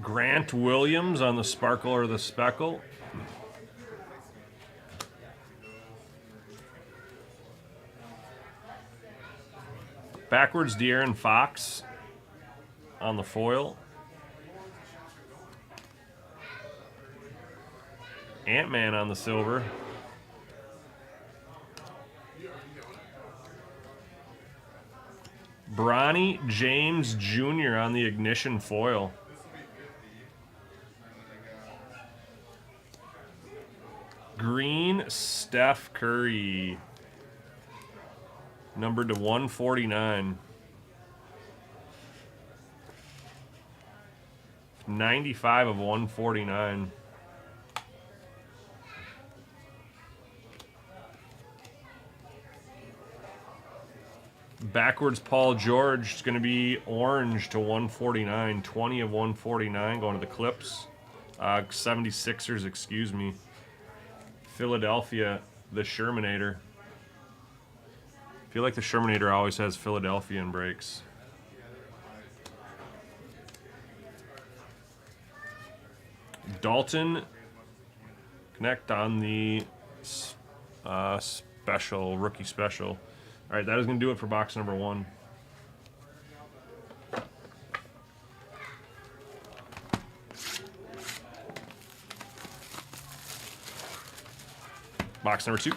Grant Williams on the Sparkle or the Speckle. Backwards De'Aaron Fox on the foil. Ant-Man on the silver. Bronny James Jr. on the Ignition foil. Green Steph Curry. Numbered to 149. 95 of 149. Backwards Paul George is going to be orange to 149. 20 of 149 going to the Clips. 76ers, excuse me. Philadelphia, the Shermanator. I feel like the Shermanator always has Philadelphia in breaks. Dalton Connect on the special, rookie special. All right, that is going to do it for box number 1. Box number 2.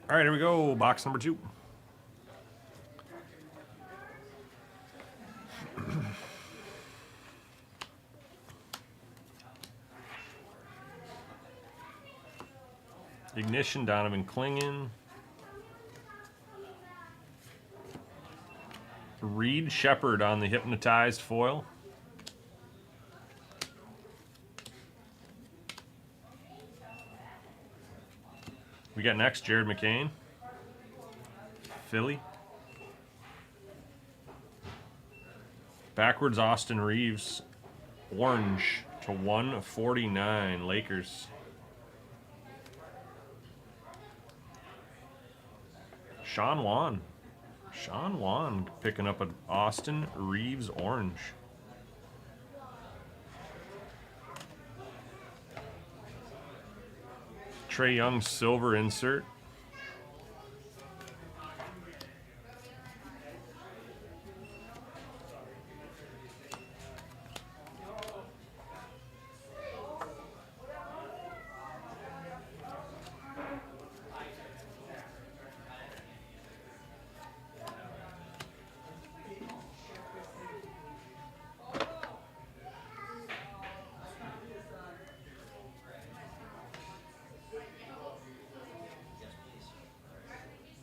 All right, here we go. Box number 2. Ignition, Donovan Clingan. Reed Shepard on the hypnotized foil. We got next Jared McCain, Philly. Backwards Austin Reeves, orange to 149, Lakers. Sean Wan picking up an Austin Reeves orange. Trae Young silver insert.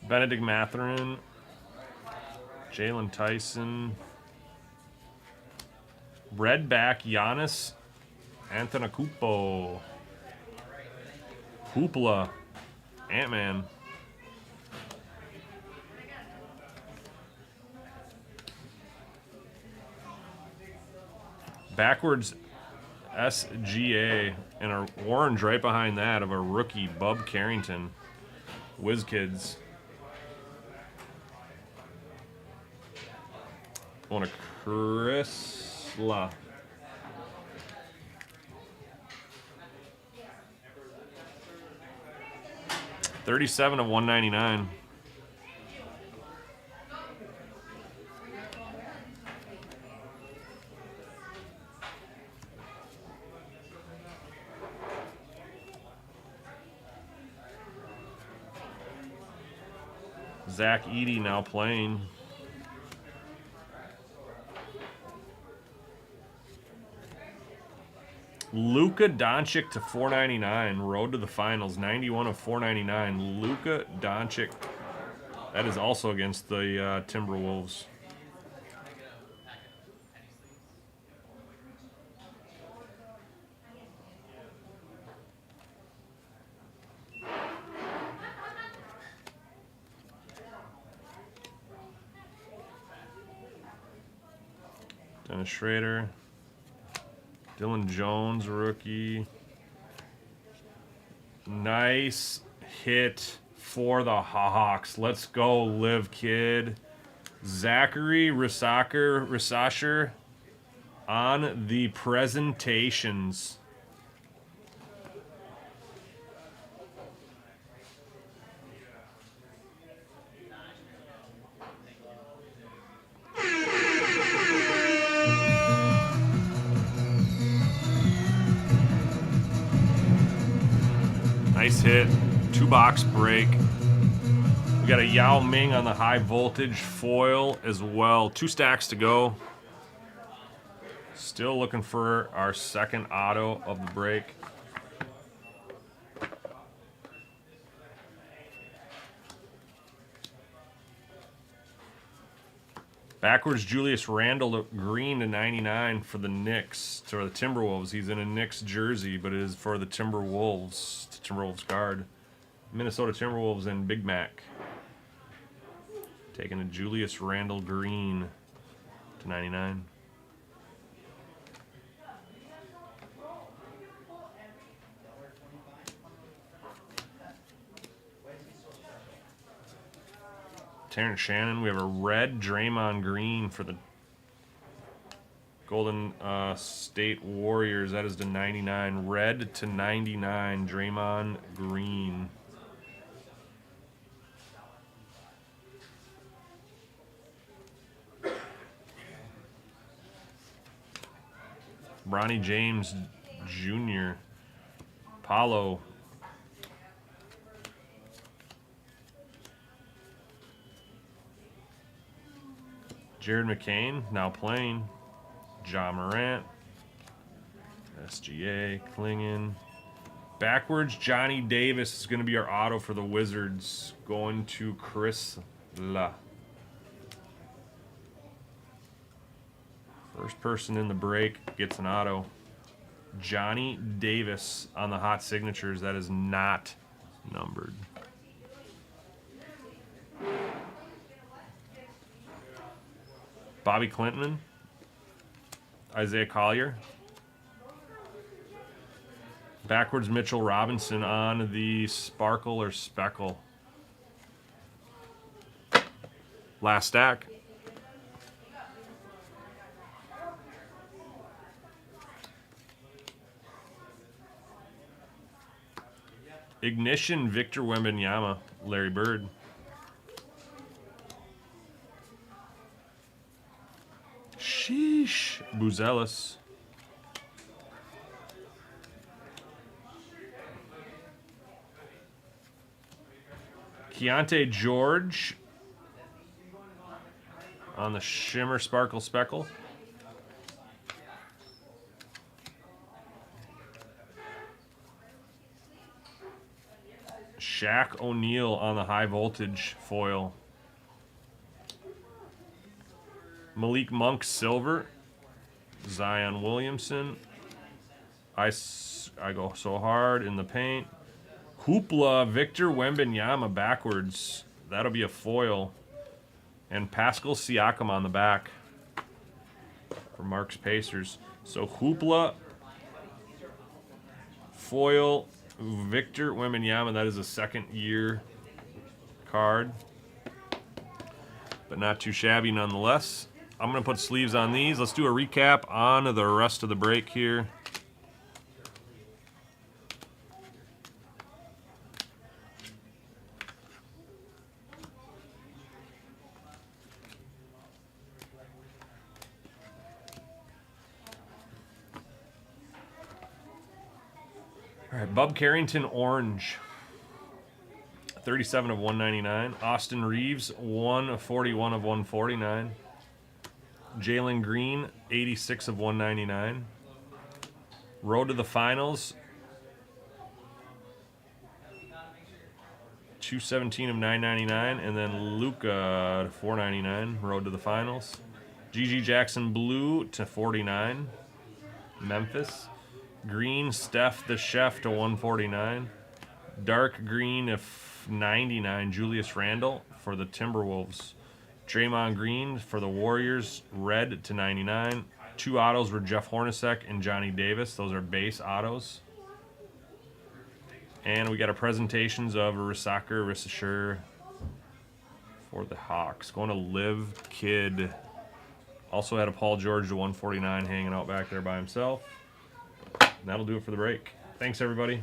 Benedict Mathurin, Jalen Tyson, Redback Giannis Antetokounmpo. Hoopla. Ant-Man. Backwards SGA and an orange right behind that of a rookie, Bub Carrington. WizKids. On a Chrysler. $37 of $199. Zach Edey now playing. Luka Doncic to 499. Road to the finals. 91 of 499. Luka Doncic. That is also against the Timberwolves. Dennis Schrader. Dylan Jones, rookie. Nice hit for the Hawks. Let's go, Liv Kid. Zachary Risasher on the presentations. Nice hit. 2-box break. We got a Yao Ming on the high voltage foil as well. 2 stacks to go. Still looking for our second auto of the break. Backwards Julius Randle green to 99 for the Knicks, or the Timberwolves. He's in a Knicks jersey, but it is for the Timberwolves. It's a Timberwolves guard. Minnesota Timberwolves and Big Mac. Taking a Julius Randle green to 99. Terrence Shannon. We have a red Draymond green for the Golden State Warriors. That is to 99. Red to 99. Draymond green. Bronny James Jr. Paulo. Jared McCain, now playing. Ja Morant. SGA, Klingon. Backwards, Johnny Davis is going to be our auto for the Wizards. Going to Chris La. First person in the break gets an auto. Johnny Davis on the hot signatures. That is not numbered. Bobby Clinton, Isaiah Collier. Backwards Mitchell Robinson on the Sparkle or Speckle. Last stack. Ignition Victor Wembanyama, Larry Bird. Sheesh. Buzelis. Keontae George on the Shimmer Sparkle Speckle. Shaq O'Neal on the high voltage foil. Malik Monk silver. Zion Williamson. I go so hard in the paint. Hoopla, Victor Wembanyama backwards. That'll be a foil. And Pascal Siakam on the back for Mark's Pacers. So Hoopla, foil, Victor Wembanyama. That is a second-year card, but not too shabby nonetheless. I'm going to put sleeves on these. Let's do a recap on the rest of the break here. All right, Bub Carrington, orange. 37 of 199. Austin Reeves, 141 of 149. Jalen Green, 86 of 199. Road to the finals, 217 of 999. And then Luka, 499. Road to the finals. GG Jackson, blue to 49. Memphis. Green, Steph the Chef to 149. Dark green of 99, Julius Randle for the Timberwolves. Draymond Green for the Warriors, red to 99. 2 autos were Jeff Hornacek and Johnny Davis. Those are base autos. And we got a presentations of Risaker, Risasher for the Hawks. Going to Liv Kid. Also had a Paul George to 149 hanging out back there by himself. And that'll do it for the break. Thanks, everybody.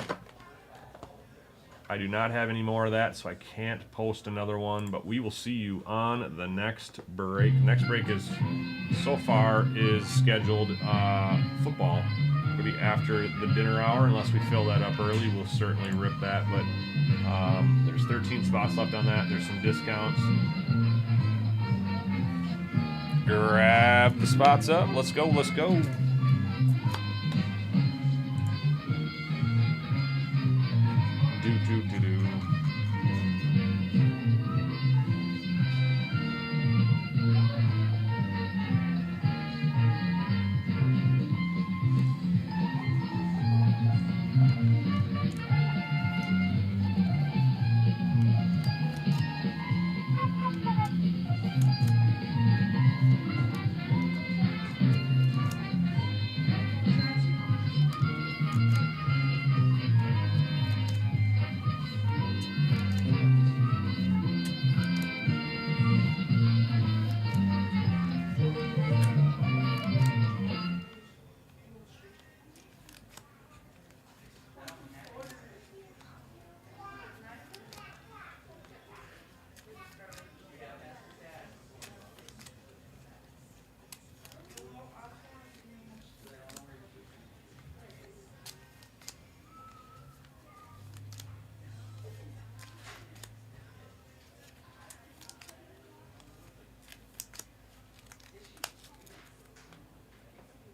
I do not have any more of that, so I can't post another one, but we will see you on the next break. Next break is, so far, is scheduled football. It'll be after the dinner hour. Unless we fill that up early, we'll certainly rip that, but there's 13 spots left on that. There's some discounts. Grab the spots up. Let's go, let's go. Do.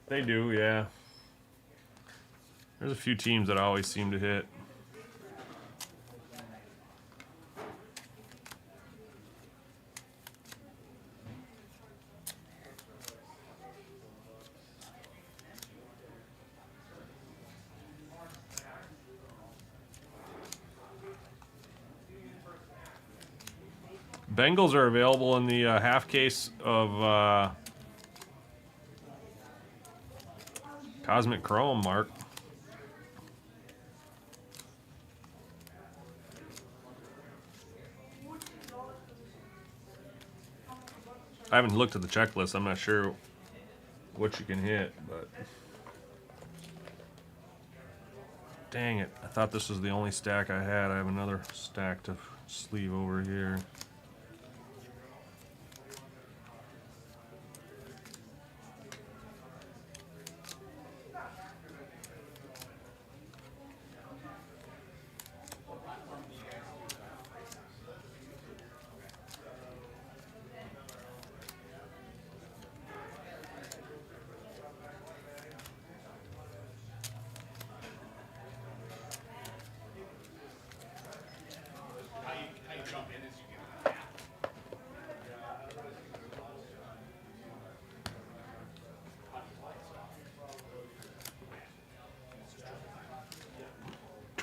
They do, yeah. There's a few teams that always seem to hit. Bengals are available in the half case of Cosmic Chrome, Mark. I haven't looked at the checklist. I'm not sure what you can hit, but dang it. I thought this was the only stack I had. I have another stack to sleeve over here.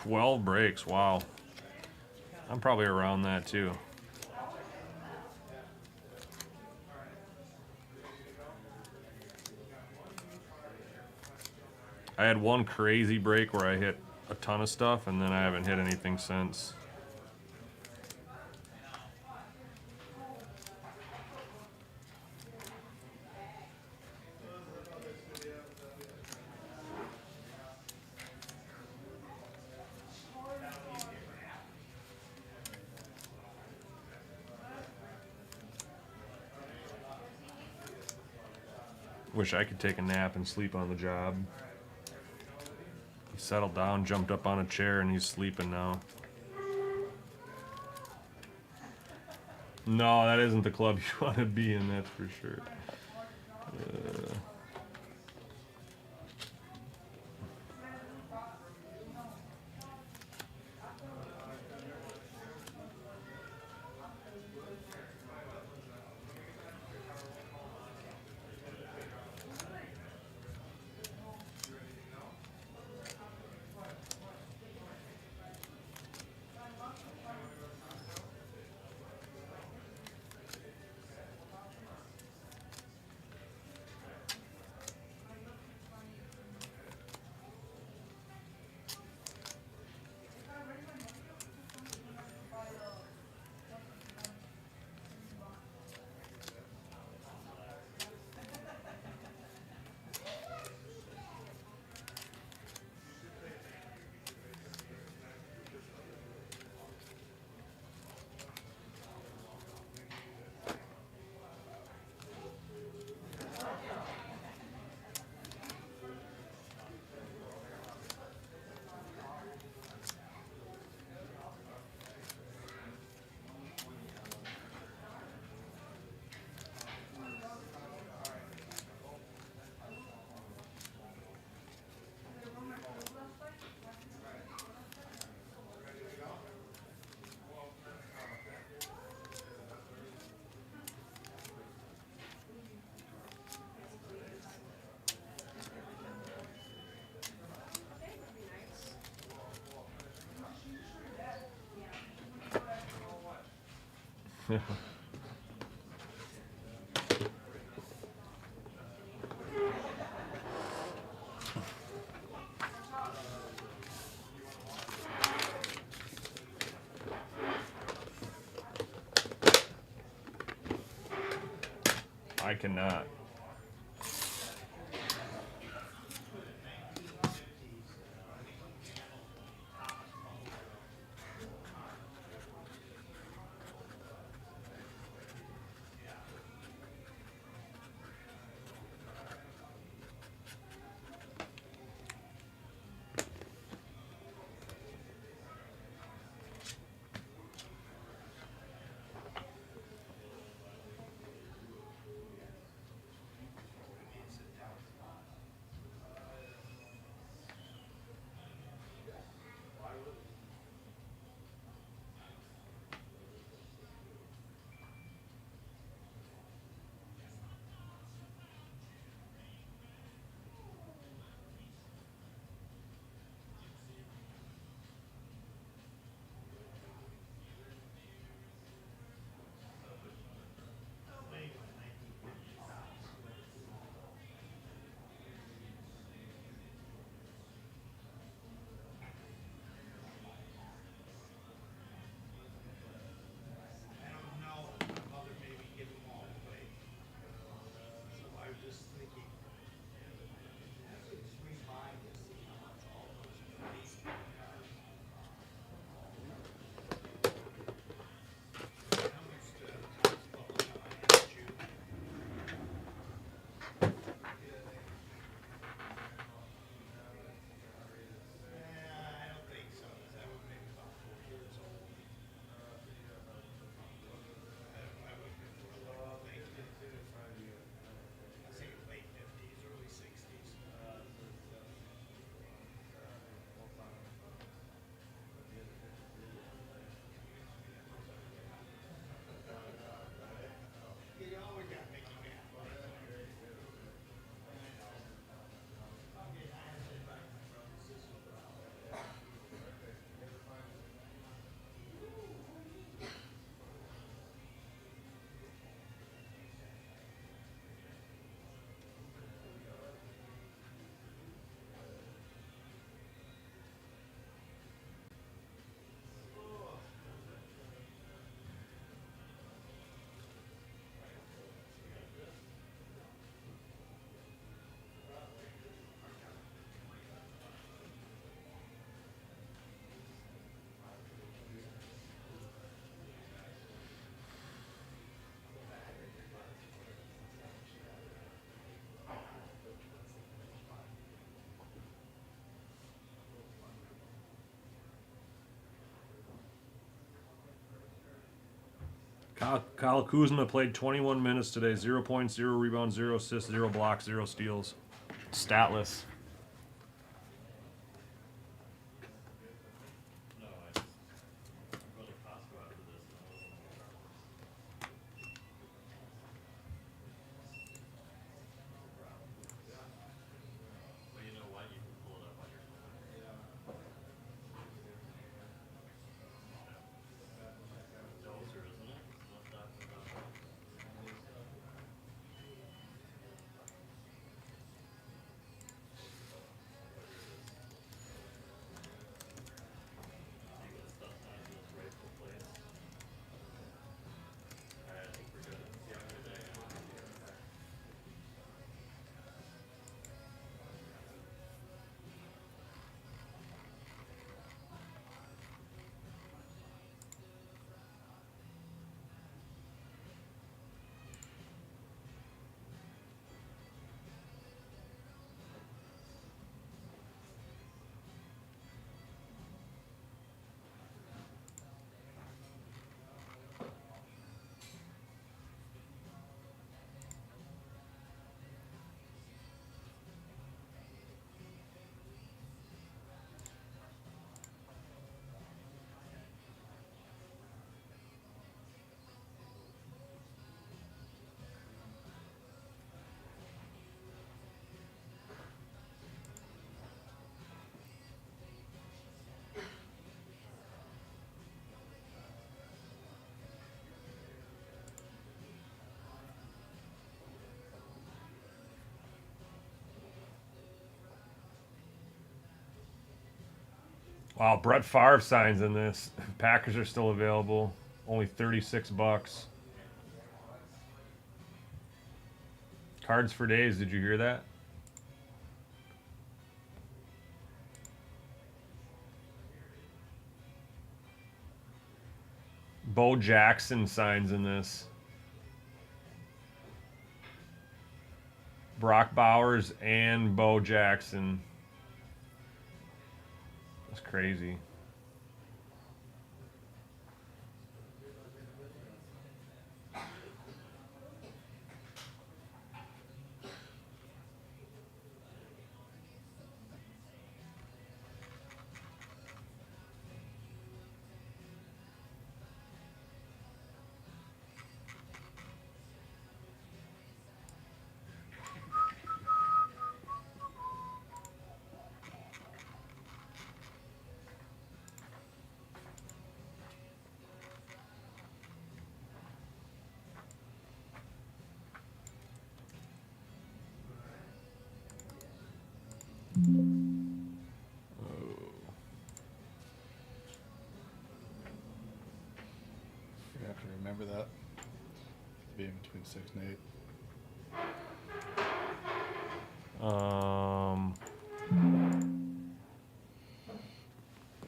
12 brakes. Wow. I'm probably around that too. I had one crazy break where I hit a ton of stuff, and then I haven't hit anything since. Wish I could take a nap and sleep on the job. He settled down, jumped up on a chair, and he's sleeping now. No, that isn't the club you want to be in, that's for sure. I cannot. Kyle Kuzma played 21 minutes today. 0 points, 0 rebounds, 0 assists, 0 blocks, 0 steals. Statless. Wow, Brett Favre signs in this. Packers are still available. Only $36. Cards for days. Did you hear that? Bo Jackson signs in this. Brock Bowers and Bo Jackson. That's crazy. You have to remember that. Being between 6 and 8.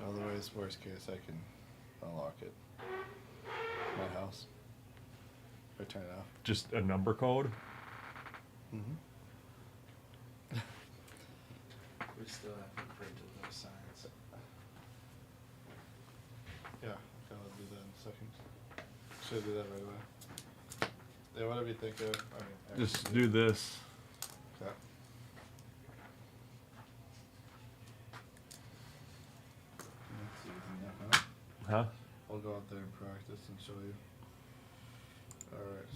Otherwise, worst case, I can unlock it. My house. Or turn it off. Just a number code? Mm-hmm. We still have to print those signs. Yeah, I'll do that in a second. Should do that right away. Yeah, whatever you think of. I mean, Just do this. Yeah. That's easy enough, huh? Huh? I'll go out there and practice and show you. Alright.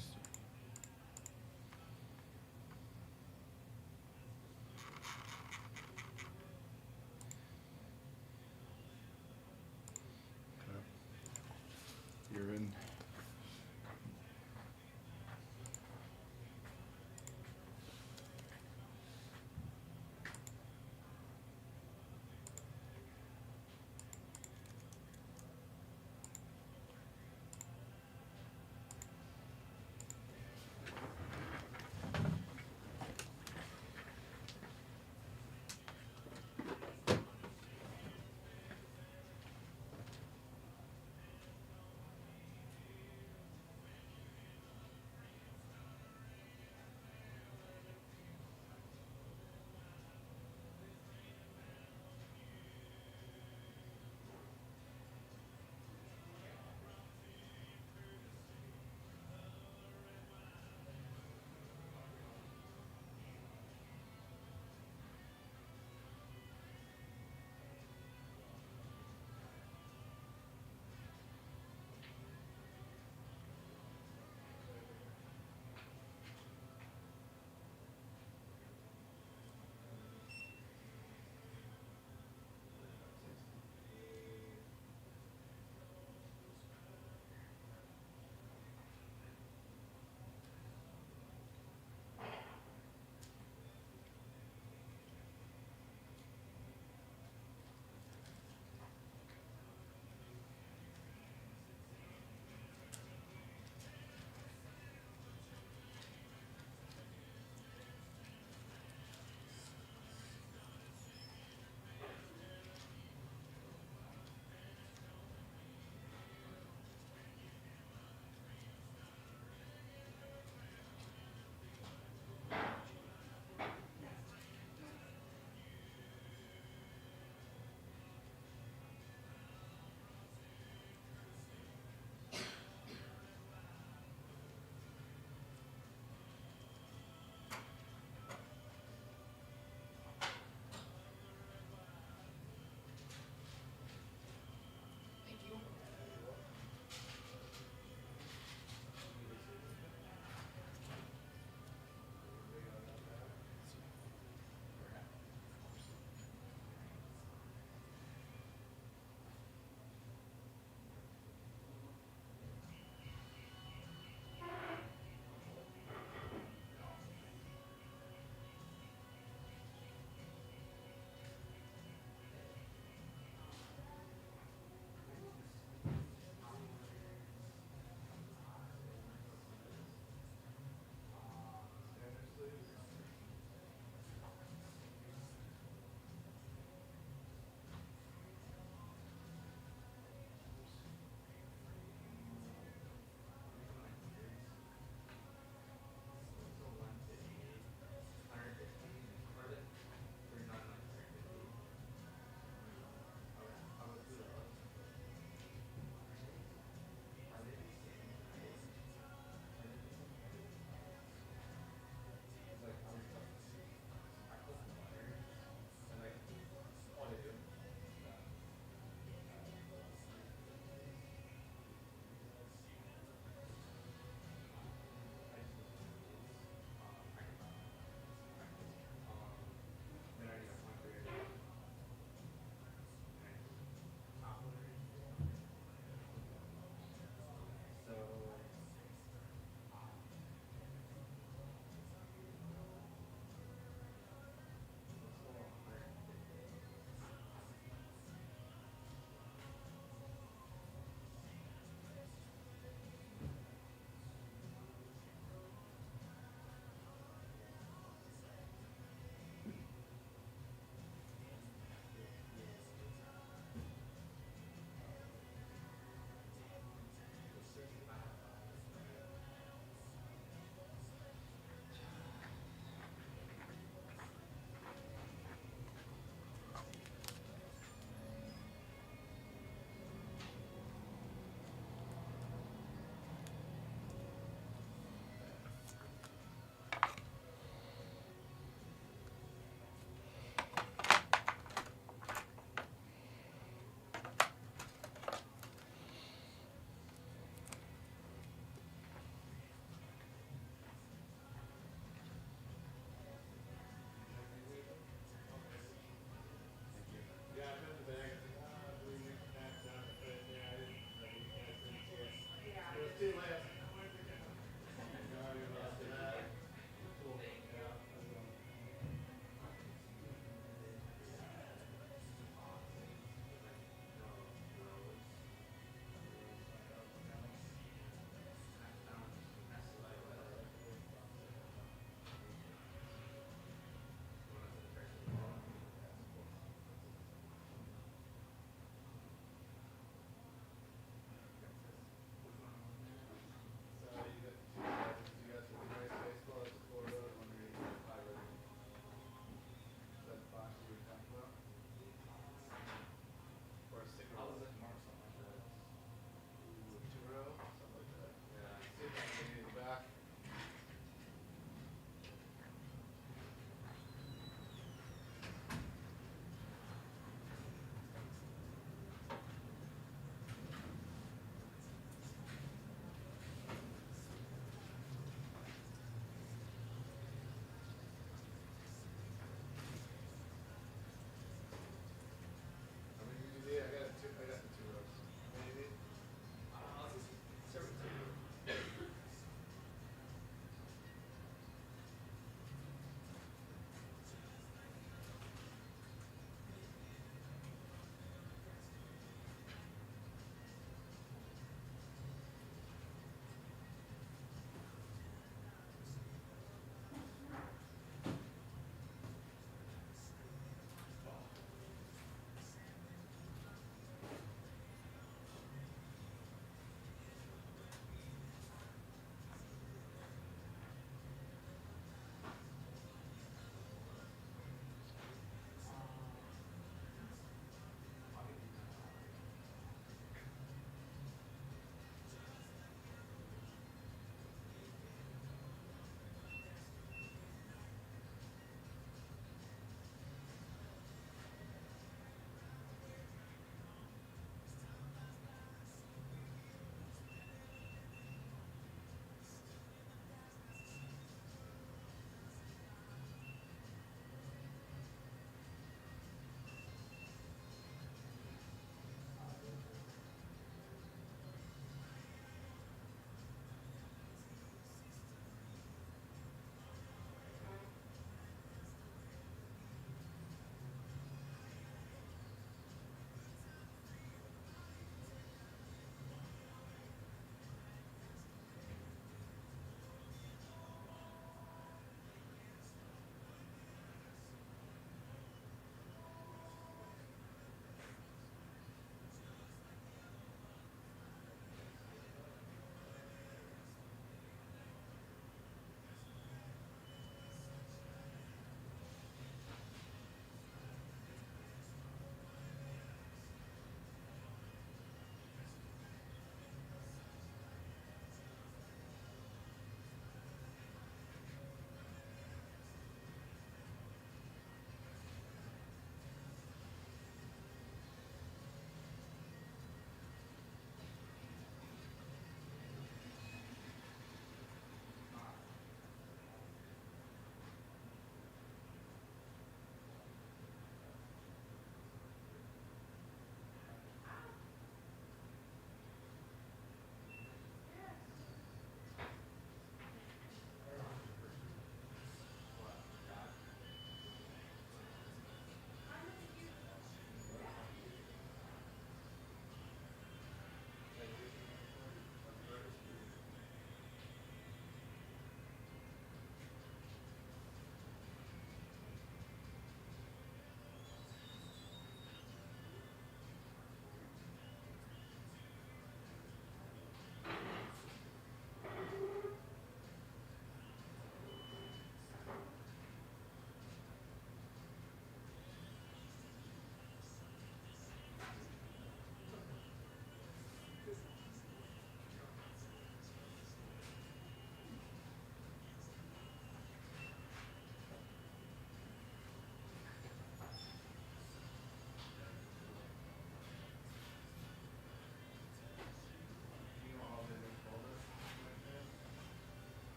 You're in.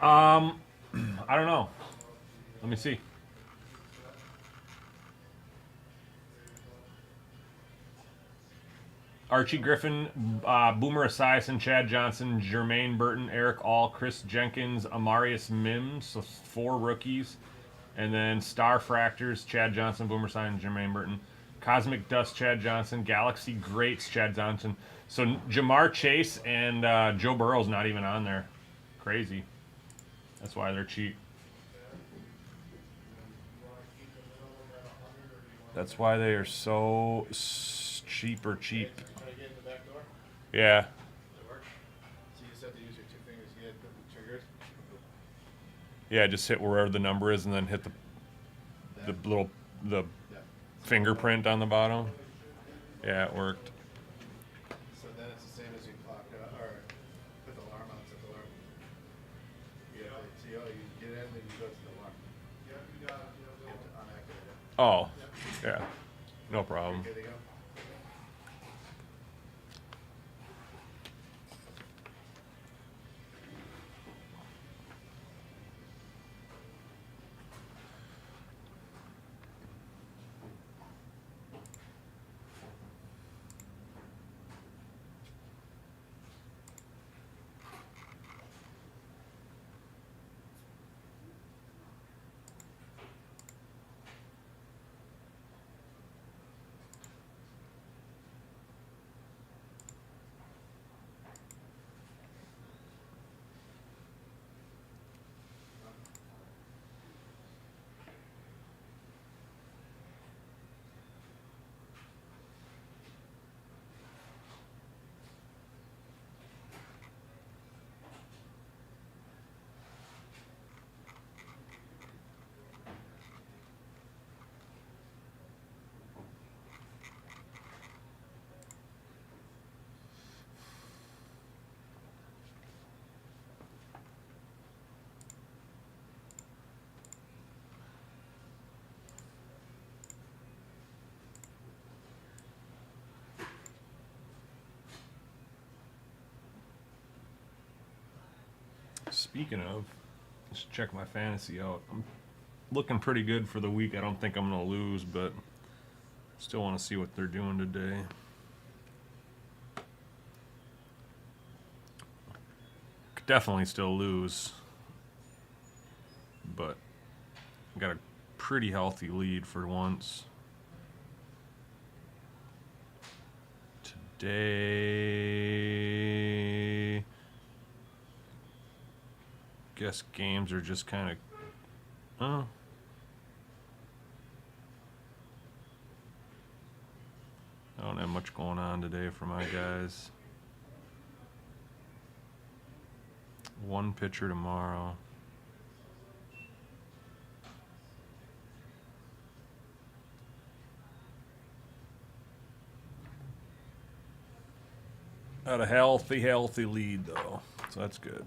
I don't know. Let me see. Archie Griffin, Boomer Esiason, Chad Johnson, Jermaine Burton, Eric All, Chris Jenkins, Amarius Mims, so 4 rookies. And then Star Fractors, Chad Johnson, Boomer Esiason, Jermaine Burton. Cosmic Dust, Chad Johnson. Galaxy Greats, Chad Johnson. So Jamar Chase and Joe Burrow's not even on there. Crazy. That's why they're cheap. That's why they are so cheap. Can I get in the back door? Yeah. Does it work? So you just have to use your 2 fingers to get the triggers? Yeah, just hit wherever the number is and then hit the little Yeah. fingerprint on the bottom. Yeah, it worked. So then it's the same as you clock, or put the alarm on, set the alarm. You get in, then you go to the alarm. You have to unactivate it. Oh, yeah. No problem. Good to go. Speaking of, let's check my fantasy out. I'm looking pretty good for the week. I don't think I'm going to lose, but still want to see what they're doing today. Could definitely still lose, but got a pretty healthy lead for once. Today, guess games are just kind of, oh. I don't have much going on today for my guys. One pitcher tomorrow. Got a healthy lead though, so that's good.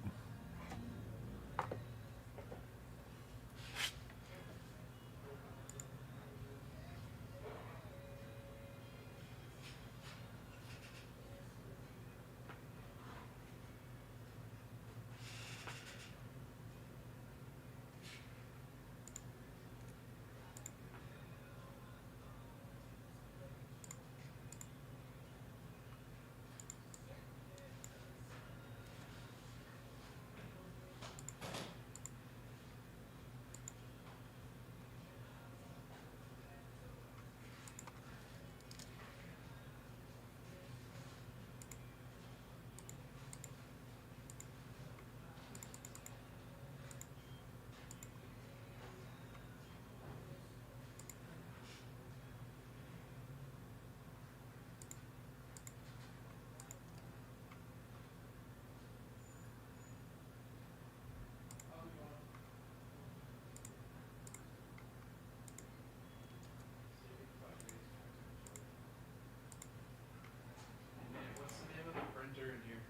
What's the name of the printer in here?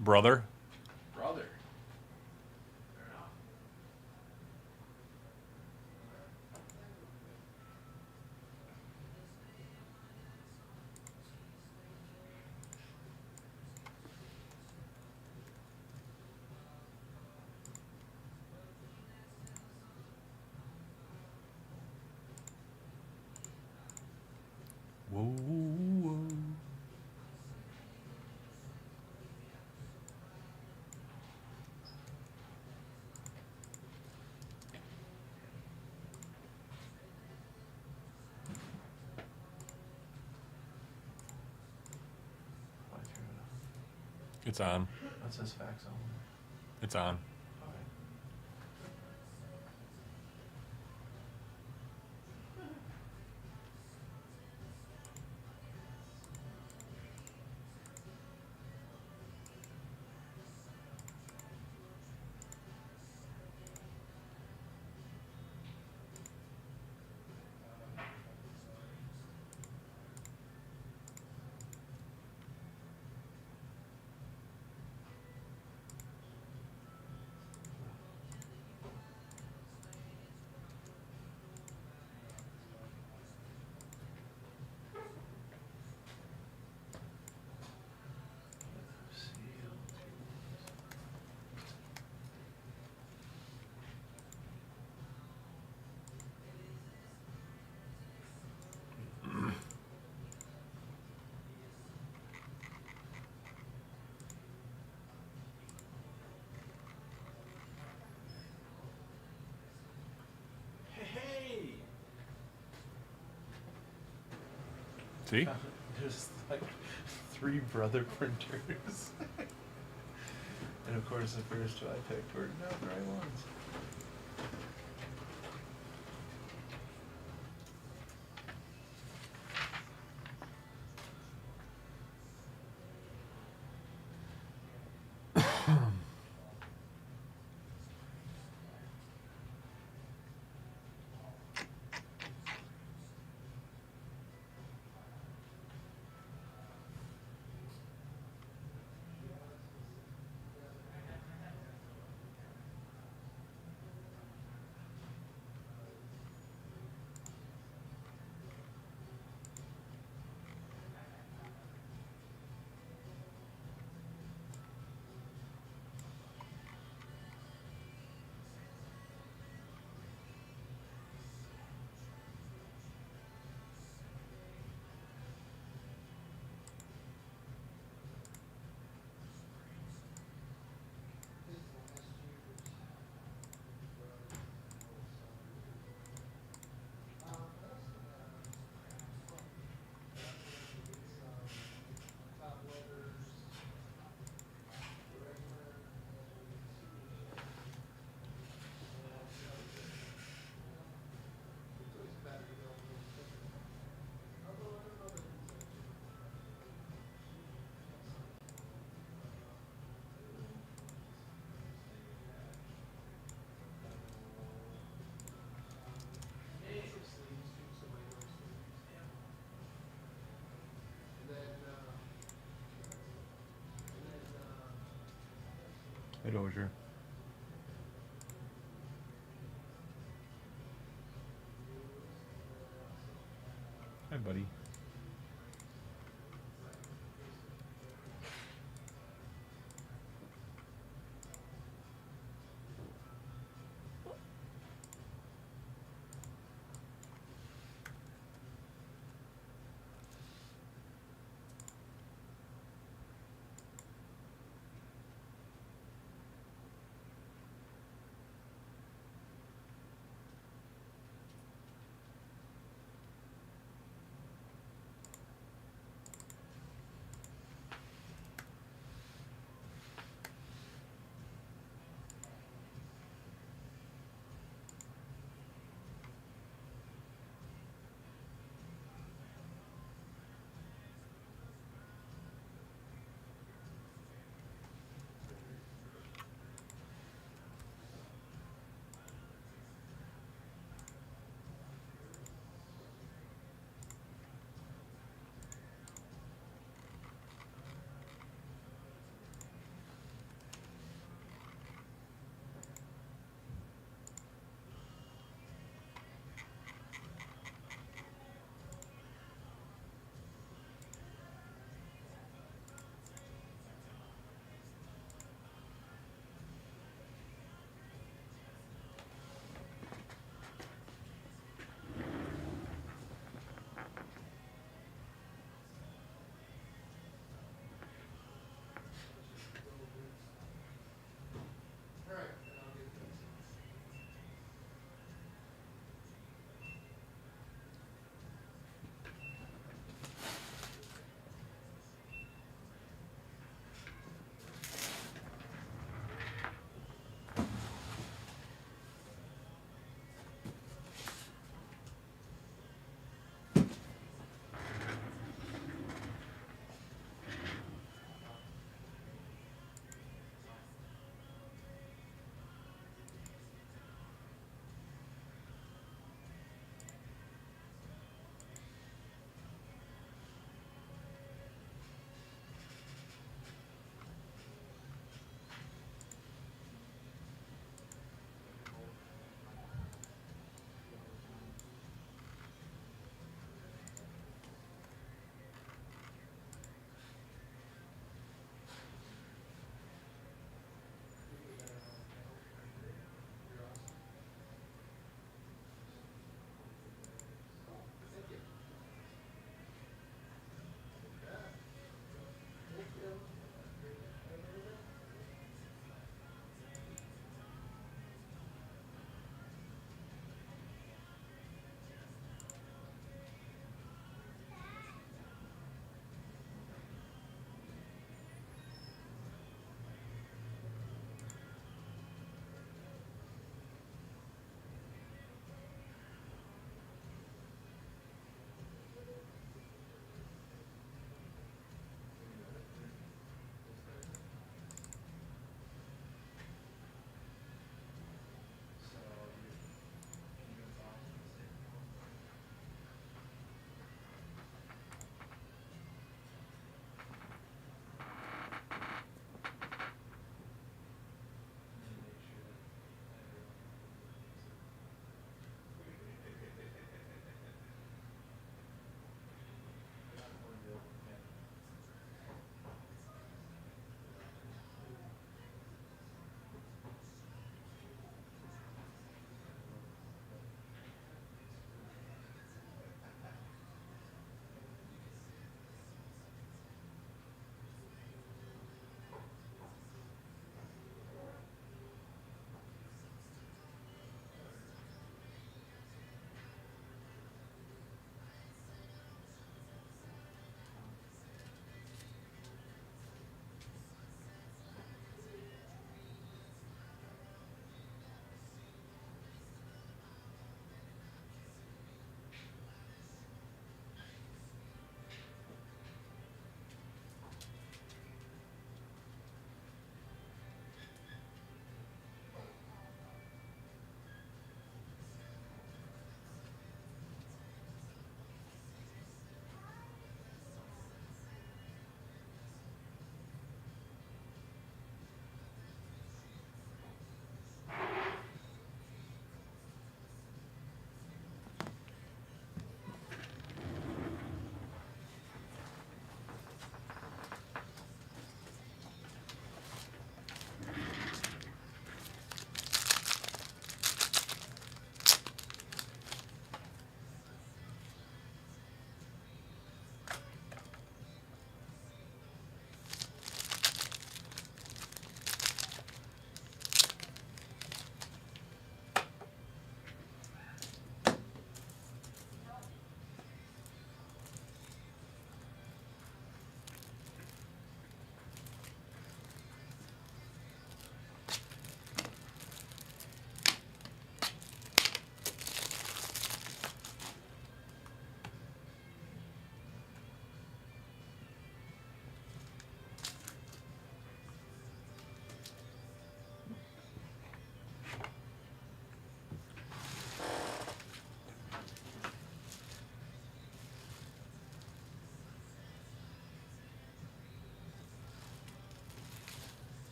Brother? Brother. Fair enough. Whoa, whoa. Why turn it on? It's on. That says fax only. It's on. Alright. Hey! See? There's like 3 brother printers. And of course the first 2 I picked were not the right ones. Hey, Dozier. Hi, buddy.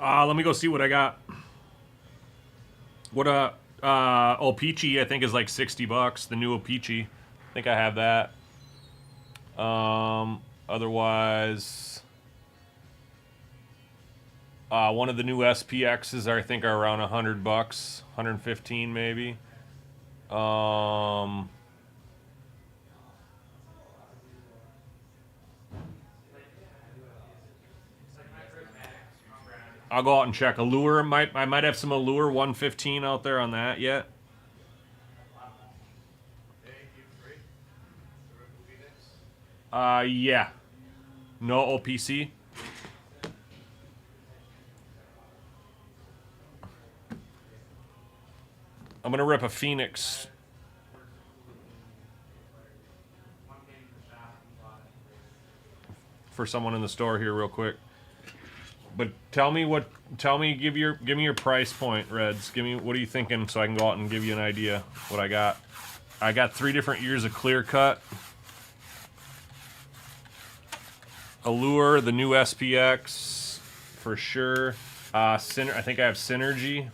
Let me go see what I got. What O-Pee-Chee I think is like $60. The new O-Pee-Chee. I think I have that. Otherwise, one of the new SPXs I think are around $100, 115 maybe. I'll go out and check. Allure I might have some Allure 115 out there on that yet. Yeah. No OPC. I'm gonna rip a Phoenix. For someone in the store here real quick. But tell me, give me your price point, Reds. What are you thinking so I can go out and give you an idea what I got. I got 3 different years of clear cut. Allure, the new SPX, for sure. I think I have Synergy.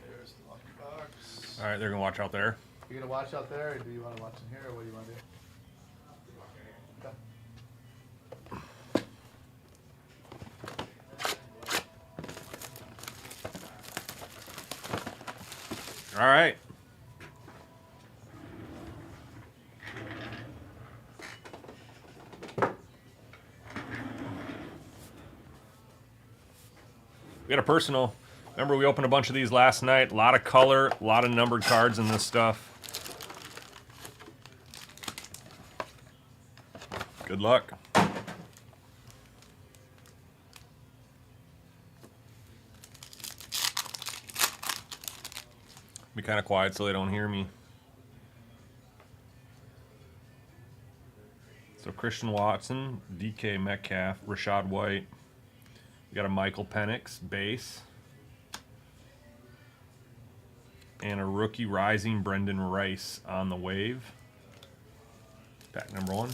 There's the lucky box. All right, they're gonna watch out there. You gonna watch out there, or do you want to watch in here, or what do you want to do? Okay. All right. We got a personal. Remember, we opened a bunch of these last night. A lot of color, a lot of numbered cards in this stuff. Good luck. Be kind of quiet so they don't hear me. So Christian Watson, DK Metcalf, Rashad White. We got a Michael Penix base. And a rookie rising Brendan Rice on the wave. Pack number 1.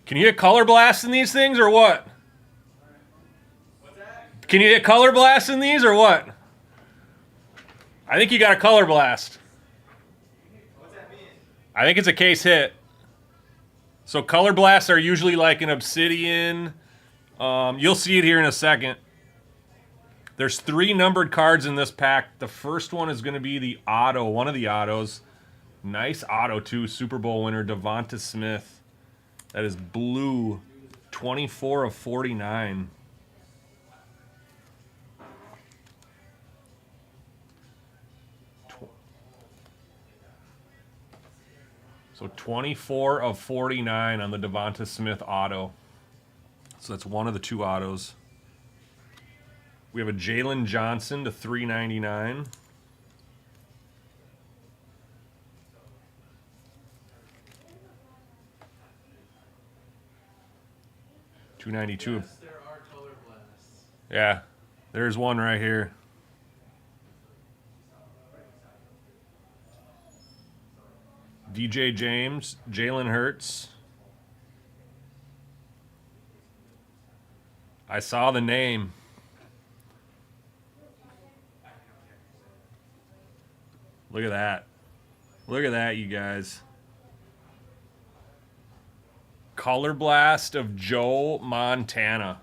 Can you hit color blast in these things or what? What's that? Can you hit color blast in these or what? I think you got a color blast. What's that mean? I think it's a case hit. So color blasts are usually like an obsidian. You'll see it here in a second. There's 3 numbered cards in this pack. The first one is going to be the auto, one of the autos. Nice auto too, Super Bowl winner Devonta Smith. That is blue, 24 of 49. So 24 of 49 on the Devonta Smith auto. So that's one of the 2 autos. We have a Jalen Johnson to 399. 292. Yes, there are color blasts. Yeah, there's one right here. DJ James, Jalen Hurts. I saw the name. Look at that. Look at that, you guys. Color blast of Joe Montana.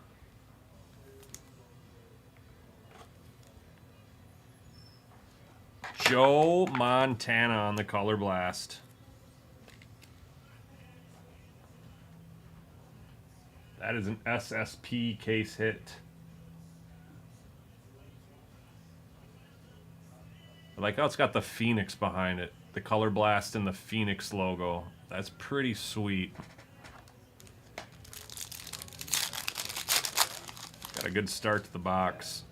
Joe Montana on the color blast. That is an SSP case hit. I like how it's got the Phoenix behind it. The color blast and the Phoenix logo. That's pretty sweet. Got a good start to the box.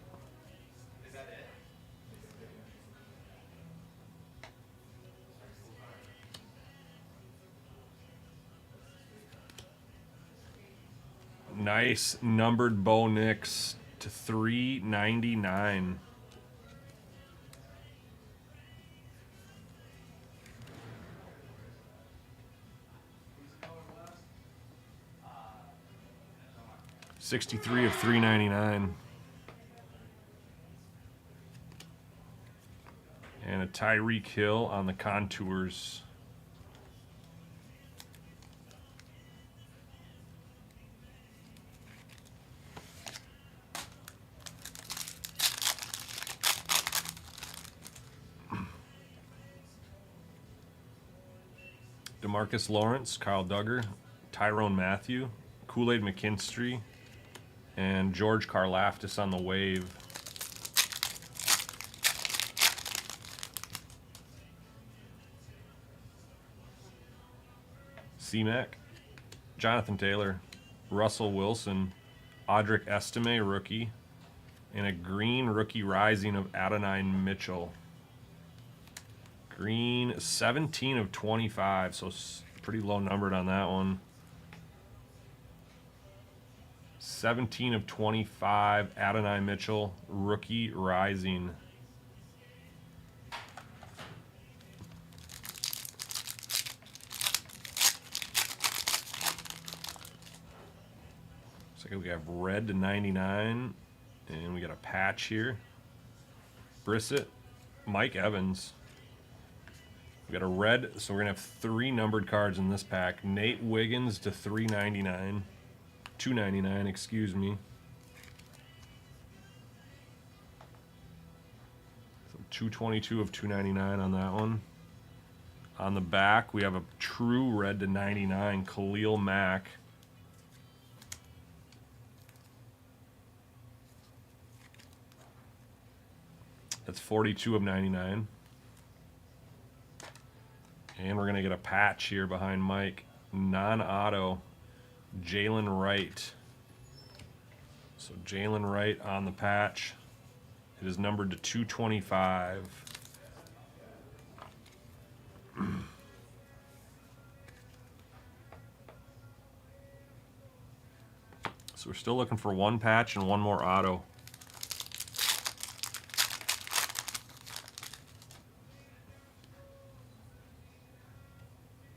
Nice numbered Bo Nix to 399. $63 of $399. And a Tyreek Hill on the contours. DeMarcus Lawrence, Kyle Duggar, Tyrone Matthew, Kool-Aid McKinstry, and George Karlaftis on the wave. C-Mac, Jonathan Taylor, Russell Wilson, Audric Estime, rookie, and a green rookie rising of Adonai Mitchell. Green, 17 of 25, so pretty low numbered on that one. 17 of 25, Adonai Mitchell, rookie rising. Looks like we have red to 99, and we got a patch here. Brissett, Mike Evans. We got a red, so we're gonna have 3 numbered cards in this pack. Nate Wiggins to 399, 299, excuse me. So 222 of 299 on that one. On the back, we have a true red to 99, Khalil Mack. That's 42 of 99. And we're going to get a patch here behind Mike. Non-auto, Jalen Wright. So Jalen Wright on the patch. It is numbered to 225. So we're still looking for 1 patch and 1 more auto.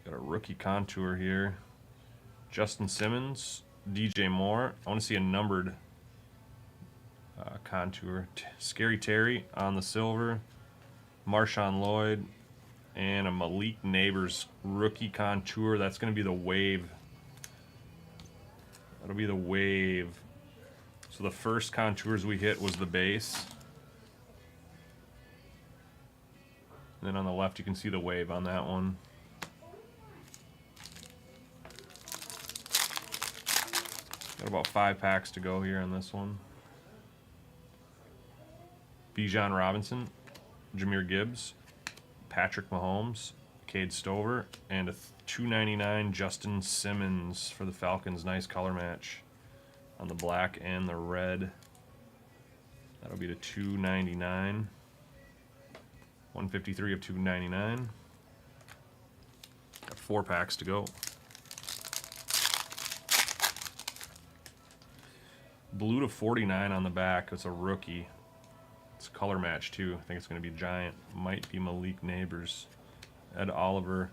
Got a rookie contour here. Justin Simmons, DJ Moore. I want to see a numbered contour. Scary Terry on the silver. Marshawn Lloyd. And a Malik Neighbors rookie contour. That's going to be the wave. That'll be the wave. So the first contours we hit was the base. And then on the left you can see the wave on that one. Got about 5 packs to go here on this one. Bijan Robinson, Jahmyr Gibbs, Patrick Mahomes, Cade Stover, and a 299 Justin Simmons for the Falcons. Nice color match on the black and the red. That'll be the 299. 153 of 299. Got 4 packs to go. Blue to 49 on the back. It's a rookie. It's a color match too. I think it's going to be Giant. Might be Malik Neighbors. Ed Oliver.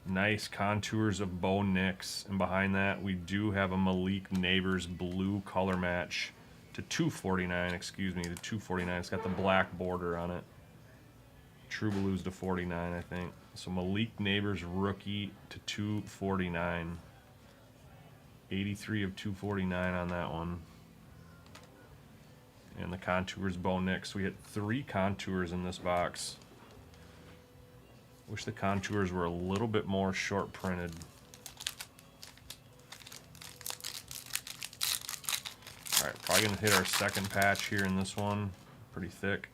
Nice contours of Bo Nix. And behind that, we do have a Malik Neighbors blue color match to 249. Excuse me, to 249. It's got the black border on it. True Blues to 49, I think. So Malik Neighbors rookie to 249. 83 of 249 on that one. And the contours Bo Nix. We had 3 contours in this box. Wish the contours were a little bit more short printed. Alright, probably gonna hit our second patch here in this one. Pretty thick.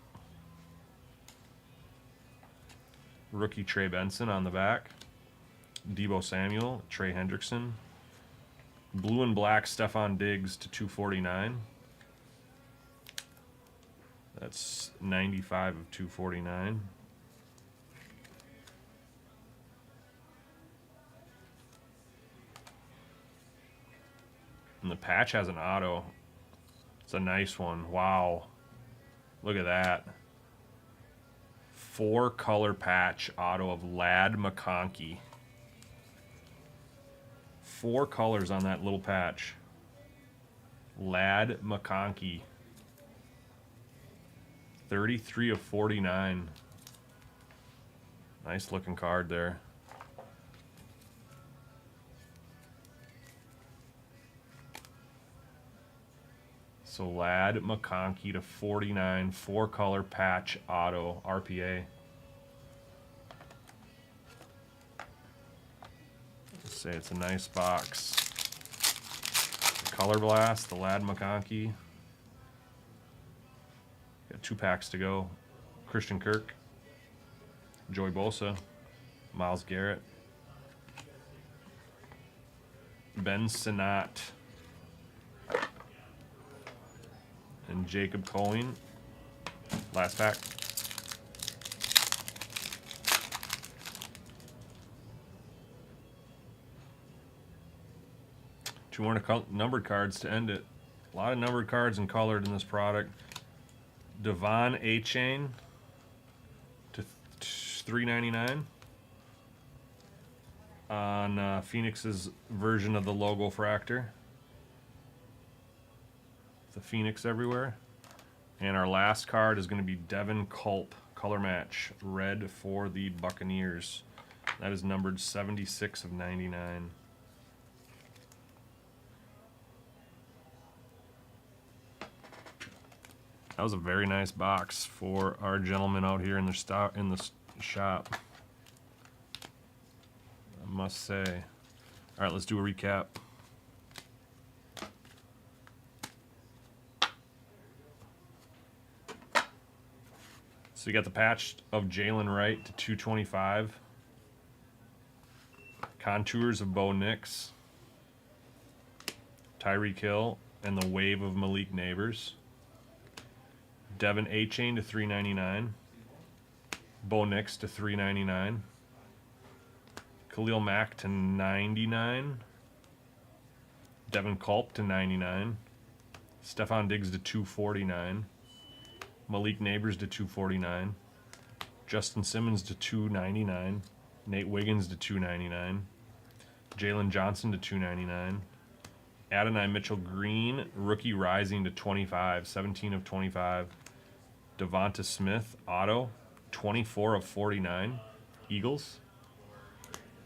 Rookie Trey Benson on the back. Deebo Samuel, Trey Hendrickson. Blue and black Stephon Diggs to 249. That's 95 of 249. And the patch has an auto. It's a nice one. Wow. Look at that. 4-color patch auto of Ladd McConkey. 4 colors on that little patch. Ladd McConkey. 33 of 49. Nice looking card there. So Ladd McConkey to 49, 4-color patch auto RPA. Let's say it's a nice box. The Color Blast, the Ladd McConkey. Got 2 packs to go. Christian Kirk, Joey Bosa, Myles Garrett, Ben Sinnott, and Jacob Cohen. Last pack. Two more numbered cards to end it. A lot of numbered cards and colored in this product. Devon A-Chain to $3.99 on Phoenix's version of the logo fractor. The Phoenix everywhere. And our last card is going to be Devin Culp, color match, red for the Buccaneers. That is numbered 76 of 99. That was a very nice box for our gentleman out here in the shop, I must say. All right, let's do a recap. So you got the patch of Jalen Wright to 225. Contours of Bo Nix. Tyreek Hill and the wave of Malik Neighbors. Devin A-Chain to $3.99. Bo Nix to $3.99. Khalil Mack to $99. Devin Culp to $99. Stephon Diggs to $249. Malik Neighbors to $249. Justin Simmons to $299. Nate Wiggins to $299. Jalen Johnson to $299. Adonai Mitchell-Green, rookie rising to 25, 17 of 25. Devonta Smith, auto, 24 of 49. Eagles.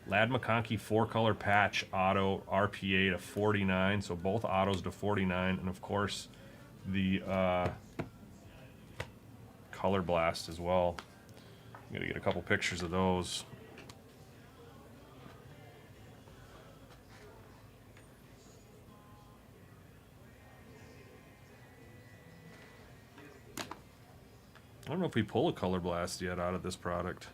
Ladd McConkey, 4-color patch, auto, RPA to 49. So both autos to 49. And of course, the Color Blast as well. I'm going to get a couple pictures of those. I don't know if we pull a Color Blast yet out of this product.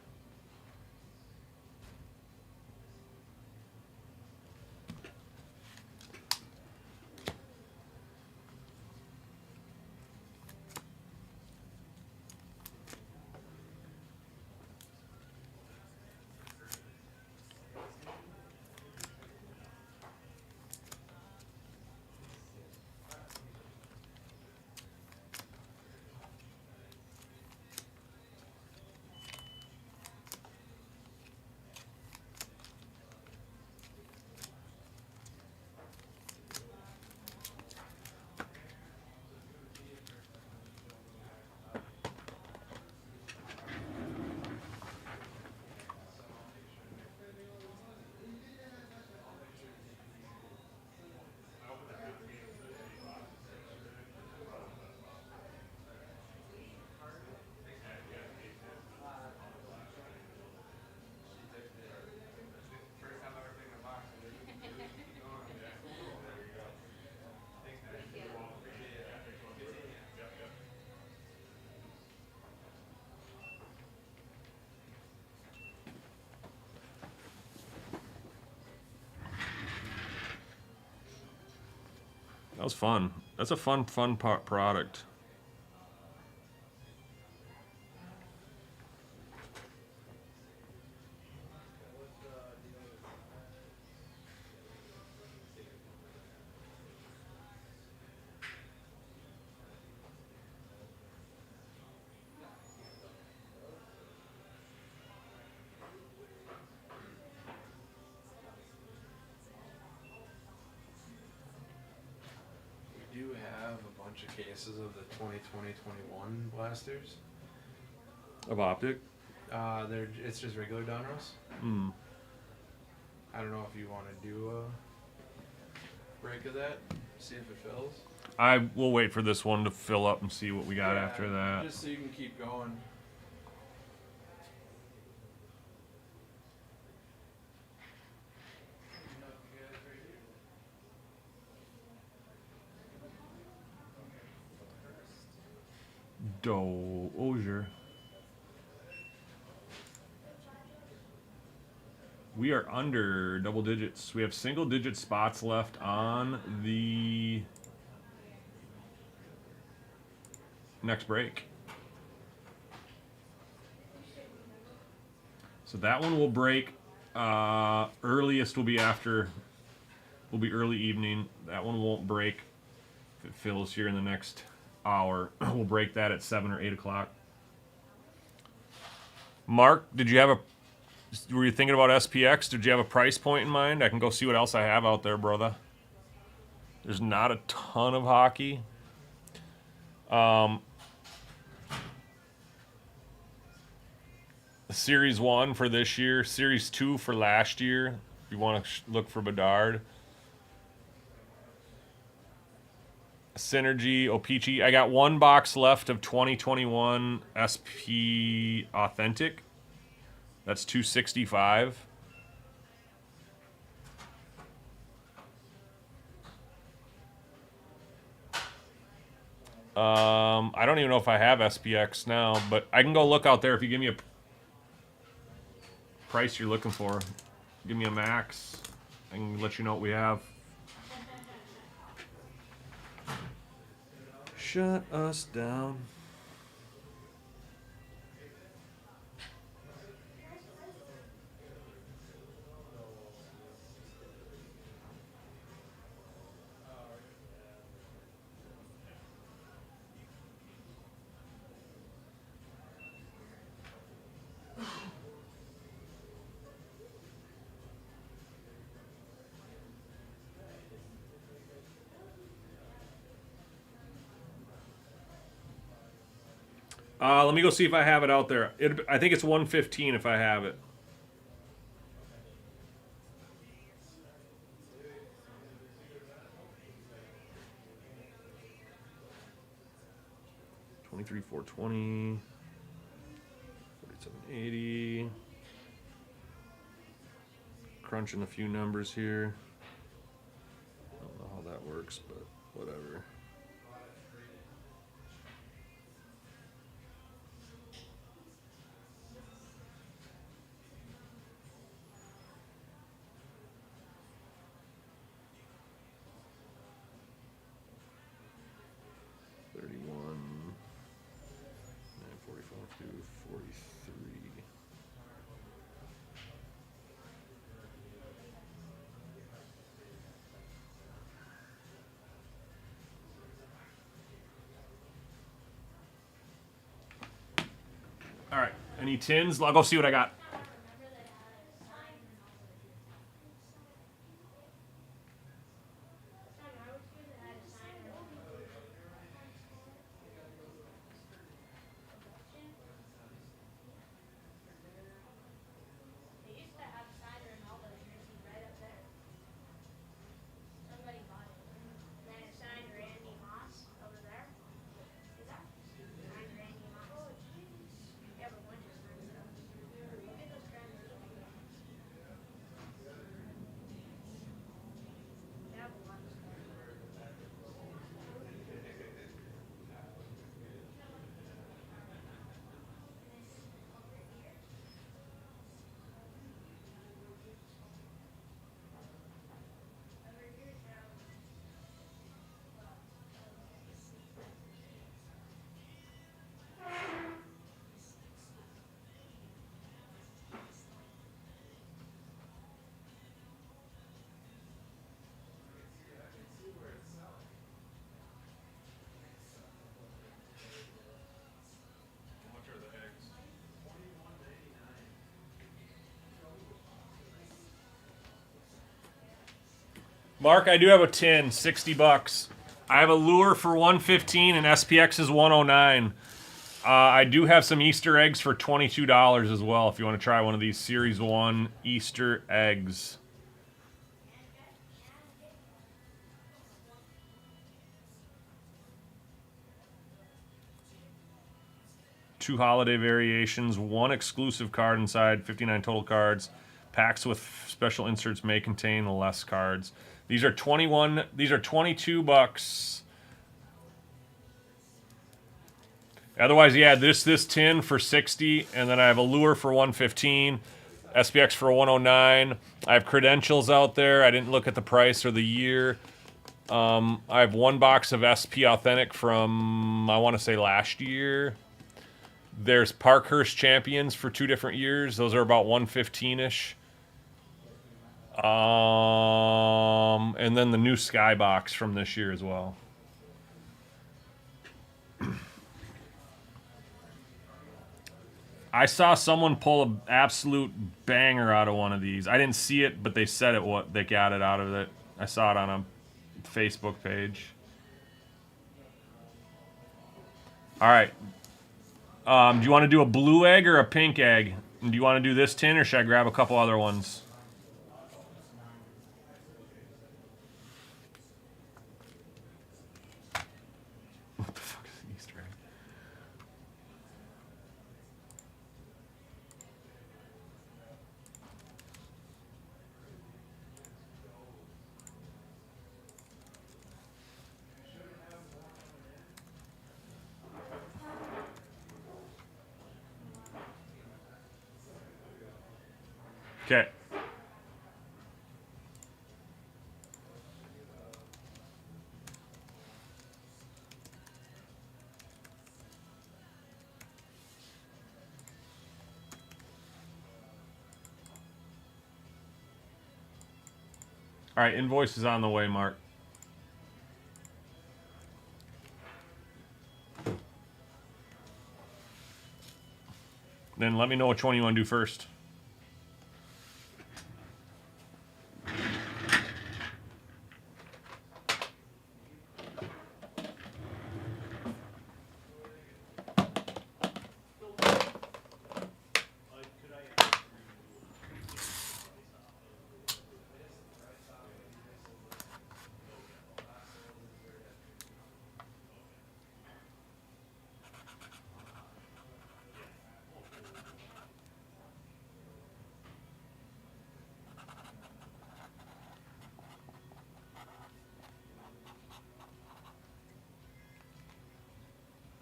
That was fun. That's a fun product. We do have a bunch of cases of the 2020-21 blasters. Of Optic. It's just regular Donruss. Hmm. I don't know if you want to do a break of that, see if it fills. I will wait for this one to fill up and see what we got Yeah, after that. Just so you can keep going. Dozier. We are under double digits. We have single digit spots left on the next break. So that one will break. Earliest will be early evening. That one won't break if it fills here in the next hour. We'll break that at 7 or 8 o'clock. Mark, were you thinking about SPX? Did you have a price point in mind? I can go see what else I have out there, brother. There's not a ton of hockey. Series 1 for this year, Series 2 for last year. If you want to look for Bedard. Synergy, O-Pee-Chee. I got one box left of 2021 SP Authentic. That's $265. I don't even know if I have SPX now, but I can go look out there if you give me a price you're looking for. Give me a max. I can let you know what we have. Shut us down. Let me go see if I have it out there. I think it's 115 if I have it. $23,420, $47.80. Crunching a few numbers here. I don't know how that works, but whatever. All right. Any tins? I'll go see what I got. Mark, I do have a tin, $60. I have a lure for 115 and SPX is 109. I do have some Easter eggs for $22 as well if you want to try one of these Series 1 Easter eggs. Two holiday variations, one exclusive card inside, 59 total cards. Packs with special inserts may contain less cards. These are 22 bucks. Otherwise, yeah, this tin for 60, and then I have a lure for 115, SPX for 109. I have credentials out there. I didn't look at the price or the year. I have one box of SP Authentic from, I want to say, last year. There's Parkhurst Champions for 2 different years. Those are about 115-ish. And then the new Skybox from this year as well. I saw someone pull an absolute banger out of one of these. I didn't see it, but they said they got it out of it. I saw it on a Facebook page. All right. Do you want to do a blue egg or a pink egg? And do you want to do this tin, or should I grab a couple other ones? What the fuck is an Easter egg? Okay. All right, invoice is on the way, Mark. Then let me know which one you want to do first.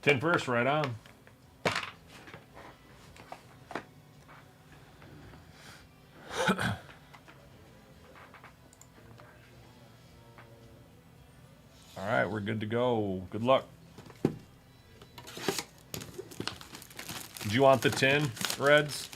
Tin first, right on. All right, we're good to go. Good luck. Do you want the tin, Reds?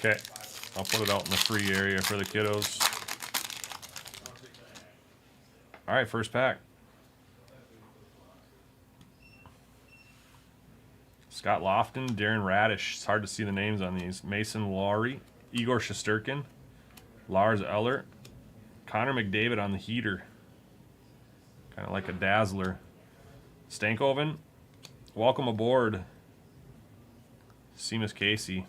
Okay, I'll put it out in the free area for the kiddos. All right, first pack. Scott Lofton, Darren Radish. It's hard to see the names on these. Mason Lowry, Igor Shesterkin, Lars Eller, Connor McDavid on the heater. Kind of like a dazzler. Stankoven, welcome aboard. Seamus Casey.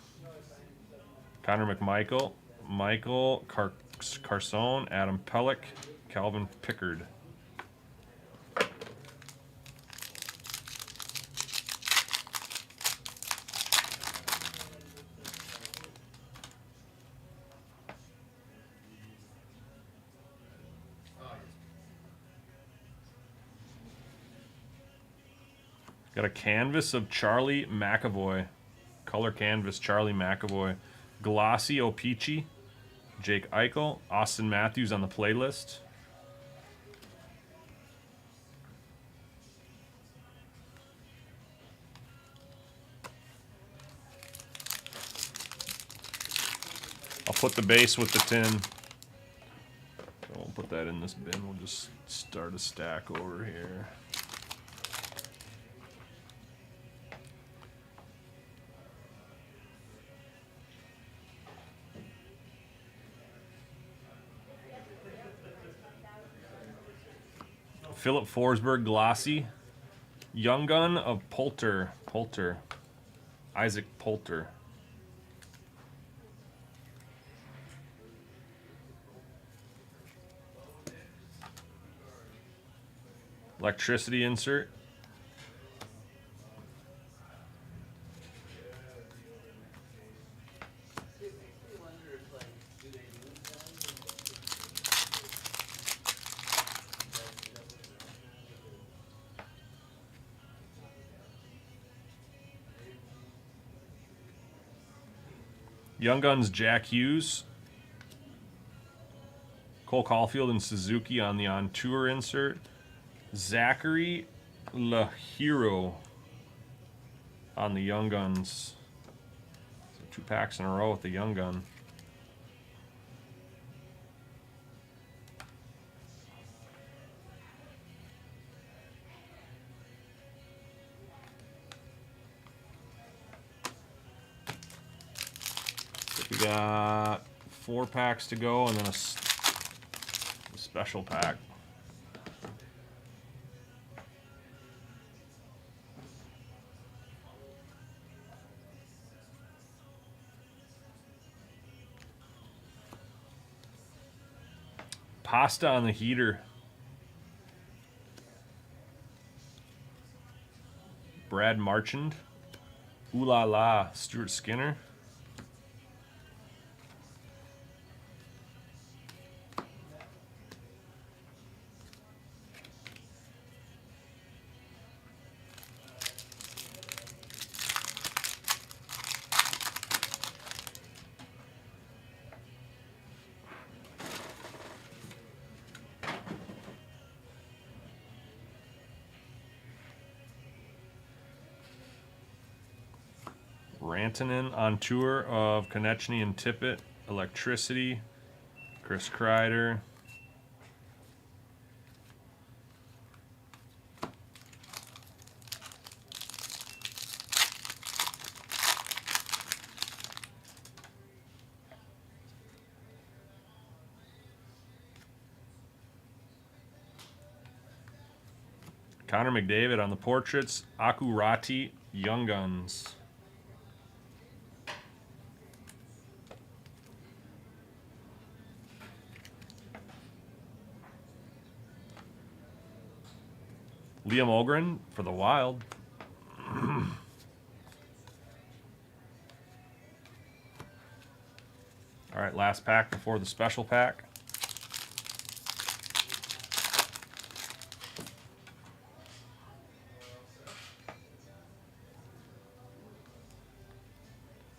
Connor McMichael, Michael Carson, Adam Pellick, Calvin Pickard. Got a canvas of Charlie McAvoy. Color canvas, Charlie McAvoy. Glossy Opeachy, Jake Eichel, Austin Matthews on the playlist. I'll put the base with the tin. I won't put that in this bin. We'll just start a stack over here. Philip Forsberg glossy. Young Gun of Poulter. Isaac Poulter. Electricity insert. Young Guns Jack Hughes. Cole Caulfield and Suzuki on the on tour insert. Zachary LaHero on the Young Guns. So 2 packs in a row with the Young Gun. We got 4 packs to go and then a special pack. Pasta on the heater. Brad Marchand. Ooh La La, Stuart Skinner. Rantanen on tour of Konechny and Tippett. Electricity. Chris Kreider. Connor McDavid on the portraits. Akurati, Young Guns. Liam Ogren for the Wild. All right, last pack before the special pack.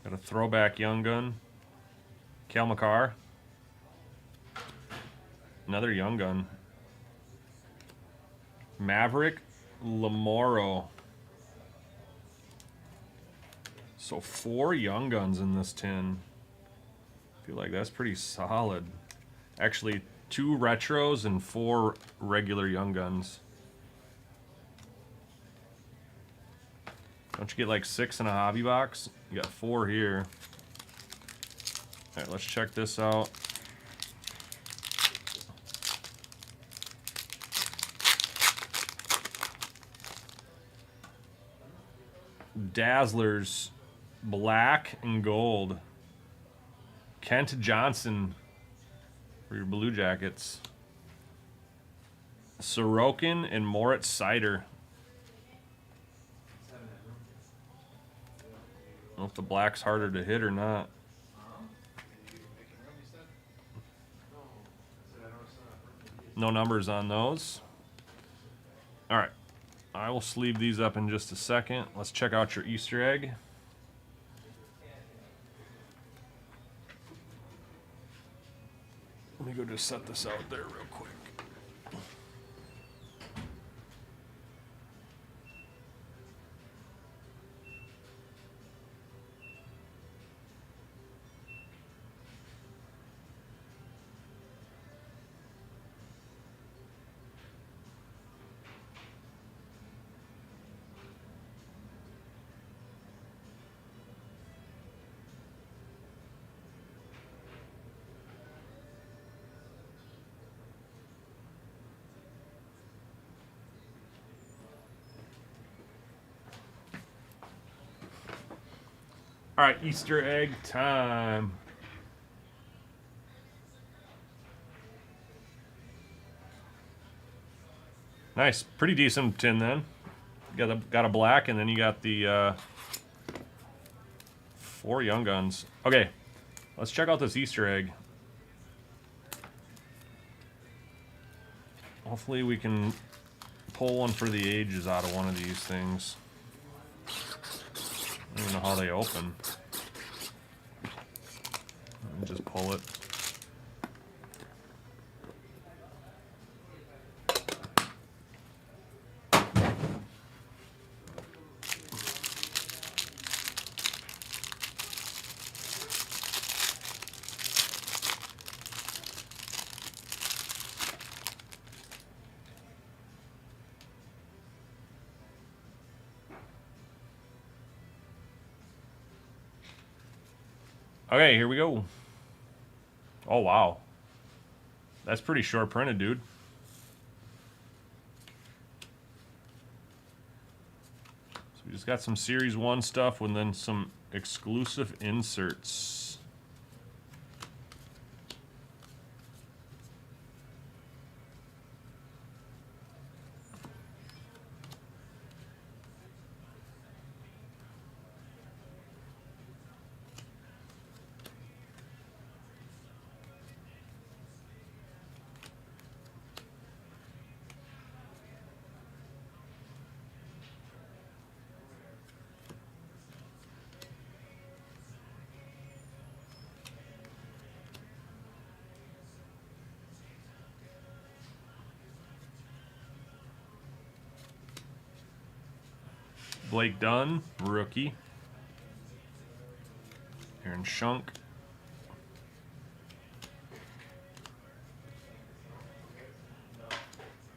Got a throwback Young Gun. Cale Makar. Another Young Gun. Maverick Lamoro. So 4 Young Guns in this tin. I feel like that's pretty solid. Actually, 2 retros and 4 regular Young Guns. Don't you get like 6 in a hobby box? You got 4 here. All right, let's check this out. Dazzlers, black and gold. Kent Johnson for your Blue Jackets. Sorokin and Moritz Seider. I don't know if the black's harder to hit or not. No numbers on those. All right. I will sleeve these up in just a second. Let's check out your Easter egg. go just set this out there real quick. All right, Easter egg time. Nice, pretty decent tin then. You got a black, and then you got the 4 Young Guns. Okay, let's check out this Easter egg. Hopefully we can pull one for the ages out of one of these things. I don't even know how they open. Let me just pull it. Okay, here we go. Oh, wow. That's pretty short printed, dude. So we just got some Series 1 stuff and then some exclusive inserts. Blake Dunn, rookie. Aaron Shunk.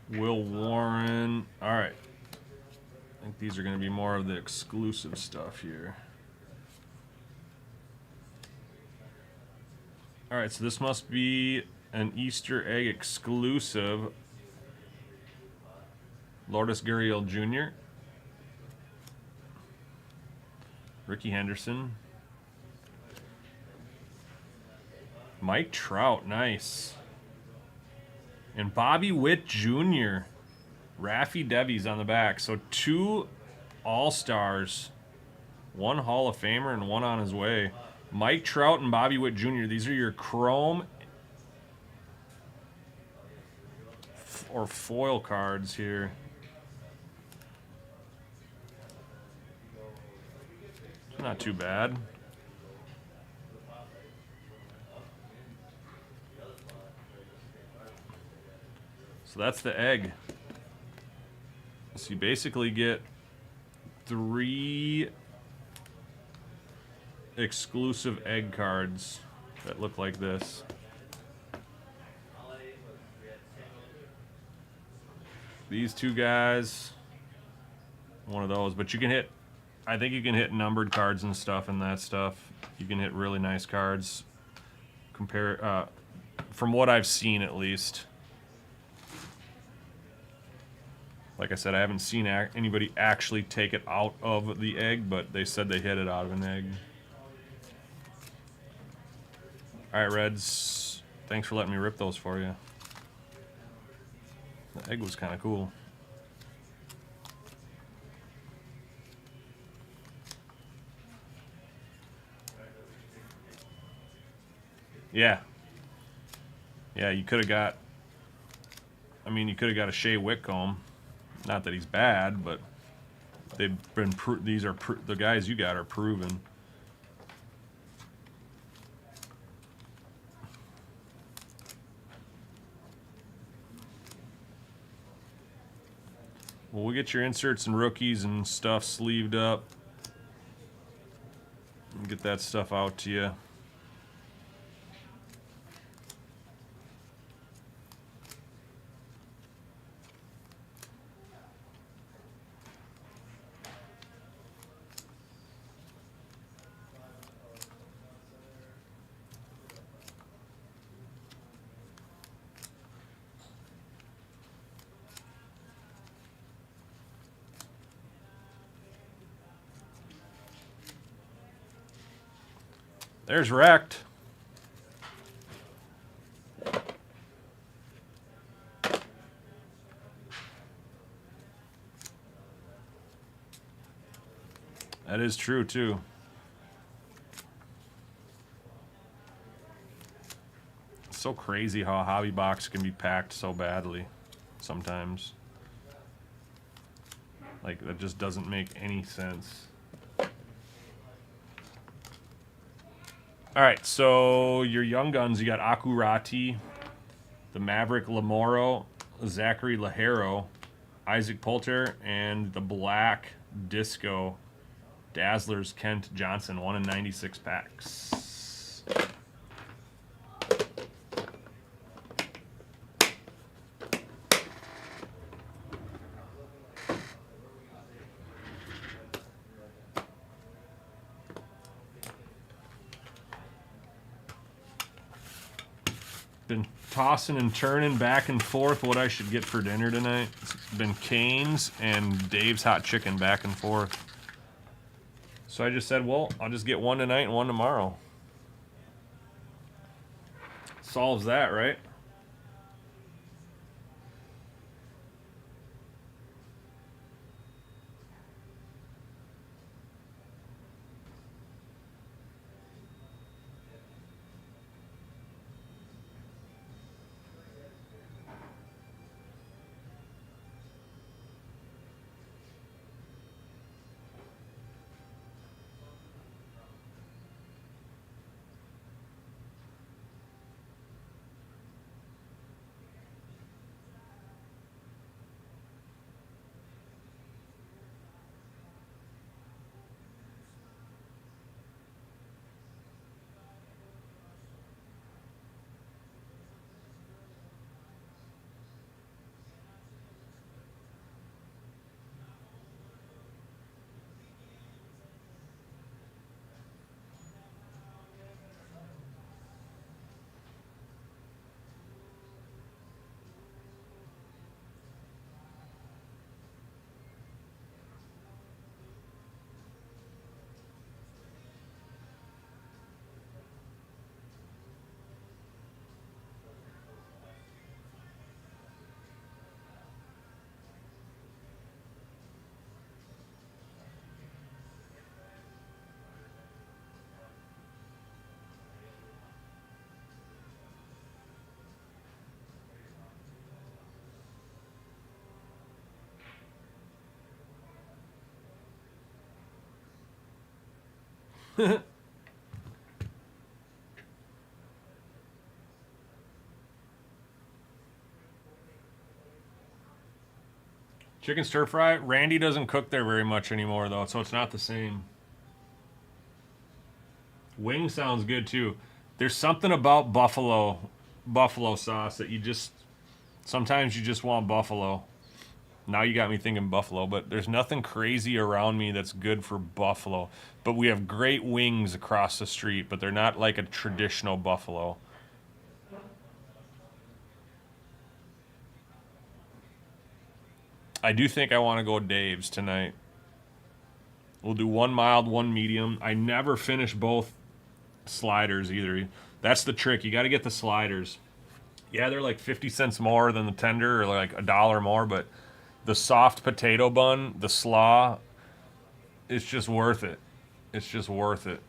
Will Warren. All right. I think these are going to be more of the exclusive stuff here. All right, so this must be an Easter egg exclusive. Lourdes Gurriel Jr. Ricky Henderson. Mike Trout, nice. And Bobby Witt Jr. Raffy Devies on the back. So 2 All-Stars. 1 Hall of Famer and 1 on his way. Mike Trout and Bobby Witt Jr. These are your chrome or foil cards here. Not too bad. So that's the egg. So you basically get 3 exclusive egg cards that look like this. These 2 guys, one of those, but you can hit, I think you can hit numbered cards and stuff and that stuff. You can hit really nice cards. Compare, from what I've seen at least. Like I said, I haven't seen anybody actually take it out of the egg, but they said they hit it out of an egg. All right, Reds. Thanks for letting me rip those for you. The egg was kind of cool. Yeah. Yeah, you could have got, I mean, you could have got a Shea Whitcomb. Not that he's bad, but they've been, these are, the guys you got are proven. Well, we'll get your inserts and rookies and stuff sleeved up. And get that stuff out to you. There's Wrecked. That is true, too. It's so crazy how a hobby box can be packed so badly sometimes. Like, that just doesn't make any sense. All right, so your young guns, you got Akurati, the Maverick Lamoro, Zachary Laharo, Isaac Poulter, and the Black Disco Dazzlers Kent Johnson, 1 in 96 packs. Been tossing and turning back and forth what I should get for dinner tonight. It's been Cane's and Dave's Hot Chicken back and forth. So I just said, well, I'll just get one tonight and one tomorrow. Solves that, right? Chicken stir fry. Randy doesn't cook there very much anymore, though, so it's not the same. Wing sounds good, too. There's something about buffalo sauce that you just... Sometimes you just want buffalo. Now you got me thinking buffalo, but there's nothing crazy around me that's good for buffalo. But we have great wings across the street, but they're not like a traditional buffalo. I do think I want to go Dave's tonight. We'll do one mild, one medium. I never finish both sliders either. That's the trick. You got to get the sliders. Yeah, they're like 50 cents more than the tender, or like $1 more, but the soft potato bun, the slaw, it's just worth it. It's just worth it.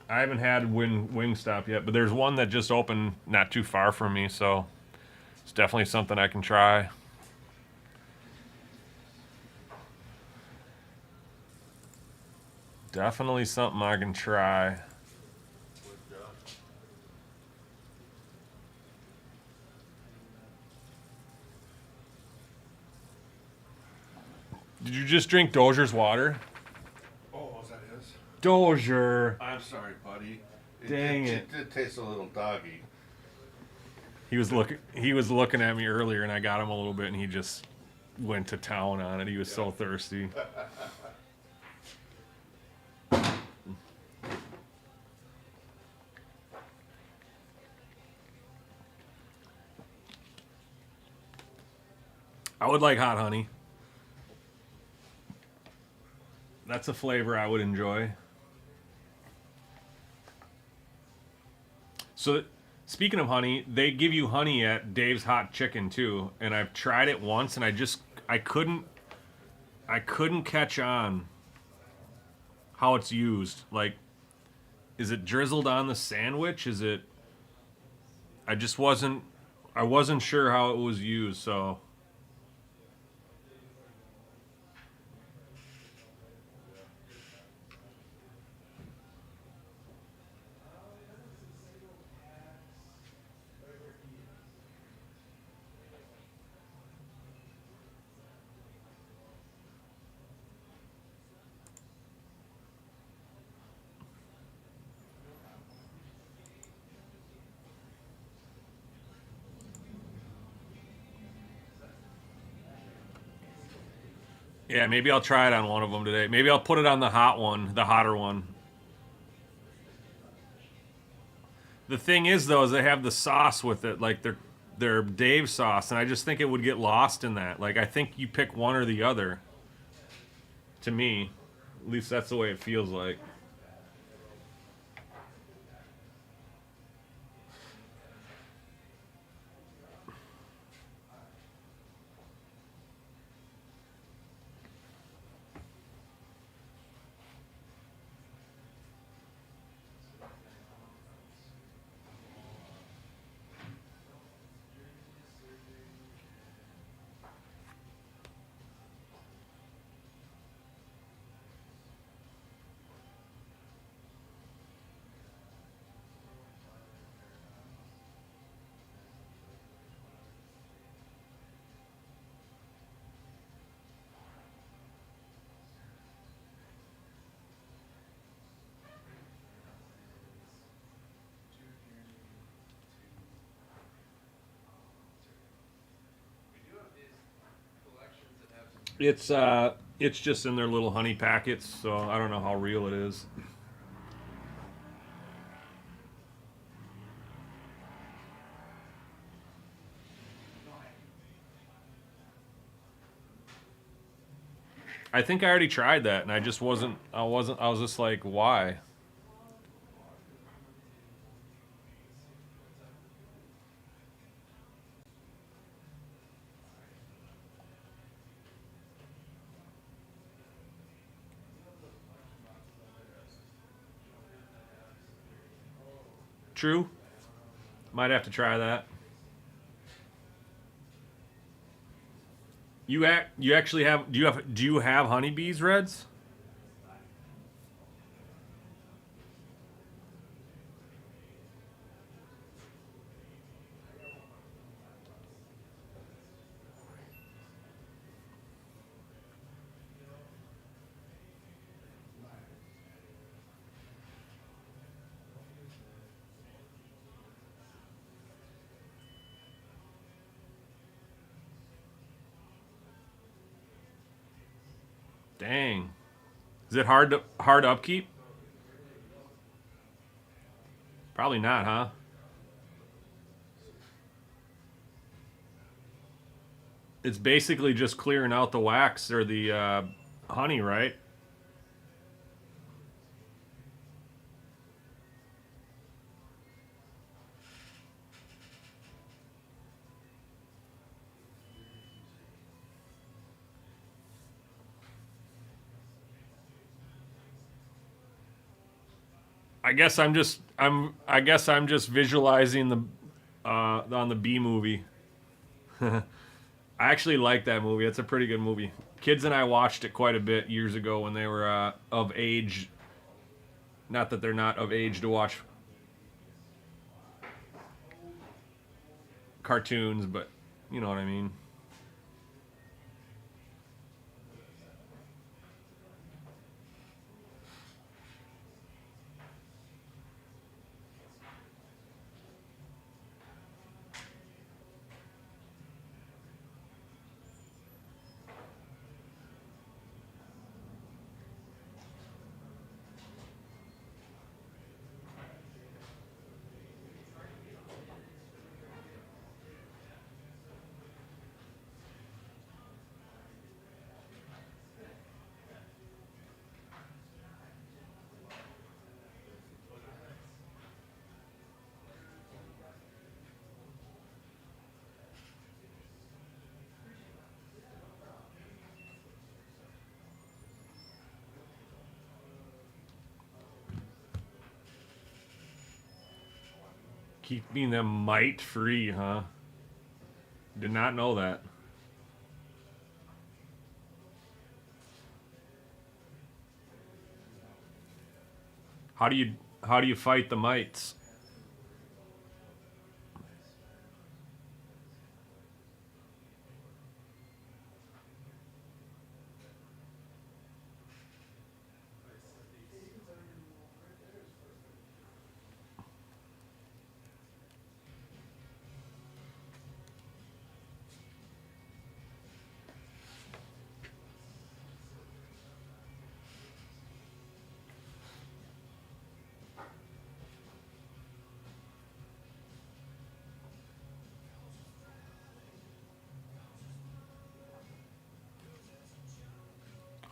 I haven't had Wingstop yet, but there's one that just opened not too far from me, so it's definitely something I can try. Definitely something I can try. Did you just drink Dozier's water? Oh, is that his? Dozier. I'm sorry, buddy. Dang it. It did taste a little doggy. He was looking at me earlier, and I got him a little bit, and he just went to town on it. He was so thirsty. I would like hot honey. That's a flavor I would enjoy. So, speaking of honey, they give you honey at Dave's Hot Chicken too, and I've tried it once, and I couldn't catch on how it's used. Like, is it drizzled on the sandwich? Is it? I wasn't sure how it was used, so. Yeah, maybe I'll try it on one of them today. Maybe I'll put it on the hot one, the hotter one. The thing is, though, is they have the sauce with it, like their Dave sauce, and I just think it would get lost in that. Like, I think you pick one or the other. To me, at least that's the way it feels like. It's just in their little honey packets, so I don't know how real it is. I think I already tried that, and I was just like, why? True. Might have to try that. You actually have do you have honeybees, Reds? Dang. Is it hard upkeep? Probably not, huh? It's basically just clearing out the wax or the honey, right? I guess I'm just visualizing the on the Bee Movie. I actually like that movie. It's a pretty good movie. Kids and I watched it quite a bit years ago when they were of age Not that they're not of age to watch cartoons, but you know what I mean. Keeping them mite free, huh? Did not know that. How do you fight the mites?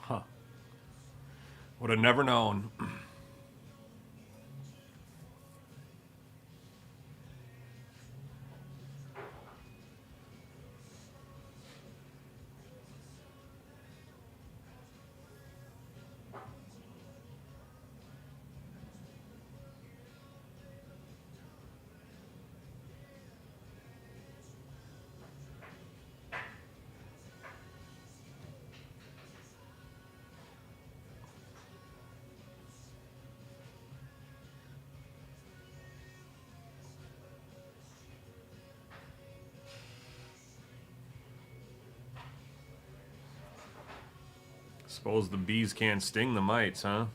Huh. Would have never known. Suppose the bees can't sting the mites, huh?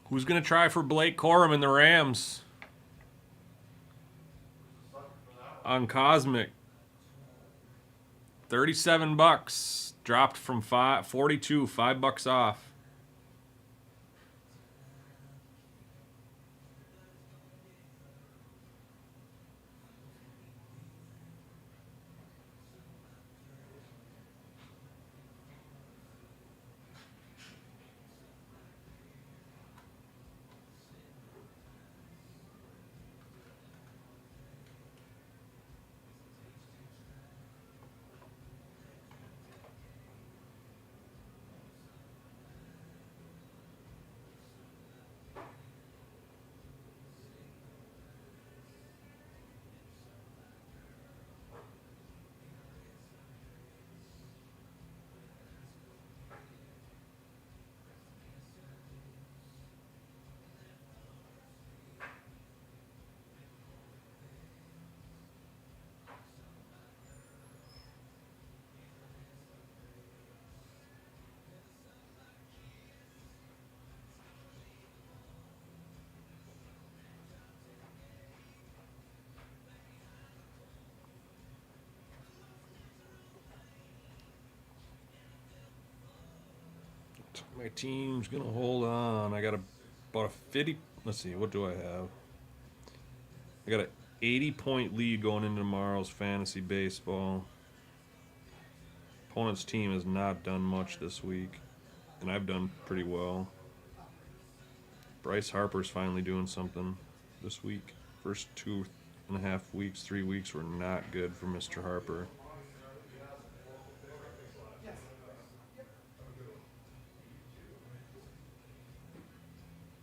Who's gonna try for Blake Corum and the Rams? On Cosmic. $37. Dropped from 42, $5 off. My team's gonna hold on. I got about a 50. Let's see, what do I have? I got an 80-point lead going into tomorrow's fantasy baseball. Opponent's team has not done much this week, and I've done pretty well. Bryce Harper's finally doing something this week. First 2.5 weeks, 3 weeks were not good for Mr. Harper.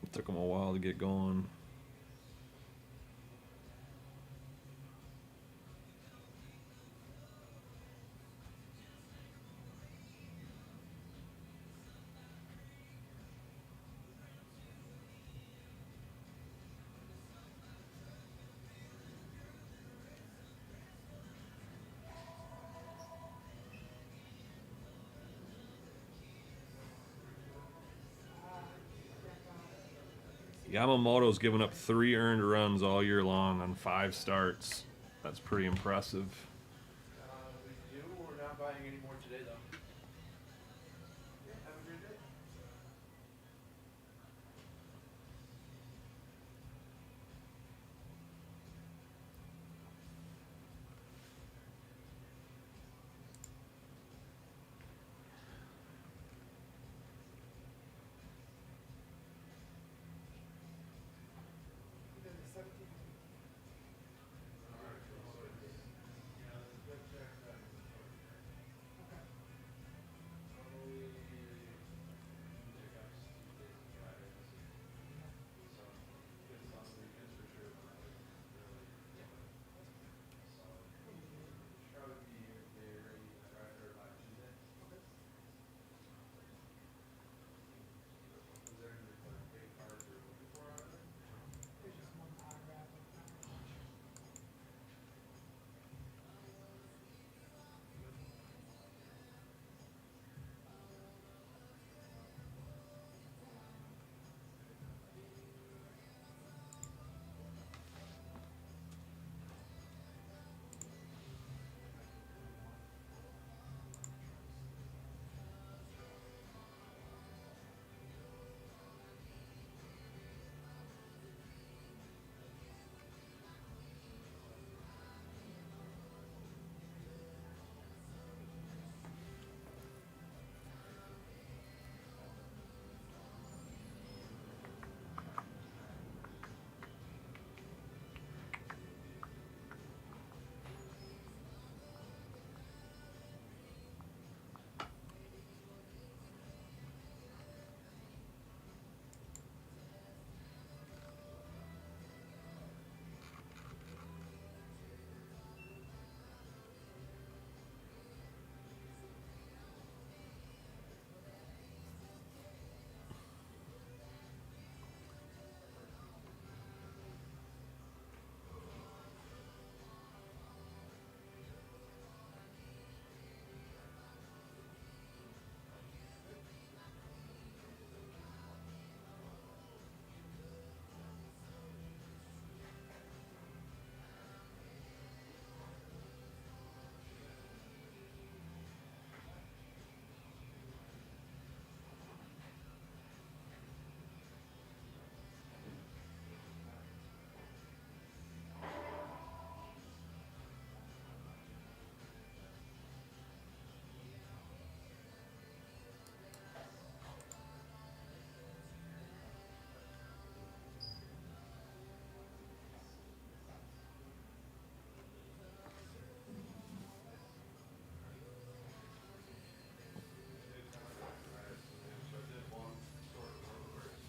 It took him a while to get going. Yamamoto's given up 3 earned runs all year long on 5 starts. That's pretty impressive. We do. We're not buying any more today, though. Have a great day.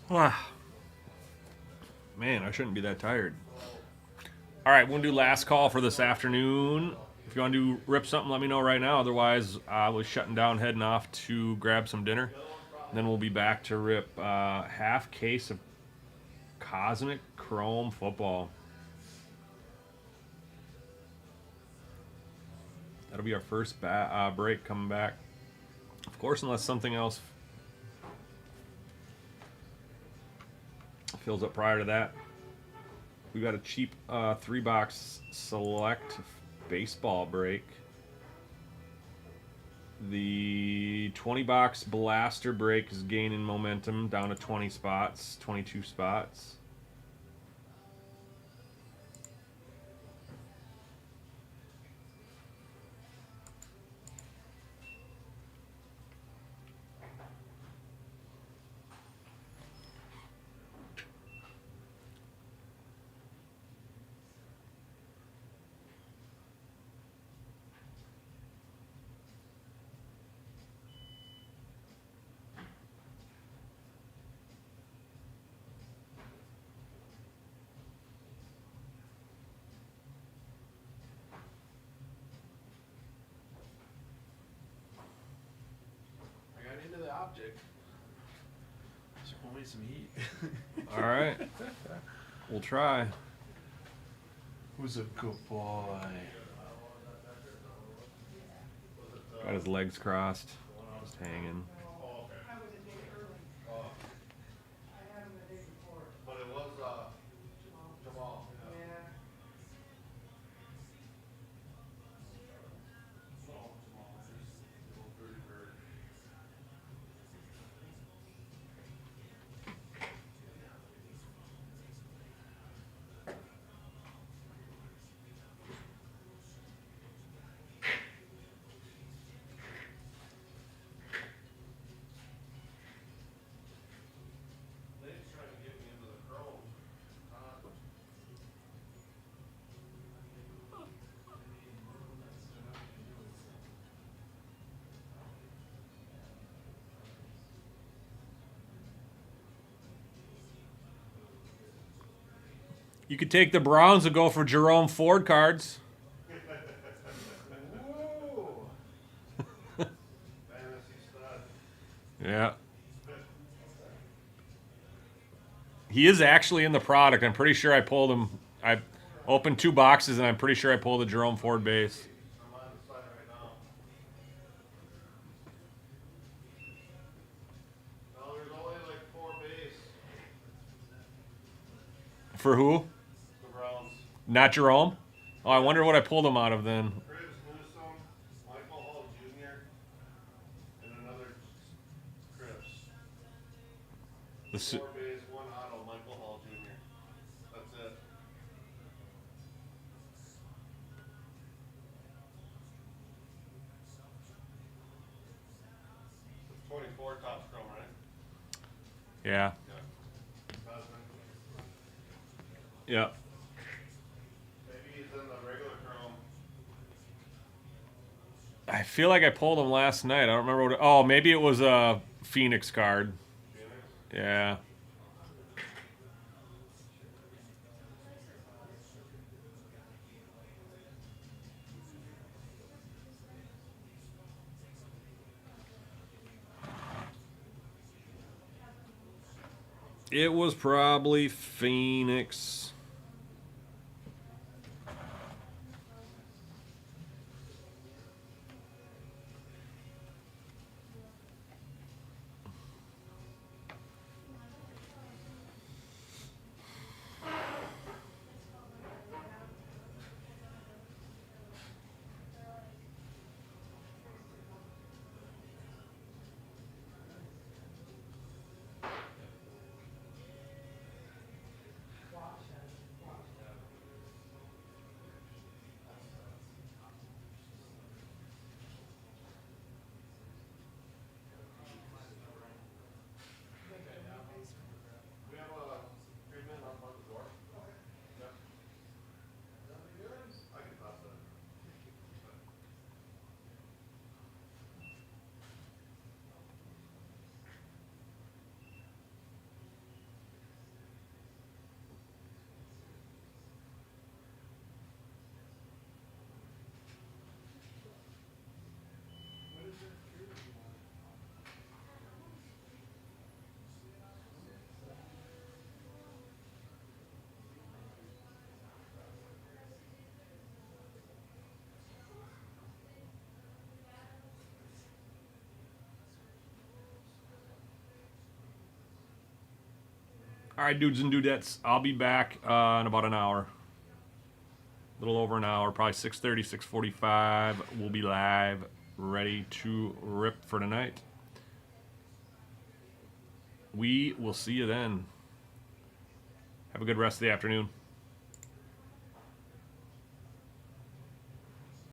Man, I shouldn't be that tired. All right, we'll do last call for this afternoon. If you want to do rip something, let me know right now. Otherwise, I was shutting down, heading off to grab some dinner. Then we'll be back to rip half case of Cosmic Chrome football. That'll be our first break coming back. Of course, unless something else fills up prior to that. We got a cheap 3-box select baseball break. The 20-box blaster break is gaining momentum down to 20 spots, 22 spots. I got into the object. Just pour me some heat. All right. We'll try. Who's a good boy? Got his legs crossed. Just hanging. But it was, Jamal. Nate's trying to get me into the Chrome. You could take the Browns and go for Jerome Ford cards. Whoa! Fantasy stud. Yeah. He is actually in the product. I'm pretty sure I pulled him. I opened 2 boxes and I'm pretty sure I pulled a Jerome Ford base. I'm on the site right now. No, there's only like 4 base. For who? The Browns. Not Jerome? Oh, I wonder what I pulled him out of then. Chris Newsom, Michael Hall Jr., and another Chris. The, 4 base, 1 auto, Michael Hall Jr. That's it. It's 24 top Chrome, right? yeah. Cosmic. Yeah. Maybe he's in the regular Chrome. I feel like I pulled him last night. I don't remember what. Oh, maybe it was a Phoenix card. Phoenix. Yeah. It was probably Phoenix. All right, dudes and dudettes, I'll be back in about an hour. A little over an hour, probably 6:30, 6:45. We'll be live, ready to rip for tonight. We will see you then. Have a good rest of the afternoon.